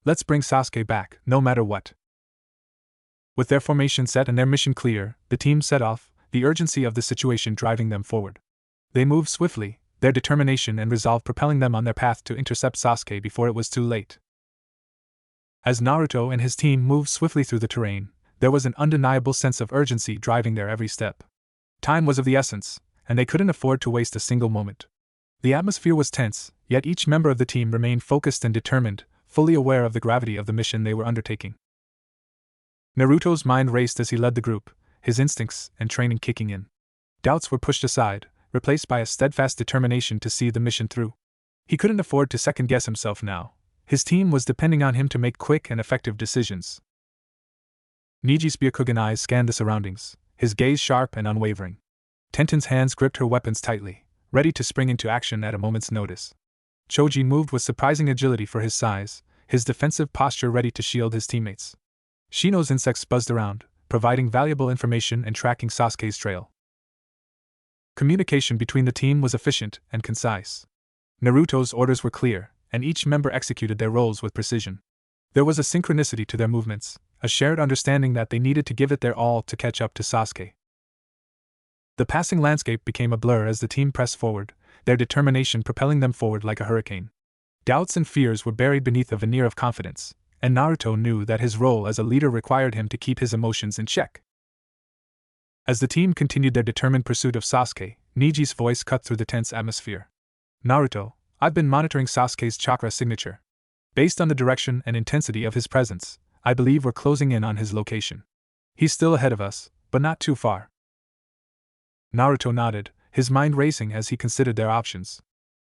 Let's bring Sasuke back, no matter what. With their formation set and their mission clear, the team set off, the urgency of the situation driving them forward. They moved swiftly, their determination and resolve propelling them on their path to intercept Sasuke before it was too late. As Naruto and his team moved swiftly through the terrain, there was an undeniable sense of urgency driving their every step. Time was of the essence, and they couldn't afford to waste a single moment. The atmosphere was tense, yet each member of the team remained focused and determined, fully aware of the gravity of the mission they were undertaking. Naruto's mind raced as he led the group, his instincts and training kicking in. Doubts were pushed aside, replaced by a steadfast determination to see the mission through. He couldn't afford to second-guess himself now. His team was depending on him to make quick and effective decisions. Neji's Byakugan eyes scanned the surroundings, his gaze sharp and unwavering. Tenten's hands gripped her weapons tightly, ready to spring into action at a moment's notice. Choji moved with surprising agility for his size, his defensive posture ready to shield his teammates. Shino's insects buzzed around, providing valuable information and tracking Sasuke's trail. Communication between the team was efficient and concise. Naruto's orders were clear, and each member executed their roles with precision. There was a synchronicity to their movements, a shared understanding that they needed to give it their all to catch up to Sasuke. The passing landscape became a blur as the team pressed forward, their determination propelling them forward like a hurricane. Doubts and fears were buried beneath a veneer of confidence, and Naruto knew that his role as a leader required him to keep his emotions in check. As the team continued their determined pursuit of Sasuke, Neji's voice cut through the tense atmosphere. Naruto, I've been monitoring Sasuke's chakra signature. Based on the direction and intensity of his presence, I believe we're closing in on his location. He's still ahead of us, but not too far. Naruto nodded, his mind racing as he considered their options.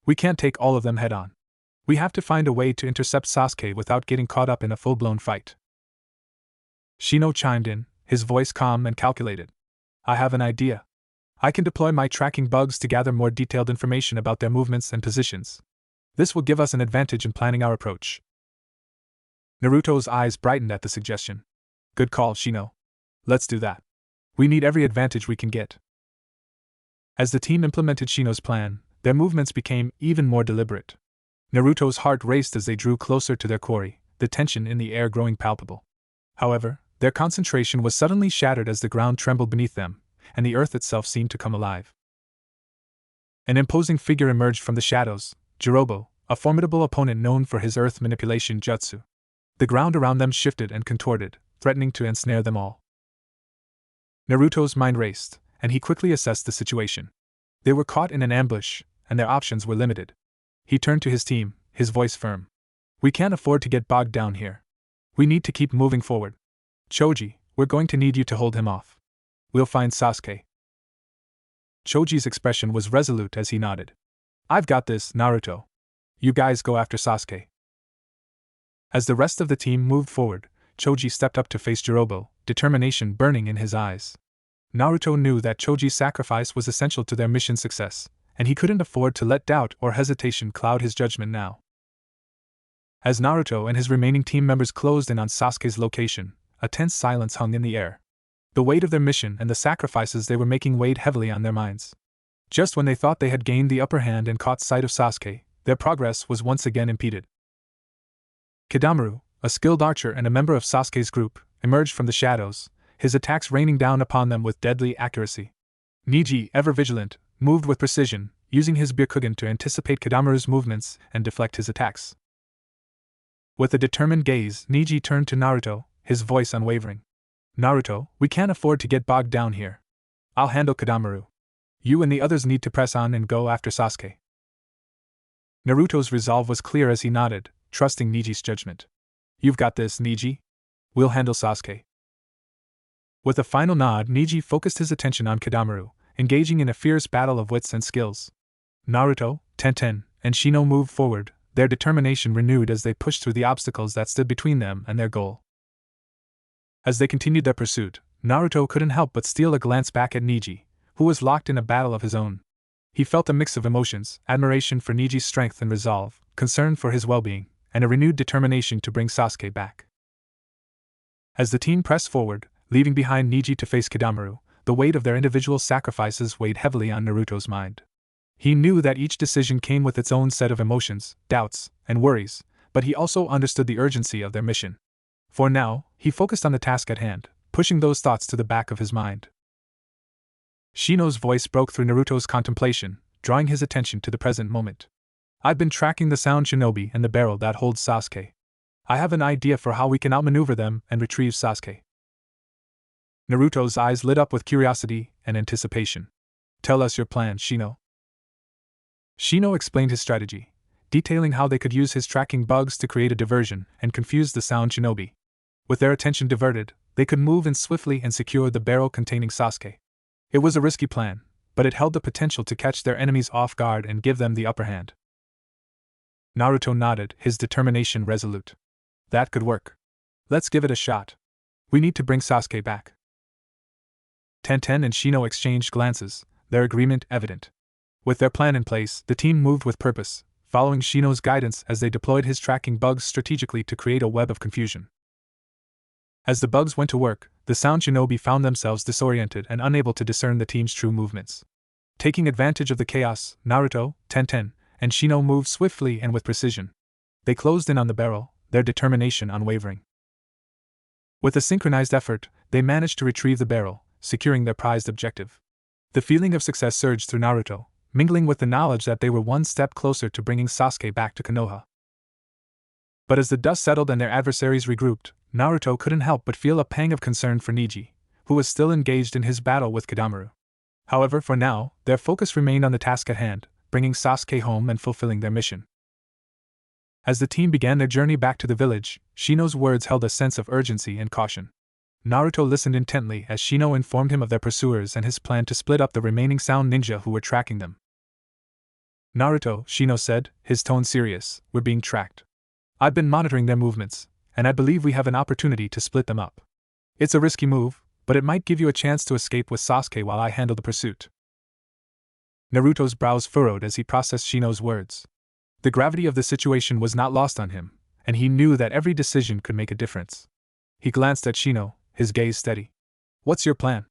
We can't take all of them head-on. We have to find a way to intercept Sasuke without getting caught up in a full-blown fight. Shino chimed in, his voice calm and calculated. I have an idea. I can deploy my tracking bugs to gather more detailed information about their movements and positions. This will give us an advantage in planning our approach. Naruto's eyes brightened at the suggestion. Good call, Shino. Let's do that. We need every advantage we can get. As the team implemented Shino's plan, their movements became even more deliberate. Naruto's heart raced as they drew closer to their quarry, the tension in the air growing palpable. However, their concentration was suddenly shattered as the ground trembled beneath them, and the earth itself seemed to come alive. An imposing figure emerged from the shadows, Jirobo, a formidable opponent known for his earth manipulation jutsu. The ground around them shifted and contorted, threatening to ensnare them all. Naruto's mind raced, and he quickly assessed the situation. They were caught in an ambush, and their options were limited. He turned to his team, his voice firm. We can't afford to get bogged down here. We need to keep moving forward. Choji, we're going to need you to hold him off. We'll find Sasuke. Choji's expression was resolute as he nodded. I've got this, Naruto. You guys go after Sasuke. As the rest of the team moved forward, Choji stepped up to face Jirobo, determination burning in his eyes. Naruto knew that Choji's sacrifice was essential to their mission success, and he couldn't afford to let doubt or hesitation cloud his judgment now. As Naruto and his remaining team members closed in on Sasuke's location, a tense silence hung in the air. The weight of their mission and the sacrifices they were making weighed heavily on their minds. Just when they thought they had gained the upper hand and caught sight of Sasuke, Their progress was once again impeded. Kidamaru, a skilled archer and a member of Sasuke's group, emerged from the shadows, his attacks raining down upon them with deadly accuracy. Niji, ever vigilant, moved with precision, using his Byakugan to anticipate Kidamaru's movements and deflect his attacks. With a determined gaze, Niji turned to Naruto, his voice unwavering. "Naruto, we can't afford to get bogged down here. I'll handle Kidamaru. You and the others need to press on and go after Sasuke." Naruto's resolve was clear as he nodded, trusting Niji's judgment. "You've got this, Niji. We'll handle Sasuke." With a final nod, Niji focused his attention on Kidamaru, engaging in a fierce battle of wits and skills. Naruto, Tenten, and Shino moved forward, their determination renewed as they pushed through the obstacles that stood between them and their goal. As they continued their pursuit, Naruto couldn't help but steal a glance back at Niji, who was locked in a battle of his own. He felt a mix of emotions: admiration for Niji's strength and resolve, concern for his well-being, and a renewed determination to bring Sasuke back. As the team pressed forward, leaving behind Niji to face Kidamaru, the weight of their individual sacrifices weighed heavily on Naruto's mind. He knew that each decision came with its own set of emotions, doubts, and worries, but he also understood the urgency of their mission. For now, he focused on the task at hand, pushing those thoughts to the back of his mind. Shino's voice broke through Naruto's contemplation, drawing his attention to the present moment. "I've been tracking the sound shinobi and the barrel that holds Sasuke. I have an idea for how we can outmaneuver them and retrieve Sasuke." Naruto's eyes lit up with curiosity and anticipation. "Tell us your plan, Shino." Shino explained his strategy, detailing how they could use his tracking bugs to create a diversion and confuse the sound shinobi. With their attention diverted, they could move in swiftly and secure the barrel containing Sasuke. It was a risky plan, but it held the potential to catch their enemies off guard and give them the upper hand. Naruto nodded, his determination resolute. "That could work. Let's give it a shot. We need to bring Sasuke back." Tenten and Shino exchanged glances, their agreement evident. With their plan in place, the team moved with purpose, following Shino's guidance as they deployed his tracking bugs strategically to create a web of confusion. As the bugs went to work, the sound shinobi found themselves disoriented and unable to discern the team's true movements. Taking advantage of the chaos, Naruto, Tenten, and Shino moved swiftly and with precision. They closed in on the barrel, their determination unwavering. With a synchronized effort, they managed to retrieve the barrel, securing their prized objective. The feeling of success surged through Naruto, mingling with the knowledge that they were one step closer to bringing Sasuke back to Konoha. But as the dust settled and their adversaries regrouped, Naruto couldn't help but feel a pang of concern for Niji, who was still engaged in his battle with Kidamaru. However, for now, their focus remained on the task at hand, bringing Sasuke home and fulfilling their mission. As the team began their journey back to the village, Shino's words held a sense of urgency and caution. Naruto listened intently as Shino informed him of their pursuers and his plan to split up the remaining sound ninja who were tracking them. "Naruto," Shino said, his tone serious, "we're being tracked. I've been monitoring their movements, and I believe we have an opportunity to split them up. It's a risky move, but it might give you a chance to escape with Sasuke while I handle the pursuit." Naruto's brows furrowed as he processed Shino's words. The gravity of the situation was not lost on him, and he knew that every decision could make a difference. He glanced at Shino, his gaze steady. "What's your plan?"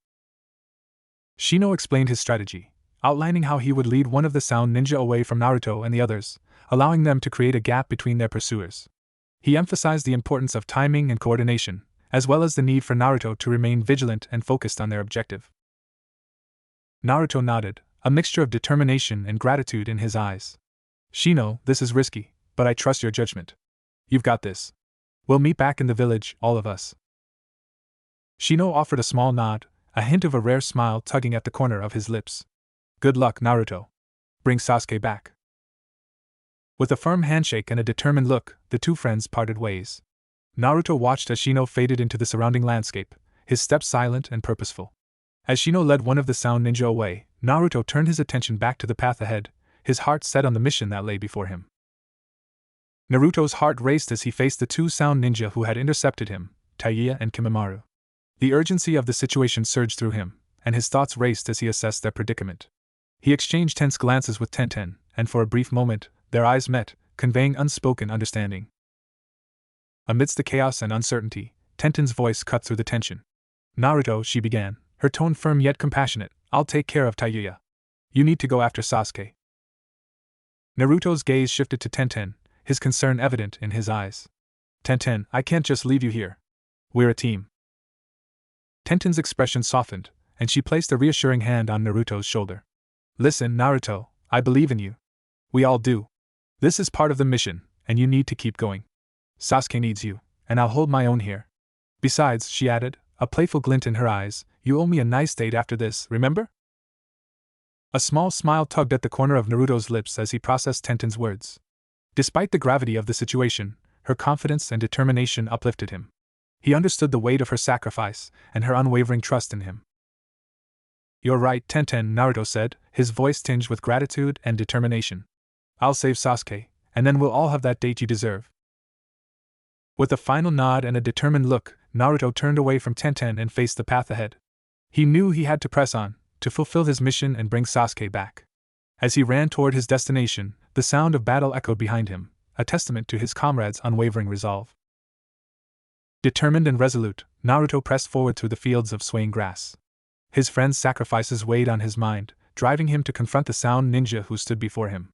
Shino explained his strategy, outlining how he would lead one of the sound ninja away from Naruto and the others, allowing them to create a gap between their pursuers. He emphasized the importance of timing and coordination, as well as the need for Naruto to remain vigilant and focused on their objective. Naruto nodded, a mixture of determination and gratitude in his eyes. "Shino, this is risky, but I trust your judgment. You've got this. We'll meet back in the village, all of us." Shino offered a small nod, a hint of a rare smile tugging at the corner of his lips. "Good luck, Naruto. Bring Sasuke back." With a firm handshake and a determined look, the two friends parted ways. Naruto watched as Shino faded into the surrounding landscape, his steps silent and purposeful. As Shino led one of the sound ninja away, Naruto turned his attention back to the path ahead, his heart set on the mission that lay before him. Naruto's heart raced as he faced the two sound ninja who had intercepted him, Taiya and Kimamaru. The urgency of the situation surged through him, and his thoughts raced as he assessed their predicament. He exchanged tense glances with Tenten, and for a brief moment, their eyes met, conveying unspoken understanding. Amidst the chaos and uncertainty, Tenten's voice cut through the tension. "Naruto," she began, her tone firm yet compassionate, "I'll take care of Taiya. You need to go after Sasuke." Naruto's gaze shifted to Tenten, his concern evident in his eyes. Tenten, I can't just leave you here. We're a team. Tenten's expression softened, and she placed a reassuring hand on Naruto's shoulder. Listen, Naruto, I believe in you. We all do. This is part of the mission, and you need to keep going. Sasuke needs you, and I'll hold my own here. Besides, she added, a playful glint in her eyes, you owe me a nice date after this, remember? A small smile tugged at the corner of Naruto's lips as he processed Tenten's words. Despite the gravity of the situation, her confidence and determination uplifted him. He understood the weight of her sacrifice and her unwavering trust in him. You're right, Tenten, Naruto said, his voice tinged with gratitude and determination. I'll save Sasuke, and then we'll all have that date you deserve. With a final nod and a determined look, Naruto turned away from Tenten and faced the path ahead. He knew he had to press on, to fulfill his mission and bring Sasuke back. As he ran toward his destination, the sound of battle echoed behind him, a testament to his comrades' unwavering resolve. Determined and resolute, Naruto pressed forward through the fields of swaying grass. His friend's sacrifices weighed on his mind, driving him to confront the sound ninja who stood before him.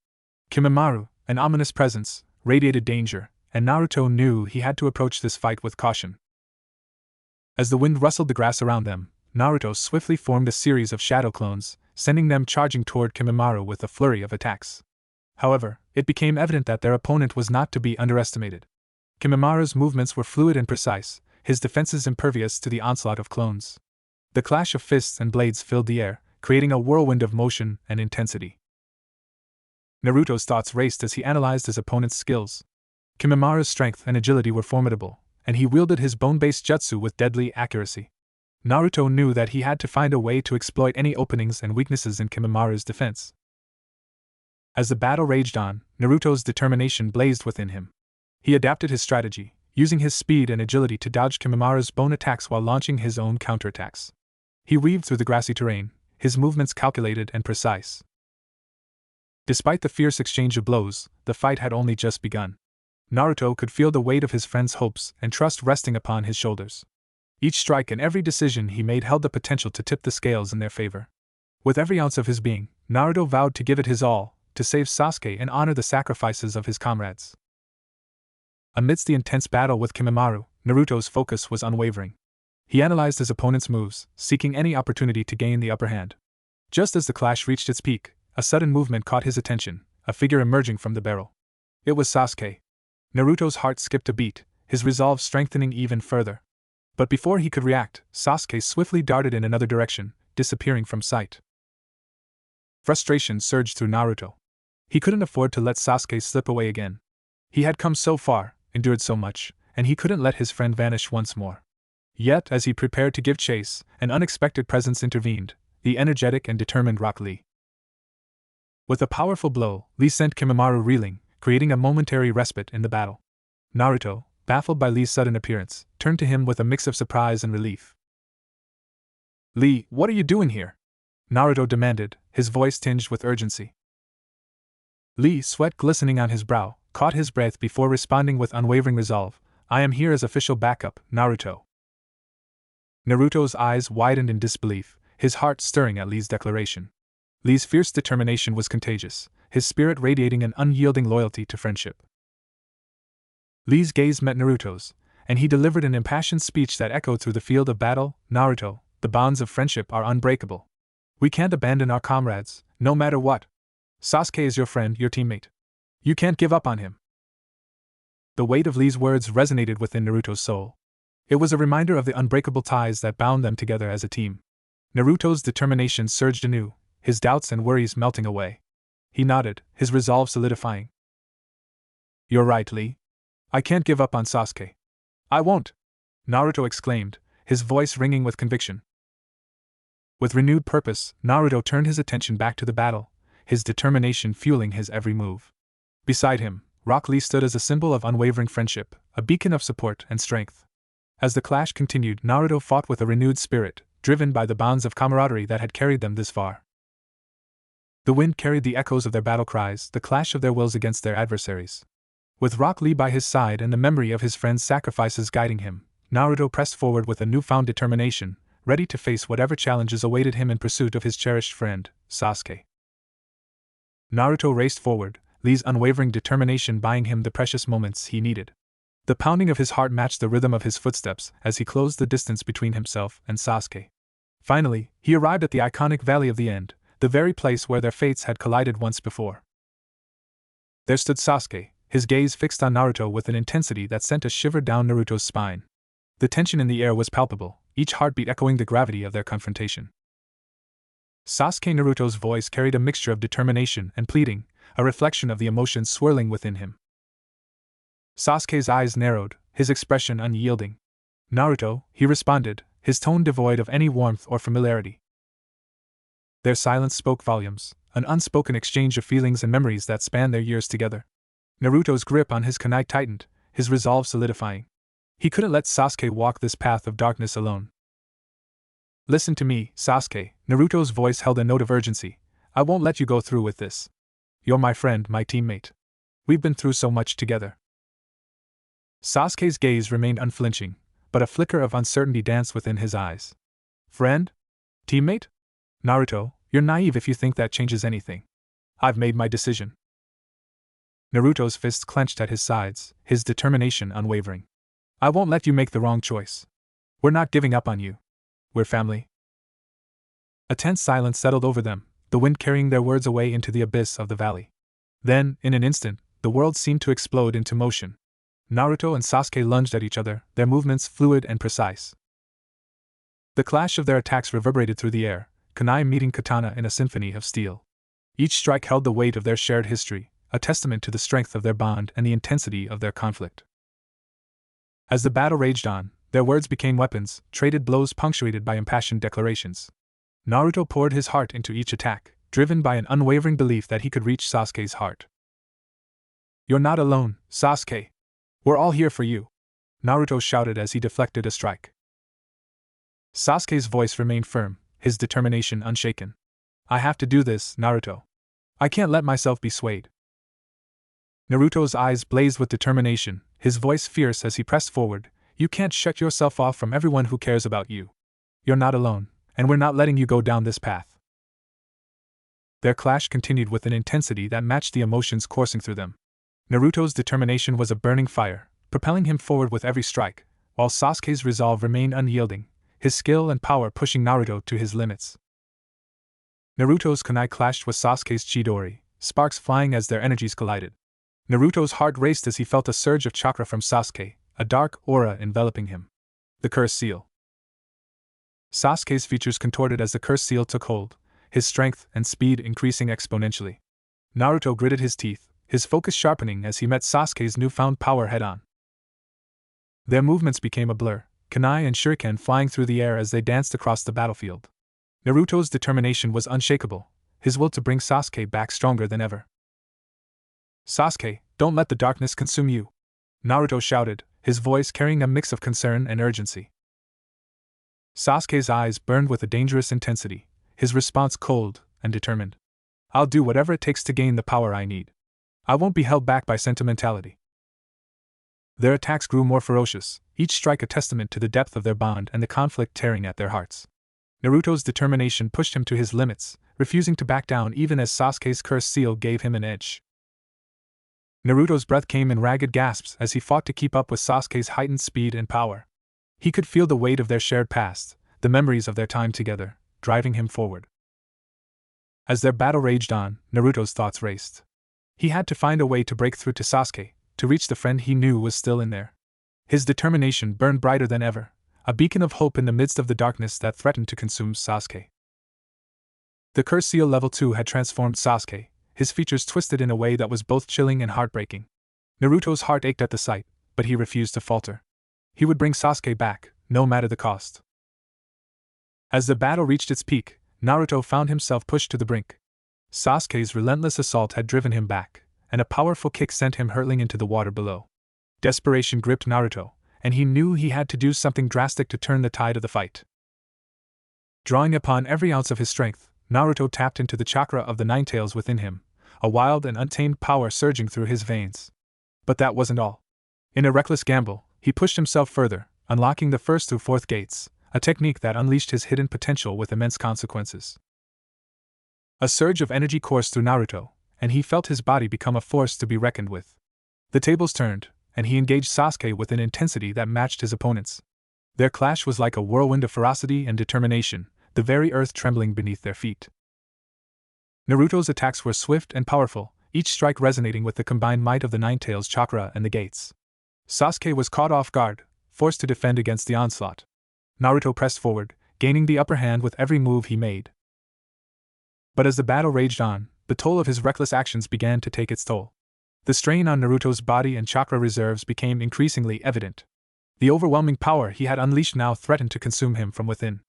Kimimaro, an ominous presence, radiated danger, and Naruto knew he had to approach this fight with caution. As the wind rustled the grass around them, Naruto swiftly formed a series of shadow clones, sending them charging toward Kimimaro with a flurry of attacks. However, it became evident that their opponent was not to be underestimated. Kimimaro's movements were fluid and precise, his defenses impervious to the onslaught of clones. The clash of fists and blades filled the air, creating a whirlwind of motion and intensity. Naruto's thoughts raced as he analyzed his opponent's skills. Kimimaro's strength and agility were formidable, and he wielded his bone-based jutsu with deadly accuracy. Naruto knew that he had to find a way to exploit any openings and weaknesses in Kimimaro's defense. As the battle raged on, Naruto's determination blazed within him. He adapted his strategy, using his speed and agility to dodge Kimimaro's bone attacks while launching his own counterattacks. He weaved through the grassy terrain, his movements calculated and precise. Despite the fierce exchange of blows, the fight had only just begun. Naruto could feel the weight of his friend's hopes and trust resting upon his shoulders. Each strike and every decision he made held the potential to tip the scales in their favor. With every ounce of his being, Naruto vowed to give it his all, to save Sasuke and honor the sacrifices of his comrades. Amidst the intense battle with Kimimaru, Naruto's focus was unwavering. He analyzed his opponent's moves, seeking any opportunity to gain the upper hand. Just as the clash reached its peak, a sudden movement caught his attention, a figure emerging from the barrel. It was Sasuke. Naruto's heart skipped a beat, his resolve strengthening even further. But before he could react, Sasuke swiftly darted in another direction, disappearing from sight. Frustration surged through Naruto. He couldn't afford to let Sasuke slip away again. He had come so far, endured so much, and he couldn't let his friend vanish once more. Yet, as he prepared to give chase, an unexpected presence intervened, the energetic and determined Rock Lee. With a powerful blow, Lee sent Kimimaru reeling, creating a momentary respite in the battle. Naruto, baffled by Lee's sudden appearance, turned to him with a mix of surprise and relief. Lee, what are you doing here? Naruto demanded, his voice tinged with urgency. Lee, sweat glistening on his brow, caught his breath before responding with unwavering resolve. I am here as official backup, Naruto. Naruto's eyes widened in disbelief, his heart stirring at Lee's declaration. Lee's fierce determination was contagious, his spirit radiating an unyielding loyalty to friendship. Lee's gaze met Naruto's, and he delivered an impassioned speech that echoed through the field of battle. Naruto, the bonds of friendship are unbreakable. We can't abandon our comrades, no matter what. Sasuke is your friend, your teammate. You can't give up on him. The weight of Lee's words resonated within Naruto's soul. It was a reminder of the unbreakable ties that bound them together as a team. Naruto's determination surged anew, his doubts and worries melting away. He nodded, his resolve solidifying. You're right, Lee. I can't give up on Sasuke. I won't! Naruto exclaimed, his voice ringing with conviction. With renewed purpose, Naruto turned his attention back to the battle, his determination fueling his every move. Beside him, Rock Lee stood as a symbol of unwavering friendship, a beacon of support and strength. As the clash continued, Naruto fought with a renewed spirit, driven by the bonds of camaraderie that had carried them this far. The wind carried the echoes of their battle cries, the clash of their wills against their adversaries. With Rock Lee by his side and the memory of his friend's sacrifices guiding him, Naruto pressed forward with a newfound determination, ready to face whatever challenges awaited him in pursuit of his cherished friend, Sasuke. Naruto raced forward, Lee's unwavering determination buying him the precious moments he needed. The pounding of his heart matched the rhythm of his footsteps as he closed the distance between himself and Sasuke. Finally, he arrived at the iconic Valley of the End, the very place where their fates had collided once before. There stood Sasuke, his gaze fixed on Naruto with an intensity that sent a shiver down Naruto's spine. The tension in the air was palpable, each heartbeat echoing the gravity of their confrontation. Sasuke Naruto's voice carried a mixture of determination and pleading, a reflection of the emotions swirling within him. Sasuke's eyes narrowed, his expression unyielding. "Naruto," he responded, his tone devoid of any warmth or familiarity. Their silence spoke volumes, an unspoken exchange of feelings and memories that spanned their years together. Naruto's grip on his kunai tightened, his resolve solidifying. He couldn't let Sasuke walk this path of darkness alone. "Listen to me, Sasuke," Naruto's voice held a note of urgency. "I won't let you go through with this. You're my friend, my teammate. We've been through so much together." Sasuke's gaze remained unflinching, but a flicker of uncertainty danced within his eyes. "Friend? Teammate? Naruto, you're naive if you think that changes anything. I've made my decision." Naruto's fists clenched at his sides, his determination unwavering. "I won't let you make the wrong choice. We're not giving up on you. We're family." A tense silence settled over them, the wind carrying their words away into the abyss of the valley. Then, in an instant, the world seemed to explode into motion. Naruto and Sasuke lunged at each other, their movements fluid and precise. The clash of their attacks reverberated through the air, kunai meeting katana in a symphony of steel. Each strike held the weight of their shared history, a testament to the strength of their bond and the intensity of their conflict. As the battle raged on, their words became weapons, traded blows punctuated by impassioned declarations. Naruto poured his heart into each attack, driven by an unwavering belief that he could reach Sasuke's heart. "You're not alone, Sasuke. We're all here for you," Naruto shouted as he deflected a strike. Sasuke's voice remained firm, his determination unshaken. "I have to do this, Naruto. I can't let myself be swayed." Naruto's eyes blazed with determination, his voice fierce as he pressed forward. "You can't shut yourself off from everyone who cares about you. You're not alone, and we're not letting you go down this path." Their clash continued with an intensity that matched the emotions coursing through them. Naruto's determination was a burning fire, propelling him forward with every strike, while Sasuke's resolve remained unyielding, his skill and power pushing Naruto to his limits. Naruto's kunai clashed with Sasuke's chidori, sparks flying as their energies collided. Naruto's heart raced as he felt a surge of chakra from Sasuke, a dark aura enveloping him. The curse seal. Sasuke's features contorted as the curse seal took hold, his strength and speed increasing exponentially. Naruto gritted his teeth, his focus sharpening as he met Sasuke's newfound power head-on. Their movements became a blur, kunai and shuriken flying through the air as they danced across the battlefield. Naruto's determination was unshakable, his will to bring Sasuke back stronger than ever. "Sasuke, don't let the darkness consume you," Naruto shouted, his voice carrying a mix of concern and urgency. Sasuke's eyes burned with a dangerous intensity, his response cold and determined. "I'll do whatever it takes to gain the power I need. I won't be held back by sentimentality." Their attacks grew more ferocious, each strike a testament to the depth of their bond and the conflict tearing at their hearts. Naruto's determination pushed him to his limits, refusing to back down even as Sasuke's curse seal gave him an edge. Naruto's breath came in ragged gasps as he fought to keep up with Sasuke's heightened speed and power. He could feel the weight of their shared past, the memories of their time together, driving him forward. As their battle raged on, Naruto's thoughts raced. He had to find a way to break through to Sasuke, to reach the friend he knew was still in there. His determination burned brighter than ever, a beacon of hope in the midst of the darkness that threatened to consume Sasuke. The curse seal level 2 had transformed Sasuke, his features twisted in a way that was both chilling and heartbreaking. Naruto's heart ached at the sight, but he refused to falter. He would bring Sasuke back, no matter the cost. As the battle reached its peak, Naruto found himself pushed to the brink. Sasuke's relentless assault had driven him back, and a powerful kick sent him hurtling into the water below. Desperation gripped Naruto, and he knew he had to do something drastic to turn the tide of the fight. Drawing upon every ounce of his strength, Naruto tapped into the chakra of the Nine Tails within him, a wild and untamed power surging through his veins. But that wasn't all. In a reckless gamble, he pushed himself further, unlocking the first through fourth gates, a technique that unleashed his hidden potential with immense consequences. A surge of energy coursed through Naruto, and he felt his body become a force to be reckoned with. The tables turned, and he engaged Sasuke with an intensity that matched his opponent's. Their clash was like a whirlwind of ferocity and determination, the very earth trembling beneath their feet. Naruto's attacks were swift and powerful, each strike resonating with the combined might of the Nine Tails chakra and the gates. Sasuke was caught off guard, forced to defend against the onslaught. Naruto pressed forward, gaining the upper hand with every move he made. But as the battle raged on, the toll of his reckless actions began to take its toll. The strain on Naruto's body and chakra reserves became increasingly evident. The overwhelming power he had unleashed now threatened to consume him from within.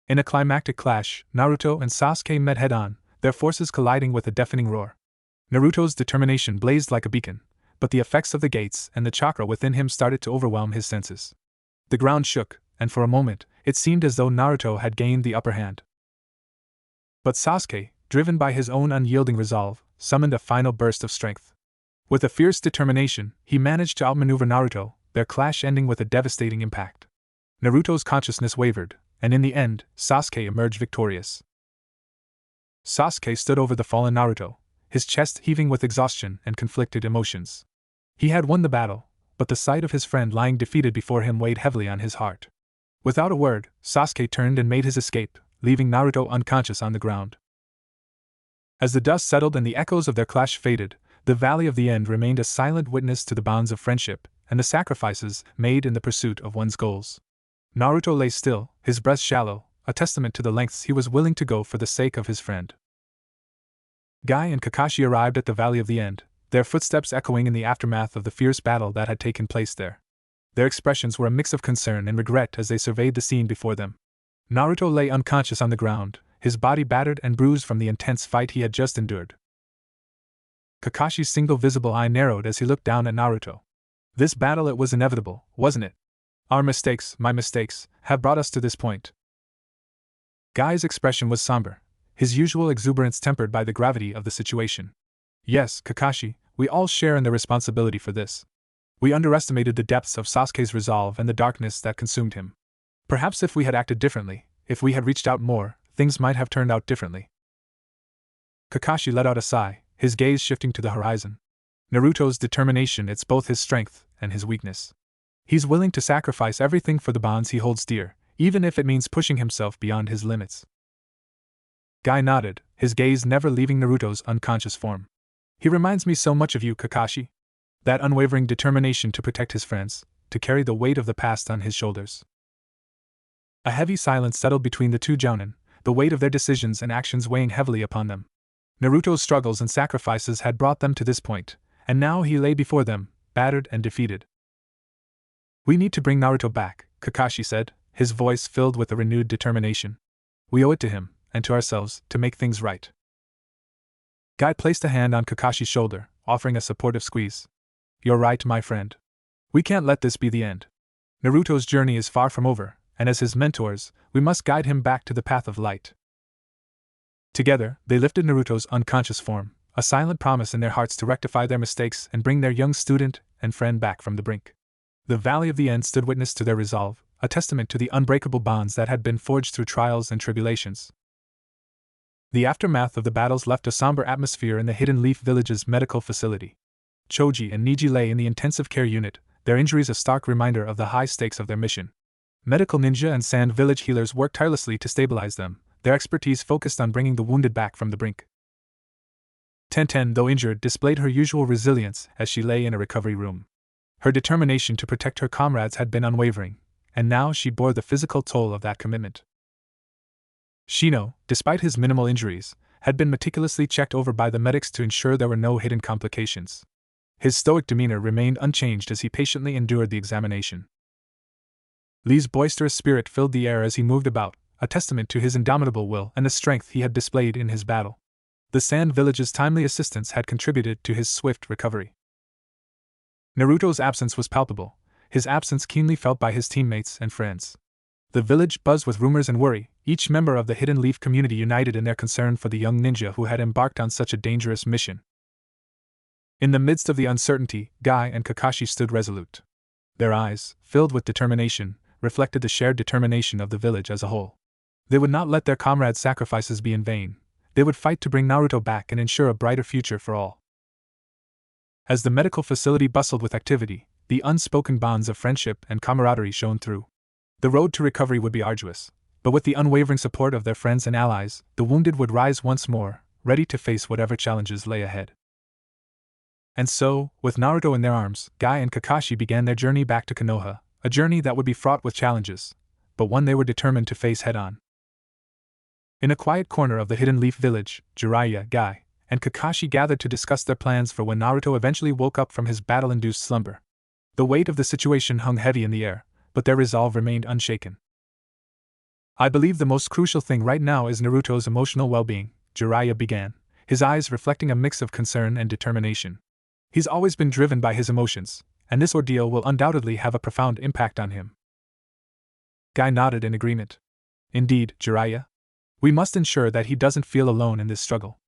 In a climactic clash, Naruto and Sasuke met head-on, their forces colliding with a deafening roar. Naruto's determination blazed like a beacon, but the effects of the gates and the chakra within him started to overwhelm his senses. The ground shook, and for a moment, it seemed as though Naruto had gained the upper hand. But Sasuke, driven by his own unyielding resolve, summoned a final burst of strength. With a fierce determination, he managed to outmaneuver Naruto, their clash ending with a devastating impact. Naruto's consciousness wavered, and in the end, Sasuke emerged victorious. Sasuke stood over the fallen Naruto, his chest heaving with exhaustion and conflicted emotions. He had won the battle, but the sight of his friend lying defeated before him weighed heavily on his heart. Without a word, Sasuke turned and made his escape, leaving Naruto unconscious on the ground. As the dust settled and the echoes of their clash faded, the Valley of the End remained a silent witness to the bonds of friendship and the sacrifices made in the pursuit of one's goals. Naruto lay still, his breath shallow, a testament to the lengths he was willing to go for the sake of his friend. Guy and Kakashi arrived at the Valley of the End, their footsteps echoing in the aftermath of the fierce battle that had taken place there. Their expressions were a mix of concern and regret as they surveyed the scene before them. Naruto lay unconscious on the ground, his body battered and bruised from the intense fight he had just endured. Kakashi's single visible eye narrowed as he looked down at Naruto. This battle, it was inevitable, wasn't it? Our mistakes, my mistakes, have brought us to this point. Guy's expression was somber, his usual exuberance tempered by the gravity of the situation. Yes, Kakashi, we all share in the responsibility for this. We underestimated the depths of Sasuke's resolve and the darkness that consumed him. Perhaps if we had acted differently, if we had reached out more, things might have turned out differently. Kakashi let out a sigh, his gaze shifting to the horizon. Naruto's determination, it's both his strength and his weakness. He's willing to sacrifice everything for the bonds he holds dear, even if it means pushing himself beyond his limits. Guy nodded, his gaze never leaving Naruto's unconscious form. He reminds me so much of you, Kakashi. That unwavering determination to protect his friends, to carry the weight of the past on his shoulders. A heavy silence settled between the two jounin, the weight of their decisions and actions weighing heavily upon them. Naruto's struggles and sacrifices had brought them to this point, and now he lay before them, battered and defeated. We need to bring Naruto back, Kakashi said, his voice filled with a renewed determination. We owe it to him, and to ourselves, to make things right. Guy placed a hand on Kakashi's shoulder, offering a supportive squeeze. You're right, my friend. We can't let this be the end. Naruto's journey is far from over, and as his mentors, we must guide him back to the path of light. Together, they lifted Naruto's unconscious form, a silent promise in their hearts to rectify their mistakes and bring their young student and friend back from the brink. The Valley of the End stood witness to their resolve, a testament to the unbreakable bonds that had been forged through trials and tribulations. The aftermath of the battles left a somber atmosphere in the Hidden Leaf Village's medical facility. Choji and Niji lay in the intensive care unit, their injuries a stark reminder of the high stakes of their mission. Medical ninja and Sand Village healers worked tirelessly to stabilize them, their expertise focused on bringing the wounded back from the brink. Tenten, though injured, displayed her usual resilience as she lay in a recovery room. Her determination to protect her comrades had been unwavering, and now she bore the physical toll of that commitment. Shino, despite his minimal injuries, had been meticulously checked over by the medics to ensure there were no hidden complications. His stoic demeanor remained unchanged as he patiently endured the examination. Lee's boisterous spirit filled the air as he moved about, a testament to his indomitable will and the strength he had displayed in his battle. The Sand Village's timely assistance had contributed to his swift recovery. Naruto's absence was palpable, his absence keenly felt by his teammates and friends. The village buzzed with rumors and worry, each member of the Hidden Leaf community united in their concern for the young ninja who had embarked on such a dangerous mission. In the midst of the uncertainty, Guy and Kakashi stood resolute. Their eyes, filled with determination, reflected the shared determination of the village as a whole. They would not let their comrades' sacrifices be in vain, They would fight to bring Naruto back and ensure a brighter future for all. As the medical facility bustled with activity, the unspoken bonds of friendship and camaraderie shone through. The road to recovery would be arduous, but with the unwavering support of their friends and allies, the wounded would rise once more, ready to face whatever challenges lay ahead. And so, with Naruto in their arms, Guy and Kakashi began their journey back to Konoha, a journey that would be fraught with challenges, but one they were determined to face head-on. In a quiet corner of the Hidden Leaf Village, Jiraiya, Guy, and Kakashi gathered to discuss their plans for when Naruto eventually woke up from his battle-induced slumber. The weight of the situation hung heavy in the air, but their resolve remained unshaken. I believe the most crucial thing right now is Naruto's emotional well-being, Jiraiya began, his eyes reflecting a mix of concern and determination. He's always been driven by his emotions, and this ordeal will undoubtedly have a profound impact on him. Guy nodded in agreement. Indeed, Jiraiya. We must ensure that he doesn't feel alone in this struggle.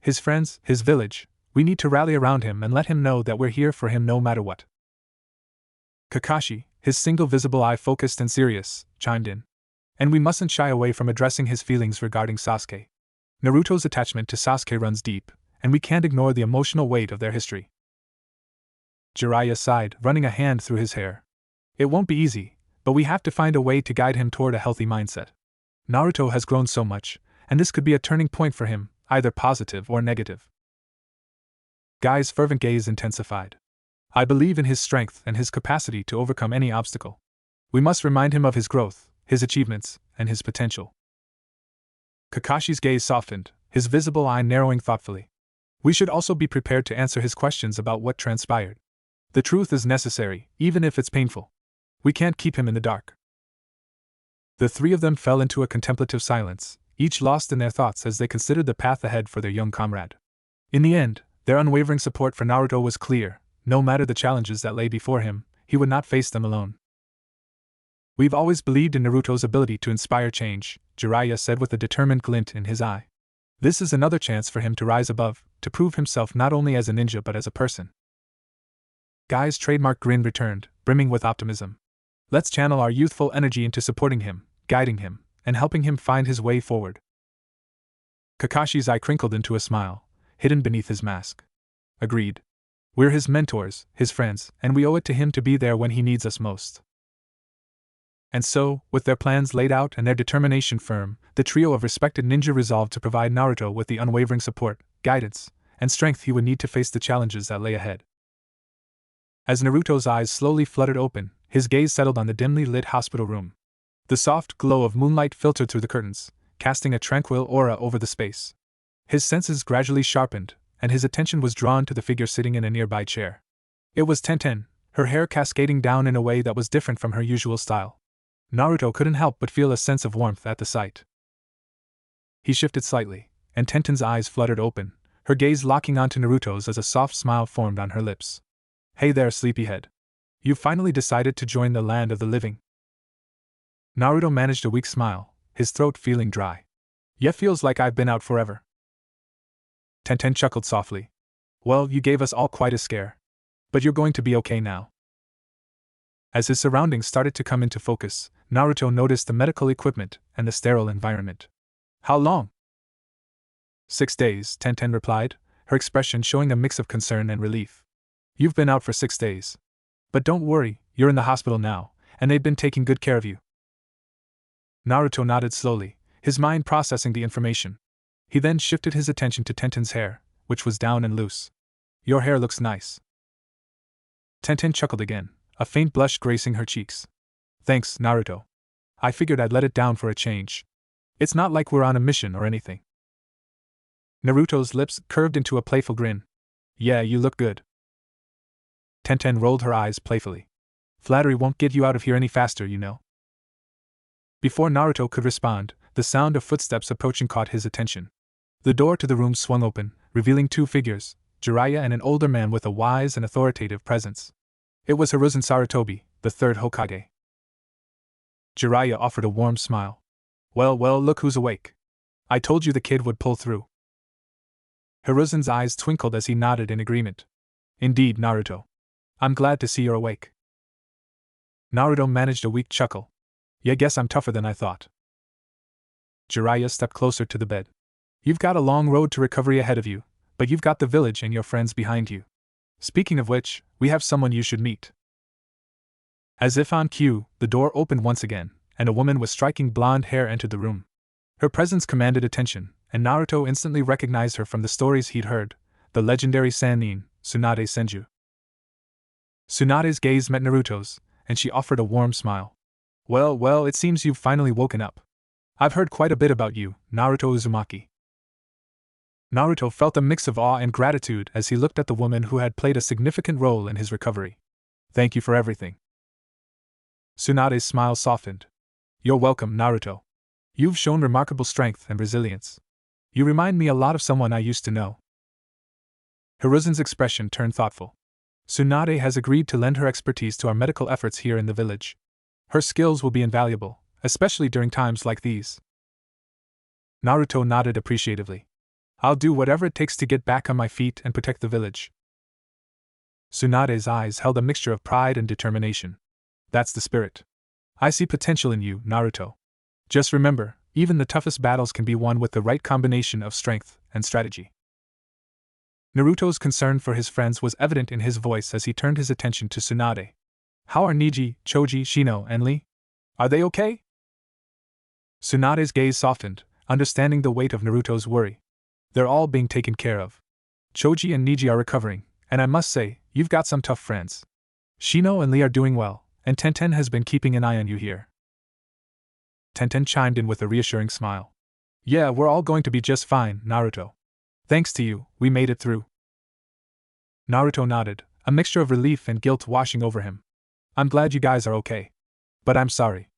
His friends, his village, we need to rally around him and let him know that we're here for him no matter what. Kakashi, his single visible eye focused and serious, chimed in. And we mustn't shy away from addressing his feelings regarding Sasuke. Naruto's attachment to Sasuke runs deep, and we can't ignore the emotional weight of their history. Jiraiya sighed, running a hand through his hair. It won't be easy, but we have to find a way to guide him toward a healthy mindset. Naruto has grown so much, and this could be a turning point for him, either positive or negative. Guy's fervent gaze intensified. I believe in his strength and his capacity to overcome any obstacle. We must remind him of his growth, his achievements, and his potential. Kakashi's gaze softened, his visible eye narrowing thoughtfully. We should also be prepared to answer his questions about what transpired. The truth is necessary, even if it's painful. We can't keep him in the dark. The three of them fell into a contemplative silence, each lost in their thoughts as they considered the path ahead for their young comrade. In the end, their unwavering support for Naruto was clear. No matter the challenges that lay before him, he would not face them alone. We've always believed in Naruto's ability to inspire change, Jiraiya said with a determined glint in his eye. This is another chance for him to rise above, to prove himself not only as a ninja but as a person. Guy's trademark grin returned, brimming with optimism. Let's channel our youthful energy into supporting him, guiding him, and helping him find his way forward. Kakashi's eye crinkled into a smile, hidden beneath his mask. Agreed. We're his mentors, his friends, and we owe it to him to be there when he needs us most. And so, with their plans laid out and their determination firm, the trio of respected ninja resolved to provide Naruto with the unwavering support, guidance, and strength he would need to face the challenges that lay ahead. As Naruto's eyes slowly fluttered open, his gaze settled on the dimly lit hospital room. The soft glow of moonlight filtered through the curtains, casting a tranquil aura over the space. His senses gradually sharpened, and his attention was drawn to the figure sitting in a nearby chair. It was Tenten, her hair cascading down in a way that was different from her usual style. Naruto couldn't help but feel a sense of warmth at the sight. He shifted slightly, and Tenten's eyes fluttered open, her gaze locking onto Naruto's as a soft smile formed on her lips. Hey there, sleepyhead. You've finally decided to join the land of the living. Naruto managed a weak smile, his throat feeling dry. Yeah, feels like I've been out forever. Tenten chuckled softly. Well, you gave us all quite a scare. But you're going to be okay now. As his surroundings started to come into focus, Naruto noticed the medical equipment and the sterile environment. How long? 6 days, Tenten replied, her expression showing a mix of concern and relief. You've been out for 6 days. But don't worry, you're in the hospital now, and they've been taking good care of you. Naruto nodded slowly, his mind processing the information. He then shifted his attention to Tenten's hair, which was down and loose. Your hair looks nice. Tenten chuckled again, a faint blush gracing her cheeks. Thanks, Naruto. I figured I'd let it down for a change. It's not like we're on a mission or anything. Naruto's lips curved into a playful grin. Yeah, you look good. Tenten rolled her eyes playfully. Flattery won't get you out of here any faster, you know. Before Naruto could respond, the sound of footsteps approaching caught his attention. The door to the room swung open, revealing two figures, Jiraiya and an older man with a wise and authoritative presence. It was Hiruzen Sarutobi, the third Hokage. Jiraiya offered a warm smile. Well, look who's awake. I told you the kid would pull through. Hiruzen's eyes twinkled as he nodded in agreement. Indeed, Naruto. I'm glad to see you're awake. Naruto managed a weak chuckle. Yeah, guess I'm tougher than I thought. Jiraiya stepped closer to the bed. You've got a long road to recovery ahead of you, but you've got the village and your friends behind you. Speaking of which, we have someone you should meet. As if on cue, the door opened once again, and a woman with striking blonde hair entered the room. Her presence commanded attention, and Naruto instantly recognized her from the stories he'd heard, the legendary Sannin, Tsunade Senju. Tsunade's gaze met Naruto's, and she offered a warm smile. Well, it seems you've finally woken up. I've heard quite a bit about you, Naruto Uzumaki. Naruto felt a mix of awe and gratitude as he looked at the woman who had played a significant role in his recovery. Thank you for everything. Tsunade's smile softened. You're welcome, Naruto. You've shown remarkable strength and resilience. You remind me a lot of someone I used to know. Hiruzen's expression turned thoughtful. Tsunade has agreed to lend her expertise to our medical efforts here in the village. Her skills will be invaluable, especially during times like these. Naruto nodded appreciatively. I'll do whatever it takes to get back on my feet and protect the village. Tsunade's eyes held a mixture of pride and determination. That's the spirit. I see potential in you, Naruto. Just remember, even the toughest battles can be won with the right combination of strength and strategy. Naruto's concern for his friends was evident in his voice as he turned his attention to Tsunade. How are Niji, Choji, Shino, and Lee? Are they okay? Tsunade's gaze softened, understanding the weight of Naruto's worry. They're all being taken care of. Choji and Niji are recovering, and I must say, you've got some tough friends. Shino and Lee are doing well, and Tenten has been keeping an eye on you here. Tenten chimed in with a reassuring smile. Yeah, we're all going to be just fine, Naruto. Thanks to you, we made it through. Naruto nodded, a mixture of relief and guilt washing over him. I'm glad you guys are okay. But I'm sorry.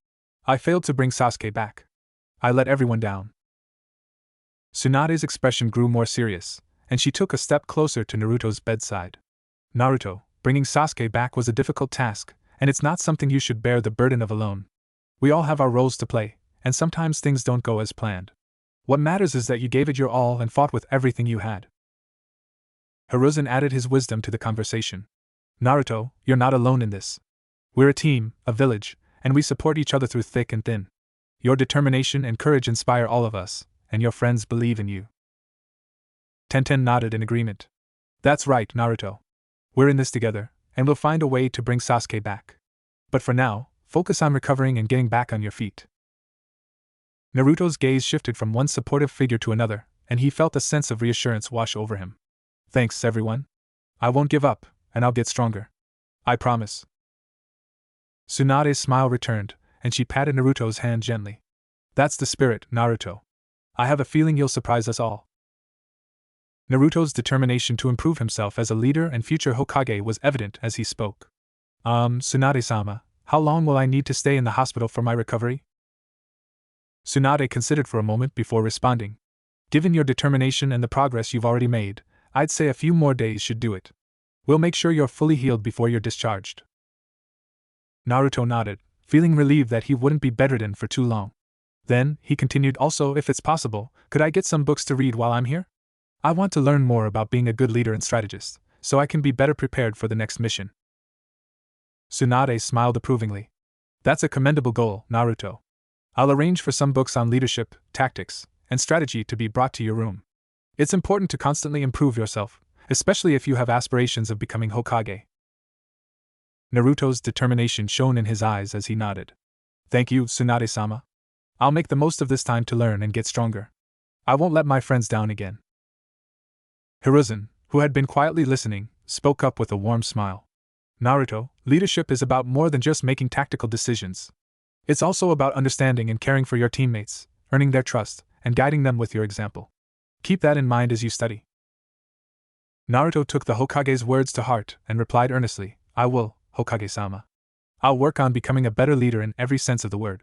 I failed to bring Sasuke back. I let everyone down. Tsunade's expression grew more serious, and she took a step closer to Naruto's bedside. Naruto, bringing Sasuke back was a difficult task, and it's not something you should bear the burden of alone. We all have our roles to play, and sometimes things don't go as planned. What matters is that you gave it your all and fought with everything you had. Hiruzen added his wisdom to the conversation. Naruto, you're not alone in this. We're a team, a village, and we support each other through thick and thin. Your determination and courage inspire all of us, and your friends believe in you. Tenten nodded in agreement. That's right, Naruto. We're in this together, and we'll find a way to bring Sasuke back. But for now, focus on recovering and getting back on your feet. Naruto's gaze shifted from one supportive figure to another, and he felt a sense of reassurance wash over him. Thanks, everyone. I won't give up, and I'll get stronger. I promise. Tsunade's smile returned, and she patted Naruto's hand gently. That's the spirit, Naruto. I have a feeling you'll surprise us all. Naruto's determination to improve himself as a leader and future Hokage was evident as he spoke. Tsunade-sama, how long will I need to stay in the hospital for my recovery? Tsunade considered for a moment before responding. Given your determination and the progress you've already made, I'd say a few more days should do it. We'll make sure you're fully healed before you're discharged. Naruto nodded, feeling relieved that he wouldn't be bedridden for too long. Then, he continued, also, if it's possible, could I get some books to read while I'm here? I want to learn more about being a good leader and strategist, so I can be better prepared for the next mission. Tsunade smiled approvingly. That's a commendable goal, Naruto. I'll arrange for some books on leadership, tactics, and strategy to be brought to your room. It's important to constantly improve yourself, especially if you have aspirations of becoming Hokage. Naruto's determination shone in his eyes as he nodded. Thank you, Tsunade-sama. I'll make the most of this time to learn and get stronger. I won't let my friends down again. Hiruzen, who had been quietly listening, spoke up with a warm smile. Naruto, leadership is about more than just making tactical decisions. It's also about understanding and caring for your teammates, earning their trust, and guiding them with your example. Keep that in mind as you study. Naruto took the Hokage's words to heart and replied earnestly, I will, Hokage-sama. I'll work on becoming a better leader in every sense of the word.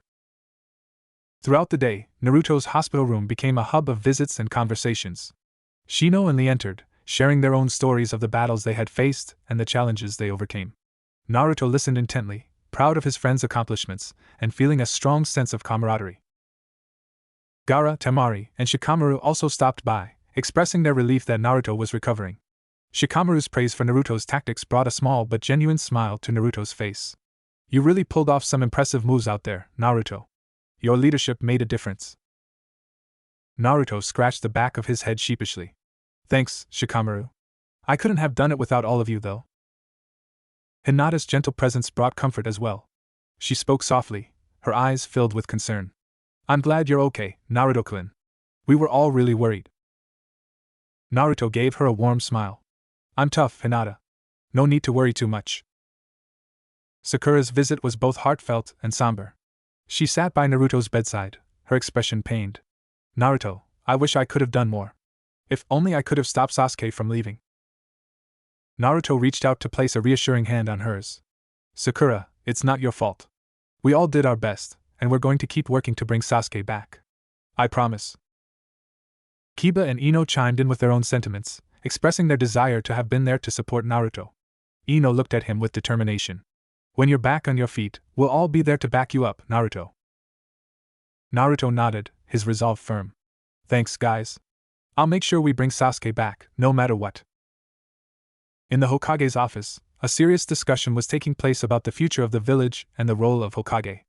Throughout the day, Naruto's hospital room became a hub of visits and conversations. Shino and Lee entered, sharing their own stories of the battles they had faced and the challenges they overcame. Naruto listened intently, proud of his friend's accomplishments, and feeling a strong sense of camaraderie. Gaara, Temari, and Shikamaru also stopped by, expressing their relief that Naruto was recovering. Shikamaru's praise for Naruto's tactics brought a small but genuine smile to Naruto's face. You really pulled off some impressive moves out there, Naruto. Your leadership made a difference. Naruto scratched the back of his head sheepishly. Thanks, Shikamaru. I couldn't have done it without all of you, though. Hinata's gentle presence brought comfort as well. She spoke softly, her eyes filled with concern. I'm glad you're okay, Naruto-kun. We were all really worried. Naruto gave her a warm smile. I'm tough, Hinata. No need to worry too much. Sakura's visit was both heartfelt and somber. She sat by Naruto's bedside, her expression pained. Naruto, I wish I could have done more. If only I could have stopped Sasuke from leaving. Naruto reached out to place a reassuring hand on hers. Sakura, it's not your fault. We all did our best, and we're going to keep working to bring Sasuke back. I promise. Kiba and Ino chimed in with their own sentiments, expressing their desire to have been there to support Naruto. Ino looked at him with determination. When you're back on your feet, we'll all be there to back you up, Naruto. Naruto nodded, his resolve firm. Thanks, guys. I'll make sure we bring Sasuke back, no matter what. In the Hokage's office, a serious discussion was taking place about the future of the village and the role of Hokage.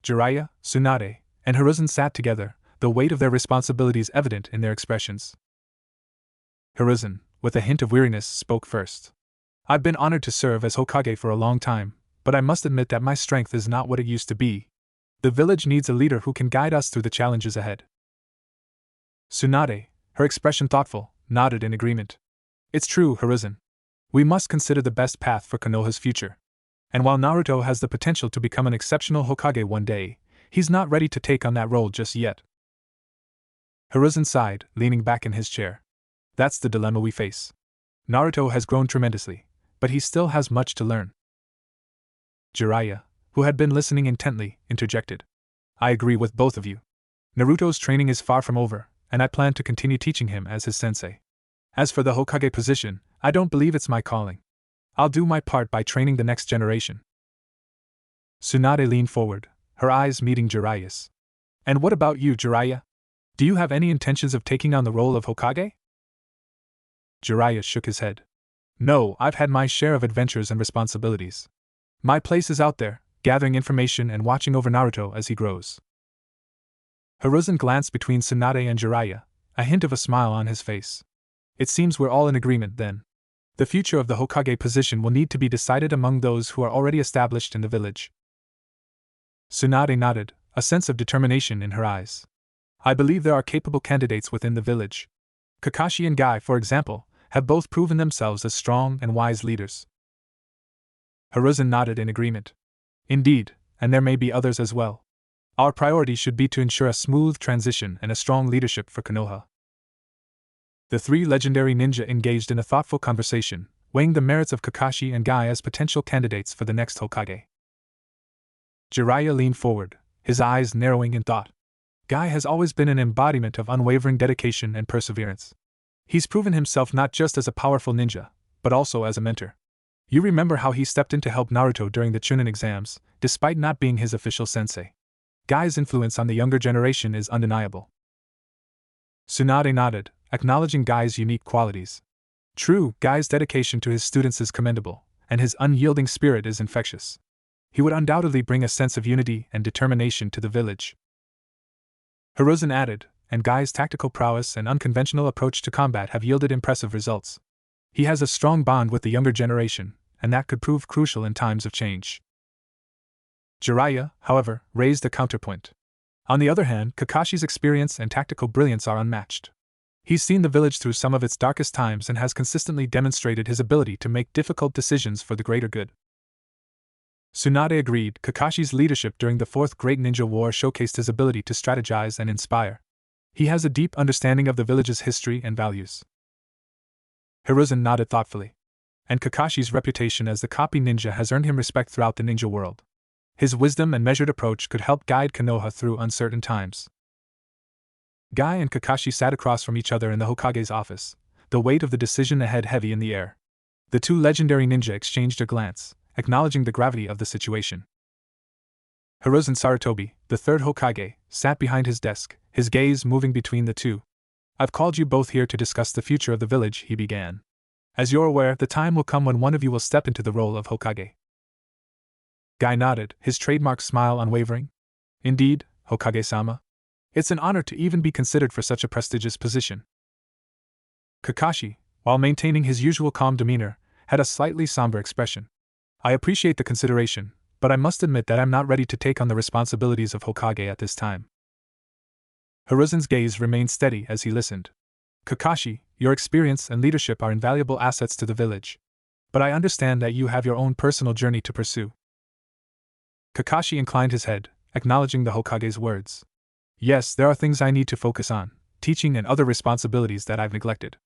Jiraiya, Tsunade, and Hiruzen sat together, the weight of their responsibilities evident in their expressions. Hiruzen, with a hint of weariness, spoke first. I've been honored to serve as Hokage for a long time, but I must admit that my strength is not what it used to be. The village needs a leader who can guide us through the challenges ahead. Tsunade, her expression thoughtful, nodded in agreement. It's true, Hiruzen. We must consider the best path for Konoha's future. And while Naruto has the potential to become an exceptional Hokage one day, he's not ready to take on that role just yet. Hiruzen sighed, leaning back in his chair. That's the dilemma we face. Naruto has grown tremendously, but he still has much to learn. Jiraiya, who had been listening intently, interjected. I agree with both of you. Naruto's training is far from over, and I plan to continue teaching him as his sensei. As for the Hokage position, I don't believe it's my calling. I'll do my part by training the next generation. Tsunade leaned forward, her eyes meeting Jiraiya's. And what about you, Jiraiya? Do you have any intentions of taking on the role of Hokage? Jiraiya shook his head. No, I've had my share of adventures and responsibilities. My place is out there, gathering information and watching over Naruto as he grows. Hiruzen glanced between Tsunade and Jiraiya, a hint of a smile on his face. It seems we're all in agreement then. The future of the Hokage position will need to be decided among those who are already established in the village. Tsunade nodded, a sense of determination in her eyes. I believe there are capable candidates within the village. Kakashi and Guy, for example, have both proven themselves as strong and wise leaders. Hiruzen nodded in agreement. Indeed, and there may be others as well. Our priority should be to ensure a smooth transition and a strong leadership for Konoha. The three legendary ninja engaged in a thoughtful conversation, weighing the merits of Kakashi and Guy as potential candidates for the next Hokage. Jiraiya leaned forward, his eyes narrowing in thought. Guy has always been an embodiment of unwavering dedication and perseverance. He's proven himself not just as a powerful ninja, but also as a mentor. You remember how he stepped in to help Naruto during the Chunin exams, despite not being his official sensei. Guy's influence on the younger generation is undeniable. Tsunade nodded, acknowledging Guy's unique qualities. True, Guy's dedication to his students is commendable, and his unyielding spirit is infectious. He would undoubtedly bring a sense of unity and determination to the village. Hiruzen added, and Guy's tactical prowess and unconventional approach to combat have yielded impressive results. He has a strong bond with the younger generation, and that could prove crucial in times of change. Jiraiya, however, raised a counterpoint. On the other hand, Kakashi's experience and tactical brilliance are unmatched. He's seen the village through some of its darkest times and has consistently demonstrated his ability to make difficult decisions for the greater good. Tsunade agreed. Kakashi's leadership during the Fourth Great Ninja War showcased his ability to strategize and inspire. He has a deep understanding of the village's history and values. Hiruzen nodded thoughtfully. And Kakashi's reputation as the copy ninja has earned him respect throughout the ninja world. His wisdom and measured approach could help guide Konoha through uncertain times. Guy and Kakashi sat across from each other in the Hokage's office, the weight of the decision ahead heavy in the air. The two legendary ninja exchanged a glance, acknowledging the gravity of the situation. Hiruzen Sarutobi, the third Hokage, sat behind his desk, his gaze moving between the two. I've called you both here to discuss the future of the village, he began. As you're aware, the time will come when one of you will step into the role of Hokage. Guy nodded, his trademark smile unwavering. Indeed, Hokage-sama. It's an honor to even be considered for such a prestigious position. Kakashi, while maintaining his usual calm demeanor, had a slightly somber expression. I appreciate the consideration, but I must admit that I'm not ready to take on the responsibilities of Hokage at this time. Hiruzen's gaze remained steady as he listened. Kakashi, your experience and leadership are invaluable assets to the village. But I understand that you have your own personal journey to pursue. Kakashi inclined his head, acknowledging the Hokage's words. Yes, there are things I need to focus on, teaching and other responsibilities that I've neglected.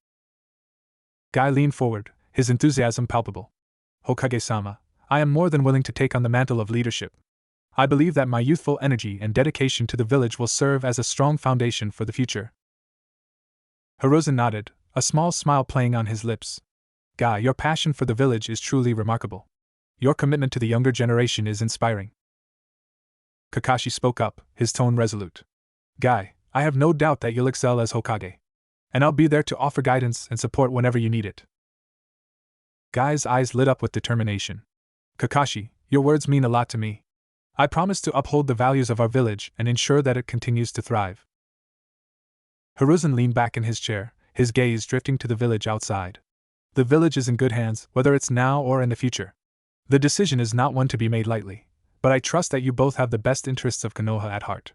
Guy leaned forward, his enthusiasm palpable. Hokage-sama, I am more than willing to take on the mantle of leadership. I believe that my youthful energy and dedication to the village will serve as a strong foundation for the future. Hiruzen nodded, a small smile playing on his lips. Guy, your passion for the village is truly remarkable. Your commitment to the younger generation is inspiring. Kakashi spoke up, his tone resolute. Guy, I have no doubt that you'll excel as Hokage. And I'll be there to offer guidance and support whenever you need it. Guy's eyes lit up with determination. Kakashi, your words mean a lot to me. I promise to uphold the values of our village and ensure that it continues to thrive. Hiruzen leaned back in his chair, his gaze drifting to the village outside. The village is in good hands, whether it's now or in the future. The decision is not one to be made lightly, but I trust that you both have the best interests of Konoha at heart.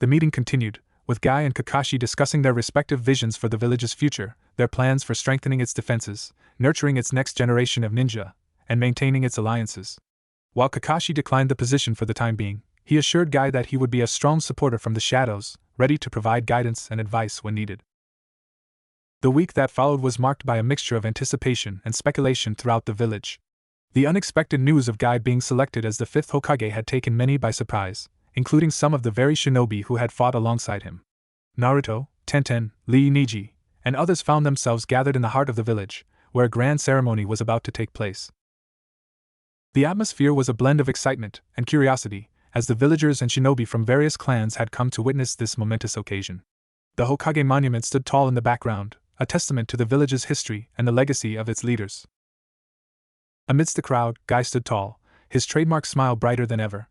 The meeting continued, with Guy and Kakashi discussing their respective visions for the village's future, their plans for strengthening its defenses, nurturing its next generation of ninja, and maintaining its alliances. While Kakashi declined the position for the time being, he assured Guy that he would be a strong supporter from the shadows, ready to provide guidance and advice when needed. The week that followed was marked by a mixture of anticipation and speculation throughout the village. The unexpected news of Guy being selected as the 5th Hokage had taken many by surprise, including some of the very shinobi who had fought alongside him. Naruto, Tenten, Lee Niji, and others found themselves gathered in the heart of the village, where a grand ceremony was about to take place. The atmosphere was a blend of excitement and curiosity, as the villagers and shinobi from various clans had come to witness this momentous occasion. The Hokage monument stood tall in the background, a testament to the village's history and the legacy of its leaders. Amidst the crowd, Guy stood tall, his trademark smile brighter than ever.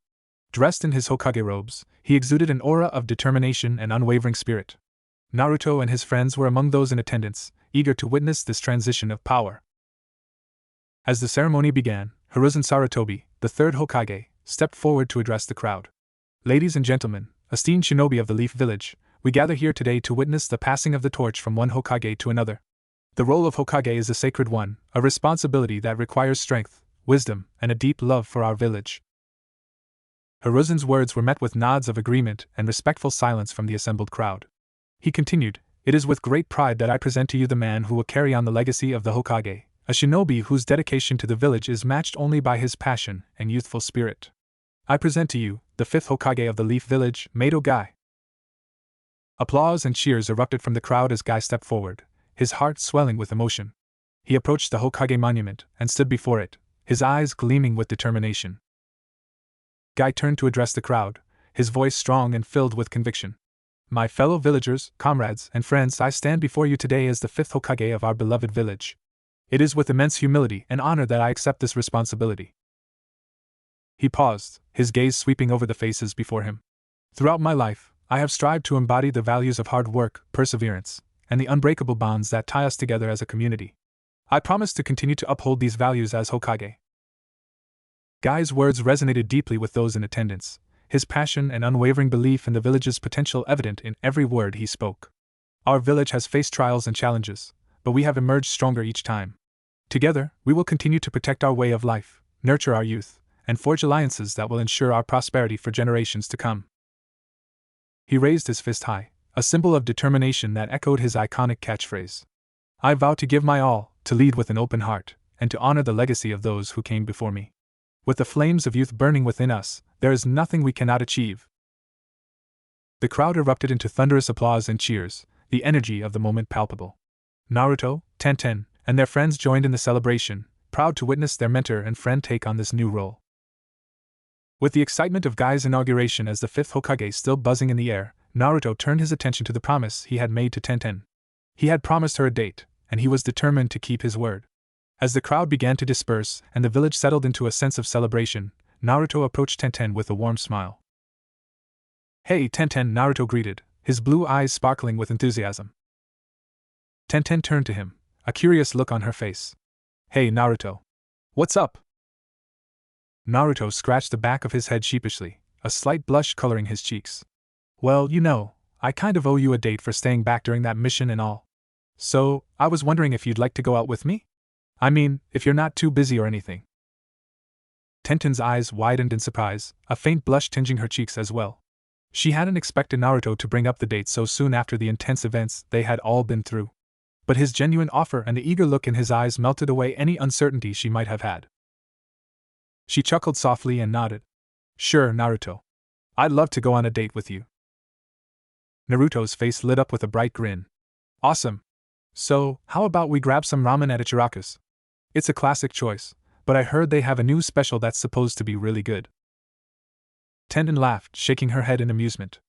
Dressed in his Hokage robes, he exuded an aura of determination and unwavering spirit. Naruto and his friends were among those in attendance, eager to witness this transition of power. As the ceremony began, Hiruzen Sarutobi, the 3rd Hokage, stepped forward to address the crowd. Ladies and gentlemen, esteemed shinobi of the Leaf Village, we gather here today to witness the passing of the torch from one Hokage to another. The role of Hokage is a sacred one, a responsibility that requires strength, wisdom, and a deep love for our village. Hiruzen's words were met with nods of agreement and respectful silence from the assembled crowd. He continued, It is with great pride that I present to you the man who will carry on the legacy of the Hokage, a shinobi whose dedication to the village is matched only by his passion and youthful spirit. I present to you, the 5th Hokage of the Leaf Village, Mado Guy. Applause and cheers erupted from the crowd as Guy stepped forward, his heart swelling with emotion. He approached the Hokage monument and stood before it, his eyes gleaming with determination. Guy turned to address the crowd, his voice strong and filled with conviction. My fellow villagers, comrades, and friends, I stand before you today as the 5th Hokage of our beloved village. It is with immense humility and honor that I accept this responsibility. He paused, his gaze sweeping over the faces before him. Throughout my life, I have strived to embody the values of hard work, perseverance, and the unbreakable bonds that tie us together as a community. I promise to continue to uphold these values as Hokage. Guy's words resonated deeply with those in attendance, his passion and unwavering belief in the village's potential evident in every word he spoke. Our village has faced trials and challenges, but we have emerged stronger each time. Together, we will continue to protect our way of life, nurture our youth, and forge alliances that will ensure our prosperity for generations to come. He raised his fist high, a symbol of determination that echoed his iconic catchphrase. I vow to give my all, to lead with an open heart, and to honor the legacy of those who came before me. With the flames of youth burning within us, there is nothing we cannot achieve. The crowd erupted into thunderous applause and cheers, the energy of the moment palpable. Naruto, Tenten, and their friends joined in the celebration, proud to witness their mentor and friend take on this new role. With the excitement of Guy's inauguration as the 5th Hokage still buzzing in the air, Naruto turned his attention to the promise he had made to Tenten. He had promised her a date, and he was determined to keep his word. As the crowd began to disperse and the village settled into a sense of celebration, Naruto approached Tenten with a warm smile. Hey Tenten, Naruto greeted, his blue eyes sparkling with enthusiasm. Tenten turned to him, a curious look on her face. Hey Naruto. What's up? Naruto scratched the back of his head sheepishly, a slight blush coloring his cheeks. Well, I kind of owe you a date for staying back during that mission and all. So, I was wondering if you'd like to go out with me? I mean, if you're not too busy or anything. Tenten's eyes widened in surprise, a faint blush tinging her cheeks as well. She hadn't expected Naruto to bring up the date so soon after the intense events they had all been through. But his genuine offer and the eager look in his eyes melted away any uncertainty she might have had. She chuckled softly and nodded. Sure, Naruto. I'd love to go on a date with you. Naruto's face lit up with a bright grin. Awesome. So, how about we grab some ramen at Ichiraku's? It's a classic choice, but I heard they have a new special that's supposed to be really good. Tenten laughed, shaking her head in amusement.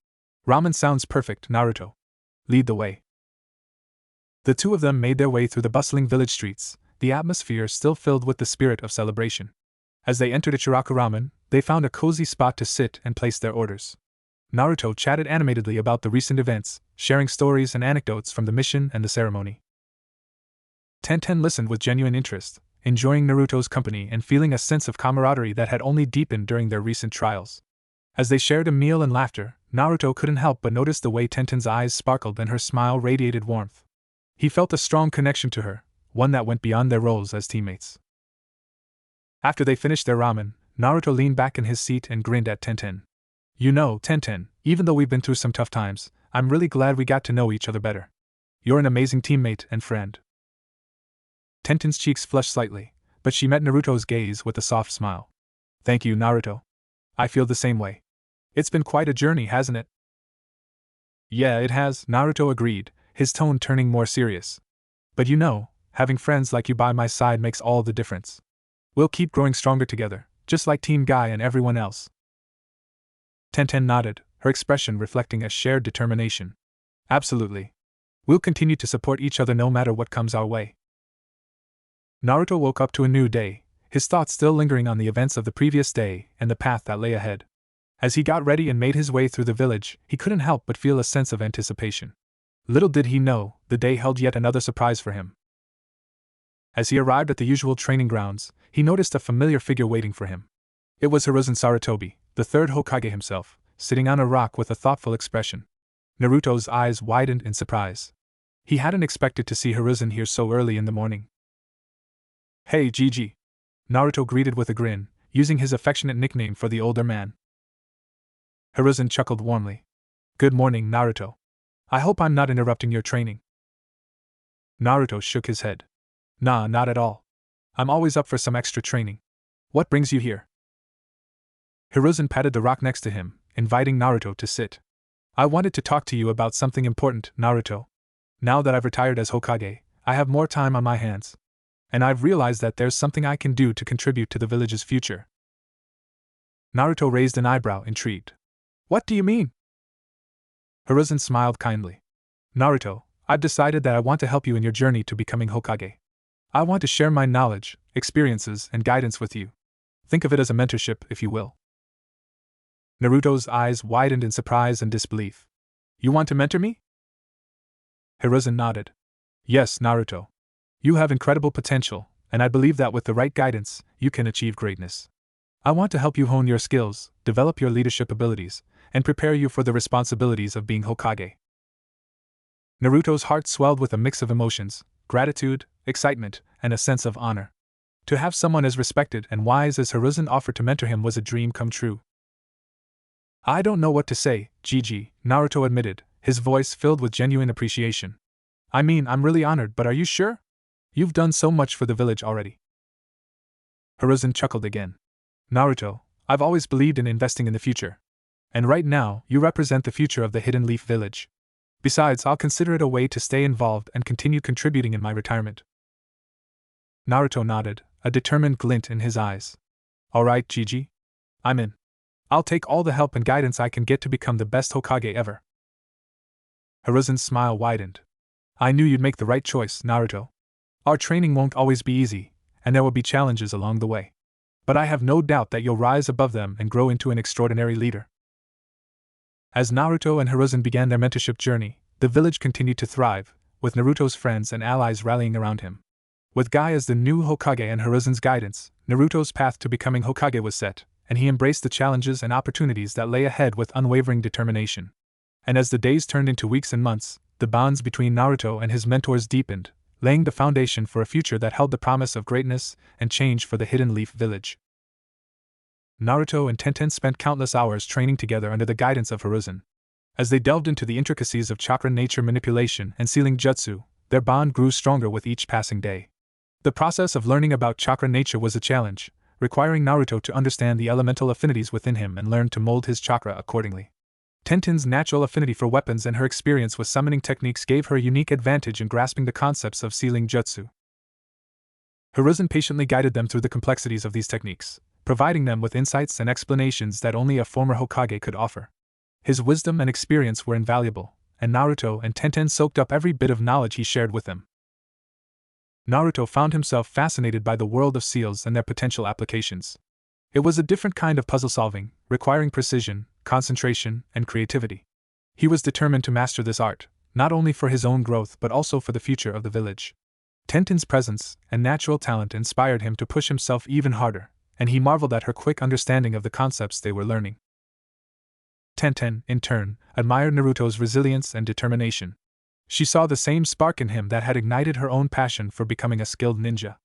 Ramen sounds perfect, Naruto. Lead the way. The two of them made their way through the bustling village streets, the atmosphere still filled with the spirit of celebration. As they entered Ichiraku Ramen, they found a cozy spot to sit and place their orders. Naruto chatted animatedly about the recent events, sharing stories and anecdotes from the mission and the ceremony. Tenten listened with genuine interest, enjoying Naruto's company and feeling a sense of camaraderie that had only deepened during their recent trials. As they shared a meal and laughter, Naruto couldn't help but notice the way Tenten's eyes sparkled and her smile radiated warmth. He felt a strong connection to her, one that went beyond their roles as teammates. After they finished their ramen, Naruto leaned back in his seat and grinned at Tenten. Tenten, even though we've been through some tough times, I'm really glad we got to know each other better. You're an amazing teammate and friend. Tenten's cheeks flushed slightly, but she met Naruto's gaze with a soft smile. Thank you, Naruto. I feel the same way. It's been quite a journey, hasn't it? Yeah, it has, Naruto agreed, his tone turning more serious. But having friends like you by my side makes all the difference. We'll keep growing stronger together, just like Team Guy and everyone else. Tenten nodded, her expression reflecting a shared determination. Absolutely. We'll continue to support each other no matter what comes our way. Naruto woke up to a new day, his thoughts still lingering on the events of the previous day and the path that lay ahead. As he got ready and made his way through the village, he couldn't help but feel a sense of anticipation. Little did he know, the day held yet another surprise for him. As he arrived at the usual training grounds, he noticed a familiar figure waiting for him. It was Hiruzen Sarutobi, the third Hokage himself, sitting on a rock with a thoughtful expression. Naruto's eyes widened in surprise. He hadn't expected to see Hiruzen here so early in the morning. Hey Gigi. Naruto greeted with a grin, using his affectionate nickname for the older man. Hiruzen chuckled warmly. Good morning, Naruto. I hope I'm not interrupting your training. Naruto shook his head. Nah, not at all. I'm always up for some extra training. What brings you here? Hiruzen patted the rock next to him, inviting Naruto to sit. I wanted to talk to you about something important, Naruto. Now that I've retired as Hokage, I have more time on my hands. And I've realized that there's something I can do to contribute to the village's future. Naruto raised an eyebrow, intrigued. What do you mean? Hiruzen smiled kindly. Naruto, I've decided that I want to help you in your journey to becoming Hokage. I want to share my knowledge, experiences, and guidance with you. Think of it as a mentorship, if you will. Naruto's eyes widened in surprise and disbelief. You want to mentor me? Hiruzen nodded. Yes, Naruto. You have incredible potential, and I believe that with the right guidance, you can achieve greatness. I want to help you hone your skills, develop your leadership abilities, and prepare you for the responsibilities of being Hokage. Naruto's heart swelled with a mix of emotions, gratitude, excitement, and a sense of honor. To have someone as respected and wise as Hiruzen offer to mentor him was a dream come true. I don't know what to say, Gigi, Naruto admitted, his voice filled with genuine appreciation. I mean, I'm really honored, but are you sure? You've done so much for the village already. Hiruzen chuckled again. Naruto, I've always believed in investing in the future. And right now, you represent the future of the Hidden Leaf Village. Besides, I'll consider it a way to stay involved and continue contributing in my retirement. Naruto nodded, a determined glint in his eyes. Alright, Gigi. I'm in. I'll take all the help and guidance I can get to become the best Hokage ever. Hiruzen's smile widened. I knew you'd make the right choice, Naruto. Our training won't always be easy, and there will be challenges along the way. But I have no doubt that you'll rise above them and grow into an extraordinary leader. As Naruto and Hiruzen began their mentorship journey, the village continued to thrive, with Naruto's friends and allies rallying around him. With Guy as the new Hokage and Hiruzen's guidance, Naruto's path to becoming Hokage was set, and he embraced the challenges and opportunities that lay ahead with unwavering determination. And as the days turned into weeks and months, the bonds between Naruto and his mentors deepened, laying the foundation for a future that held the promise of greatness and change for the Hidden Leaf Village. Naruto and Tenten spent countless hours training together under the guidance of Hiruzen. As they delved into the intricacies of chakra nature manipulation and sealing jutsu, their bond grew stronger with each passing day. The process of learning about chakra nature was a challenge, requiring Naruto to understand the elemental affinities within him and learn to mold his chakra accordingly. Tenten's natural affinity for weapons and her experience with summoning techniques gave her a unique advantage in grasping the concepts of sealing jutsu. Hiruzen patiently guided them through the complexities of these techniques, providing them with insights and explanations that only a former Hokage could offer. His wisdom and experience were invaluable, and Naruto and Tenten soaked up every bit of knowledge he shared with them. Naruto found himself fascinated by the world of seals and their potential applications. It was a different kind of puzzle solving, requiring precision, concentration, and creativity. He was determined to master this art, not only for his own growth but also for the future of the village. Tenten's presence and natural talent inspired him to push himself even harder, and he marveled at her quick understanding of the concepts they were learning. Tenten, in turn, admired Naruto's resilience and determination. She saw the same spark in him that had ignited her own passion for becoming a skilled ninja.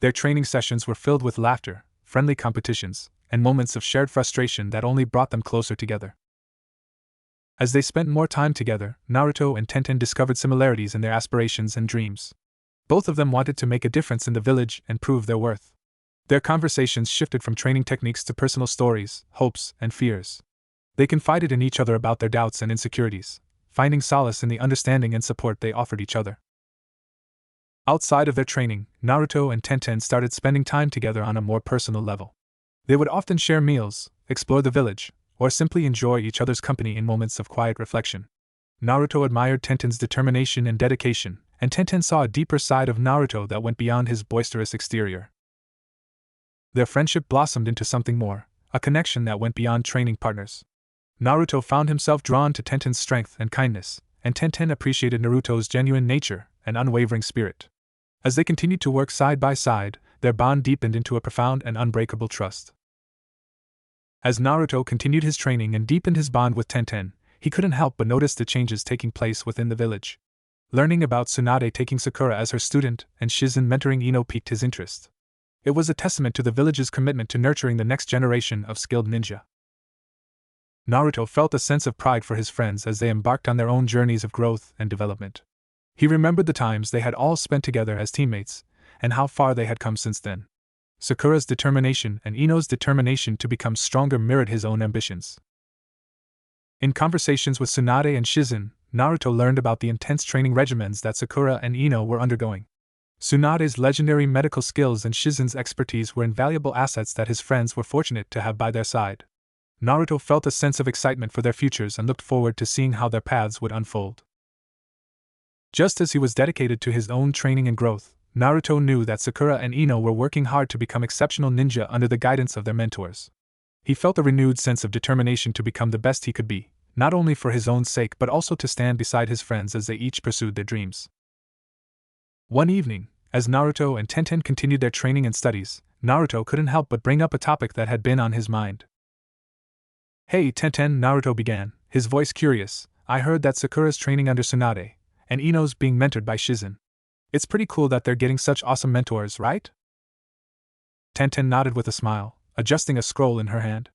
Their training sessions were filled with laughter, friendly competitions, and moments of shared frustration that only brought them closer together. As they spent more time together, Naruto and Tenten discovered similarities in their aspirations and dreams. Both of them wanted to make a difference in the village and prove their worth. Their conversations shifted from training techniques to personal stories, hopes, and fears. They confided in each other about their doubts and insecurities, finding solace in the understanding and support they offered each other. Outside of their training, Naruto and Tenten started spending time together on a more personal level. They would often share meals, explore the village, or simply enjoy each other's company in moments of quiet reflection. Naruto admired Tenten's determination and dedication, and Tenten saw a deeper side of Naruto that went beyond his boisterous exterior. Their friendship blossomed into something more, a connection that went beyond training partners. Naruto found himself drawn to Tenten's strength and kindness, and Tenten appreciated Naruto's genuine nature and unwavering spirit. As they continued to work side by side, their bond deepened into a profound and unbreakable trust. As Naruto continued his training and deepened his bond with Tenten, he couldn't help but notice the changes taking place within the village. Learning about Tsunade taking Sakura as her student and Shizen mentoring Ino piqued his interest. It was a testament to the village's commitment to nurturing the next generation of skilled ninja. Naruto felt a sense of pride for his friends as they embarked on their own journeys of growth and development. He remembered the times they had all spent together as teammates, and how far they had come since then. Sakura's determination and Ino's determination to become stronger mirrored his own ambitions. In conversations with Tsunade and Shizen, Naruto learned about the intense training regimens that Sakura and Ino were undergoing. Tsunade's legendary medical skills and Shizen's expertise were invaluable assets that his friends were fortunate to have by their side. Naruto felt a sense of excitement for their futures and looked forward to seeing how their paths would unfold. Just as he was dedicated to his own training and growth, Naruto knew that Sakura and Ino were working hard to become exceptional ninja under the guidance of their mentors. He felt a renewed sense of determination to become the best he could be, not only for his own sake but also to stand beside his friends as they each pursued their dreams. One evening, as Naruto and Tenten continued their training and studies, Naruto couldn't help but bring up a topic that had been on his mind. "Hey Tenten," Naruto began, his voice curious, "I heard that Sakura's training under Tsunade, and Ino's being mentored by Shizen. It's pretty cool that they're getting such awesome mentors, right?" Tenten nodded with a smile, adjusting a scroll in her hand.